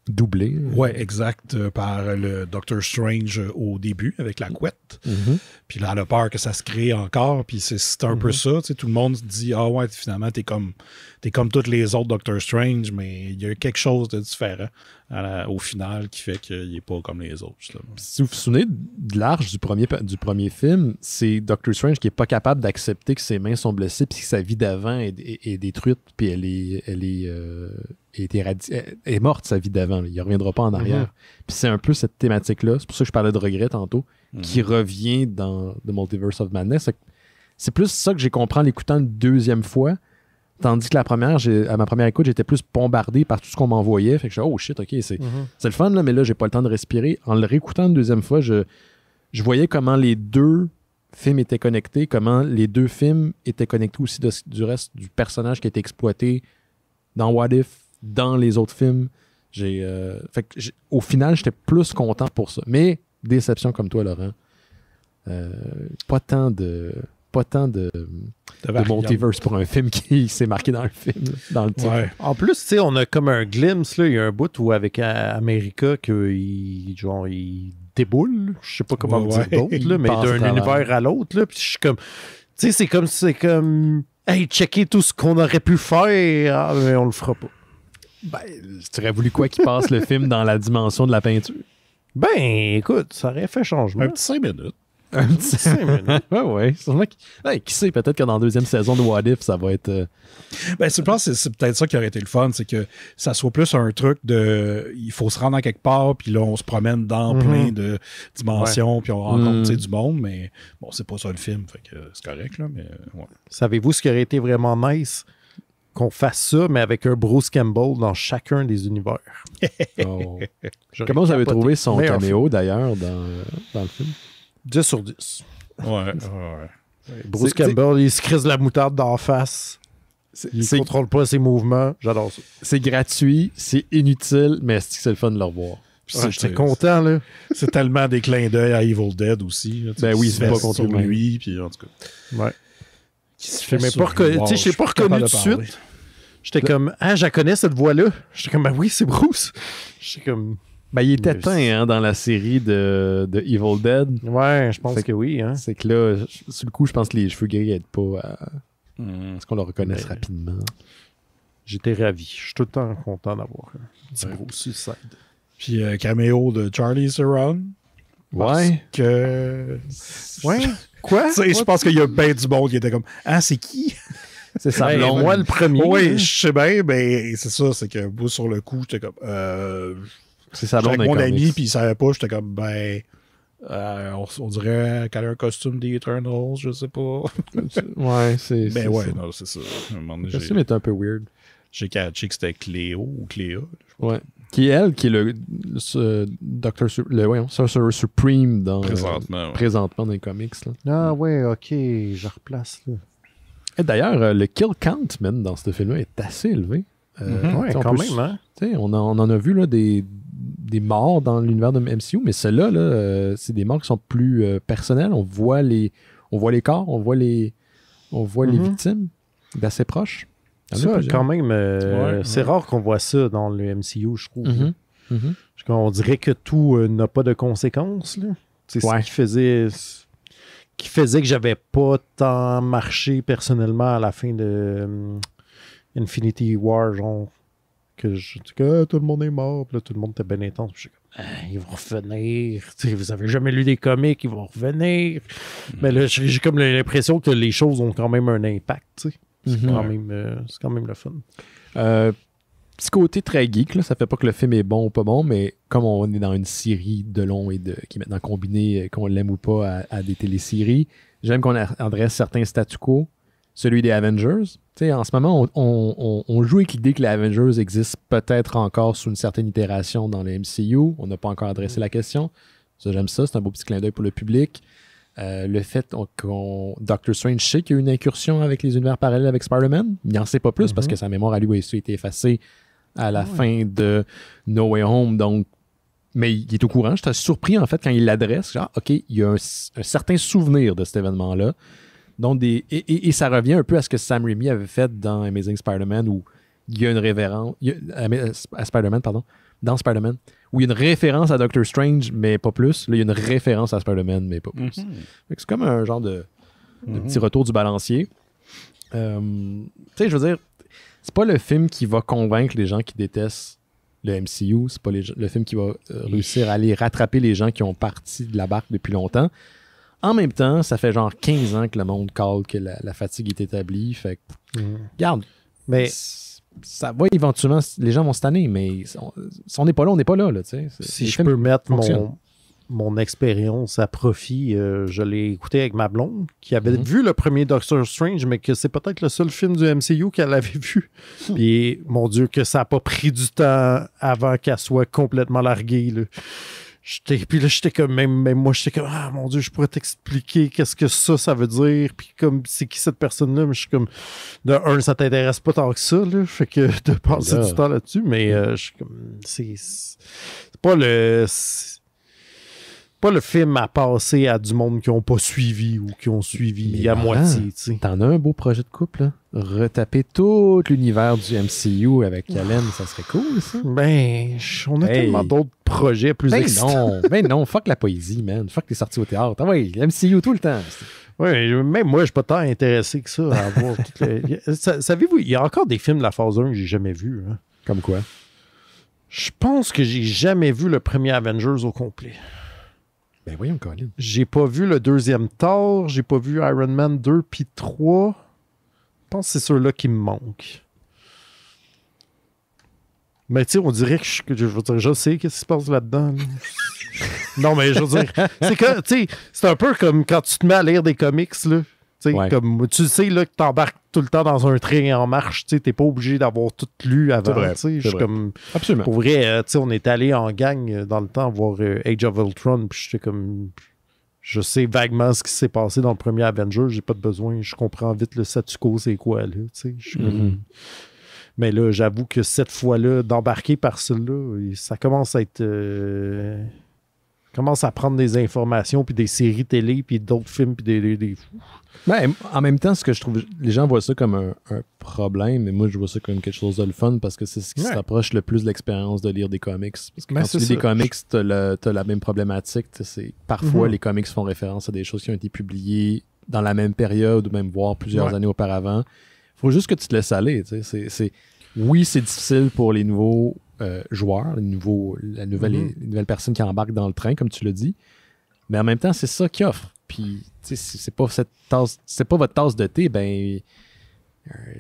doublé. Ouais, exact, par le Doctor Strange au début, avec la couette. Mhm. Puis là, elle a peur que ça se crée encore. Puis c'est un peu ça. Tu sais, tout le monde se dit, ah ouais, finalement, t'es comme tous les autres Doctor Strange, mais il y a quelque chose de différent au final qui fait qu'il n'est pas comme les autres. Justement. Si vous vous souvenez de l'arche du premier film, c'est Doctor Strange qui est pas capable d'accepter que ses mains sont blessées puis que sa vie d'avant est détruite puis elle est morte, sa vie d'avant. Là. Il ne reviendra pas en arrière. Puis c'est un peu cette thématique-là, c'est pour ça que je parlais de regret tantôt, qui revient dans The Multiverse of Madness. C'est plus ça que j'ai compris en l'écoutant une deuxième fois, tandis que à ma première écoute, j'étais plus bombardé par tout ce qu'on m'envoyait. Fait que je suis oh shit, ok, c'est le fun, là, mais là, j'ai pas le temps de respirer. En le réécoutant une deuxième fois, je voyais comment les deux films étaient connectés, comment les deux films étaient connectés aussi du reste du personnage qui était exploité dans What If, dans les autres films. Au final, j'étais plus content pour ça. Mais déception comme toi, Laurent. Pas tant de multiverse pour un film qui s'est marqué dans le film, dans le titre. Ouais. En plus, tu sais, on a comme un glimpse, là, il y a un bout où avec America il déboule, je sais pas comment dire d'autre, là, mais d'un univers à l'autre, là, puis je suis comme, tu sais, c'est comme, hey, checker tout ce qu'on aurait pu faire, mais on le fera pas. Ben, tu aurais voulu quoi qu'il passe le film dans la dimension de la peinture? Ben, écoute, ça aurait fait changement. Un petit 5 minutes. Un petit 5 minutes. Ouais. Qui sait, peut-être que dans la deuxième saison de What If, ça va être... Ben, je pense que c'est peut-être ça qui aurait été le fun, c'est que ça soit plus un truc de... Il faut se rendre à quelque part, puis là, on se promène dans plein de dimensions, puis on rencontre du monde, mais bon, c'est pas ça le film, fait que c'est correct, là, mais ouais. Savez-vous ce qui aurait été vraiment nice? Qu'on fasse ça, mais avec un Bruce Campbell dans chacun des univers. Oh. Comment vous avez trouvé son caméo, d'ailleurs, dans le film? 10 sur 10. Ouais. Bruce Campbell, il se crisse la moutarde d'en face. Il ne contrôle pas ses mouvements. J'adore ça. C'est gratuit, c'est inutile, mais c'est le fun de le revoir. J'étais content, là. C'est tellement des clins d'œil à Evil Dead aussi. Là, ben oui, c'est pas contre lui, puis en tout cas. Ouais. Je ne l'ai pas reconnu tout de suite. J'étais comme, ah, je connais cette voix-là. J'étais comme, ben oui, c'est Bruce. J'étais comme... Ben, il était teint dans la série de Evil Dead. Ouais, je pense que oui. Hein. C'est que là, sur le coup, je pense que les cheveux gris n'aident pas à ce qu'on le reconnaisse rapidement. J'étais ravi. Je suis tout le temps content d'avoir un petit Bruce Suicide. Puis caméo de Charlie Theron. Ouais. Que... Ouais. Quoi? Je pense qu'il y a bien du monde qui était comme, ah, c'est qui? C'est ça. Moi, le premier. Oui, je sais bien, mais c'est ça, c'est que moi, sur le coup, j'étais comme, c'est ça, avec mon ami, puis il savait pas, j'étais comme, ben, on dirait qu'elle a un costume des Eternals, je sais pas. Ouais, c'est. Ben ouais, non, c'est ça. Le costume est un peu weird. J'ai catché que c'était Cléo ou Cléa. Ouais. Qui est le Sorcerer Supreme présentement dans les comics. Là. Ah ouais, ok, je replace là. Et d'ailleurs, le kill count, man, dans ce film-là est assez élevé. Ouais, quand même, hein? On en a vu là, des morts dans l'univers de MCU, mais ceux-là, là, c'est des morts qui sont plus personnels. On voit les corps, on voit les victimes d'assez proches. Ça, quand même, c'est rare qu'on voit ça dans le MCU, je trouve. On dirait que tout n'a pas de conséquences. Là. C'est ce qui faisait que j'avais pas tant marché personnellement à la fin de Infinity War, genre que tout le monde est mort, puis là tout le monde était bien intense. Je suis comme, ils vont revenir. T'sais, vous avez jamais lu des comics, ils vont revenir. Mais là, j'ai comme l'impression que les choses ont quand même un impact. C'est quand même le fun. Petit côté très geek, là, ça fait pas que le film est bon ou pas bon, mais comme on est dans une série de long et qui est maintenant combinée, qu'on l'aime ou pas, à des téléséries, j'aime qu'on adresse certains statu quo, celui des Avengers. T'sais, en ce moment, on joue avec l'idée que les Avengers existent peut-être encore sous une certaine itération dans le MCU. On n'a pas encore adressé la question. Ça, j'aime ça. C'est un beau petit clin d'œil pour le public. Le fait qu'on Doctor Strange sait qu'il y a eu une incursion avec les univers parallèles avec Spider-Man, il n'en sait pas plus parce que sa mémoire à lui a été effacée à la fin de No Way Home. Donc, mais il est au courant. J'étais surpris en fait quand il l'adresse. Genre, OK, il y a un certain souvenir de cet événement-là. Donc et ça revient un peu à ce que Sam Raimi avait fait dans Amazing Spider-Man où il y a une référence à Spider-Man, pardon, dans Spider-Man, où il y a une référence à Doctor Strange, mais pas plus. Là, il y a une référence à Spider-Man, mais pas plus. Fait que c'est comme un genre de petit retour du balancier. Tu sais, je veux dire, c'est pas le film qui va convaincre les gens qui détestent le MCU. C'est pas le film qui va réussir à aller rattraper les gens qui ont parti de la barque depuis longtemps. En même temps, ça fait genre 15 ans que le monde call que la fatigue est établie. Fait que, regarde, Mais ça va éventuellement, les gens vont se tanner, mais si on n'est pas là, on n'est pas là. Tu sais. si Les je films peux mettre fonctionnent. mon expérience à profit, je l'ai écouté avec ma blonde, qui avait vu le premier Doctor Strange, mais que c'est peut-être le seul film du MCU qu'elle avait vu. Puis, mon Dieu, que ça n'a pas pris du temps avant qu'elle soit complètement larguée. Là. Puis là, j'étais comme, même moi, j'étais comme, ah mon Dieu, je pourrais t'expliquer qu'est-ce que ça veut dire, puis comme, c'est qui cette personne-là, mais je suis comme, de un, ça t'intéresse pas tant que ça, là, fait que de passer du temps là-dessus, mais je suis comme, c'est pas pas le film à passer à du monde qui n'ont pas suivi ou qui ont suivi Mais à Laurent, moitié, tu sais. T'en as un beau projet de couple, là? Retaper tout l'univers du MCU avec Allen, ça serait cool, ça? Ben, on a tellement d'autres projets plus excitants. Ben non, fuck la poésie, man. Fuck les sorties au théâtre. Ah ouais, MCU tout le temps. Ouais, même moi, je suis pas tant intéressé que ça à voir toutes les... Savez-vous, il y a encore des films de la phase 1 que j'ai jamais vus. Hein. Comme quoi? Je pense que j'ai jamais vu le premier Avengers au complet. Ben voyons, Colin. J'ai pas vu le deuxième Thor, j'ai pas vu Iron Man 2 puis 3. Je pense que c'est ceux-là qui me manquent. Mais tu sais, on dirait que je veux dire, je sais qu'est-ce qui se passe là-dedans. Là. Non, mais je veux dire, c'est que, tu sais, c'est un peu comme quand tu te mets à lire des comics, là. Ouais. Comme, tu sais là, que t'embarques tout le temps dans un train en marche, tu sais, t'es pas obligé d'avoir tout lu avant. vrai, Tu sais, je c'est suis vrai. comme, Absolument. pour vrai, tu sais, on est allé en gang dans le temps voir Age of Ultron, puis j'étais comme, je sais vaguement ce qui s'est passé dans le premier Avenger, j'ai pas de besoin, je comprends vite le statu quo, c'est quoi, là, tu sais. Je suis comme- Mais là, j'avoue que cette fois-là, d'embarquer par celle-là, ça commence à être... commence à prendre des informations, puis des séries télé, puis d'autres films, puis des... Ben, en même temps, ce que je trouve, les gens voient ça comme un problème, mais moi, je vois ça comme quelque chose de le fun parce que c'est ce qui se rapproche le plus de l'expérience de lire des comics. Parce que Ben, quand tu c'est lis des ça. comics, t'as la même problématique. Parfois, les comics font référence à des choses qui ont été publiées dans la même période ou même voire plusieurs années auparavant. Faut juste que tu te laisses aller. Oui, c'est difficile pour les nouveaux joueurs, les nouvelles personnes qui embarquent dans le train, comme tu l'as dit. Mais en même temps, c'est ça qu'ils offrent. Puis, si c'est pas votre tasse de thé, ben.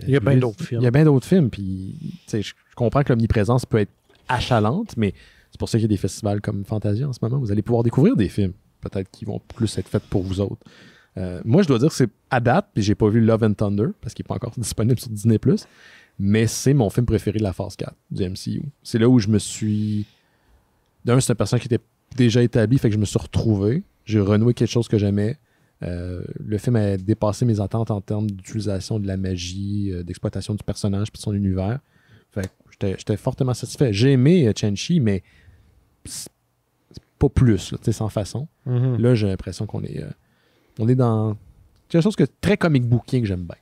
Il y a bien d'autres films. Il y a bien d'autres films. Puis, je comprends que l'omniprésence peut être achalante, mais c'est pour ça qu'il y a des festivals comme Fantasia en ce moment. Vous allez pouvoir découvrir des films, peut-être qui vont plus être faits pour vous autres. Moi, je dois dire que c'est à date, puis j'ai pas vu Love and Thunder, parce qu'il n'est pas encore disponible sur Disney+, mais c'est mon film préféré de la phase 4 du MCU. C'est là où je me suis... D'un, c'est un personnage qui était déjà établi, fait que je me suis retrouvé. J'ai renoué quelque chose que j'aimais. Le film a dépassé mes attentes en termes d'utilisation de la magie, d'exploitation du personnage et de son univers. Fait que j'étais fortement satisfait. J'ai aimé Chen-Chi, mais c'est pas plus, là, sans façon. Là, j'ai l'impression qu'on est dans quelque chose que très comic bookien que j'aime bien.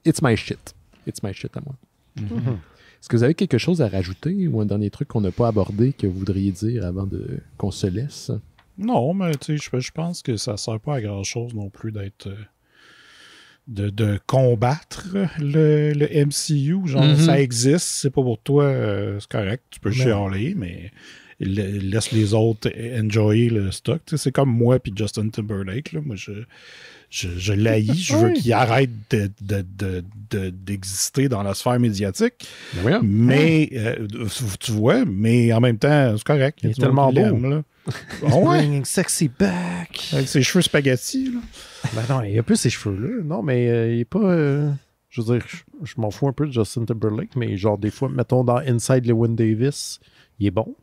It's my shit. It's my shit à moi. Est-ce que vous avez quelque chose à rajouter ou un dernier truc qu'on n'a pas abordé que vous voudriez dire avant qu'on se laisse? Non, mais tu sais, je pense que ça sert pas à grand-chose non plus d'être... de combattre le MCU. Genre, ça existe, c'est pas pour toi, c'est correct, tu peux chialer, mais laisse les autres enjoyer le stock. Tu sais, c'est comme moi puis Justin Timberlake. Là. Moi, je l'haïs. Je veux qu'il arrête d'exister dans la sphère médiatique. Mais, tu vois, mais en même temps, c'est correct. Il est tellement beau. Là. Bringing sexy back. Avec ses cheveux spaghetti. Là. Ben non, il a plus ses cheveux là. Non, mais il est pas... je veux dire, je m'en fous un peu de Justin Timberlake, mais genre des fois, mettons dans Inside Llewyn Davis, il est bon.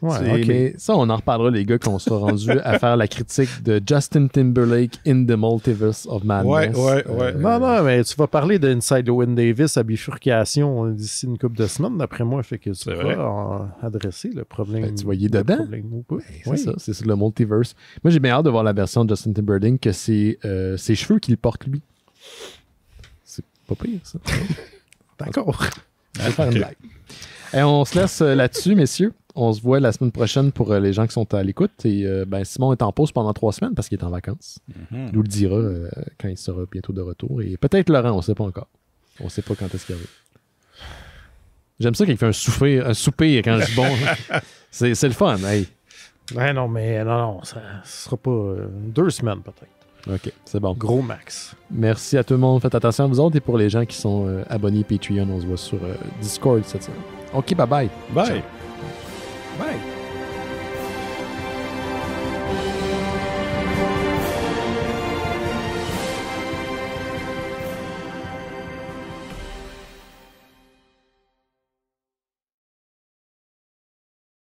Ouais, mais ça, on en reparlera, les gars, quand on sera rendu à faire la critique de Justin Timberlake in the Multiverse of Madness. Ouais. Non, mais tu vas parler de Inside Llewyn Davis à bifurcation d'ici une couple de semaines, d'après moi, fait que tu pourras adresser le problème. Ben, tu voyais dedans. Ou pas. C'est ça, c'est sur le Multiverse. Moi, j'ai bien hâte de voir la version de Justin Timberlake que c'est ses cheveux qu'il porte lui. Pas pire, ça. D'accord. On va faire une blague. Et on se laisse là-dessus, messieurs. On se voit la semaine prochaine pour les gens qui sont à l'écoute. Et Simon est en pause pendant 3 semaines parce qu'il est en vacances. Il nous le dira quand il sera bientôt de retour. Et peut-être Laurent, on ne sait pas encore. On ne sait pas quand est-ce qu'il arrive. J'aime ça qu'il fait un souper quand je dis bon. C'est le fun. Hey. Ouais, non, mais non, ça sera pas 2 semaines peut-être. OK, c'est bon. Gros max. Merci à tout le monde. Faites attention à vous autres. Et pour les gens qui sont abonnés Patreon, on se voit sur Discord cette semaine. OK, bye-bye. Bye. Ciao.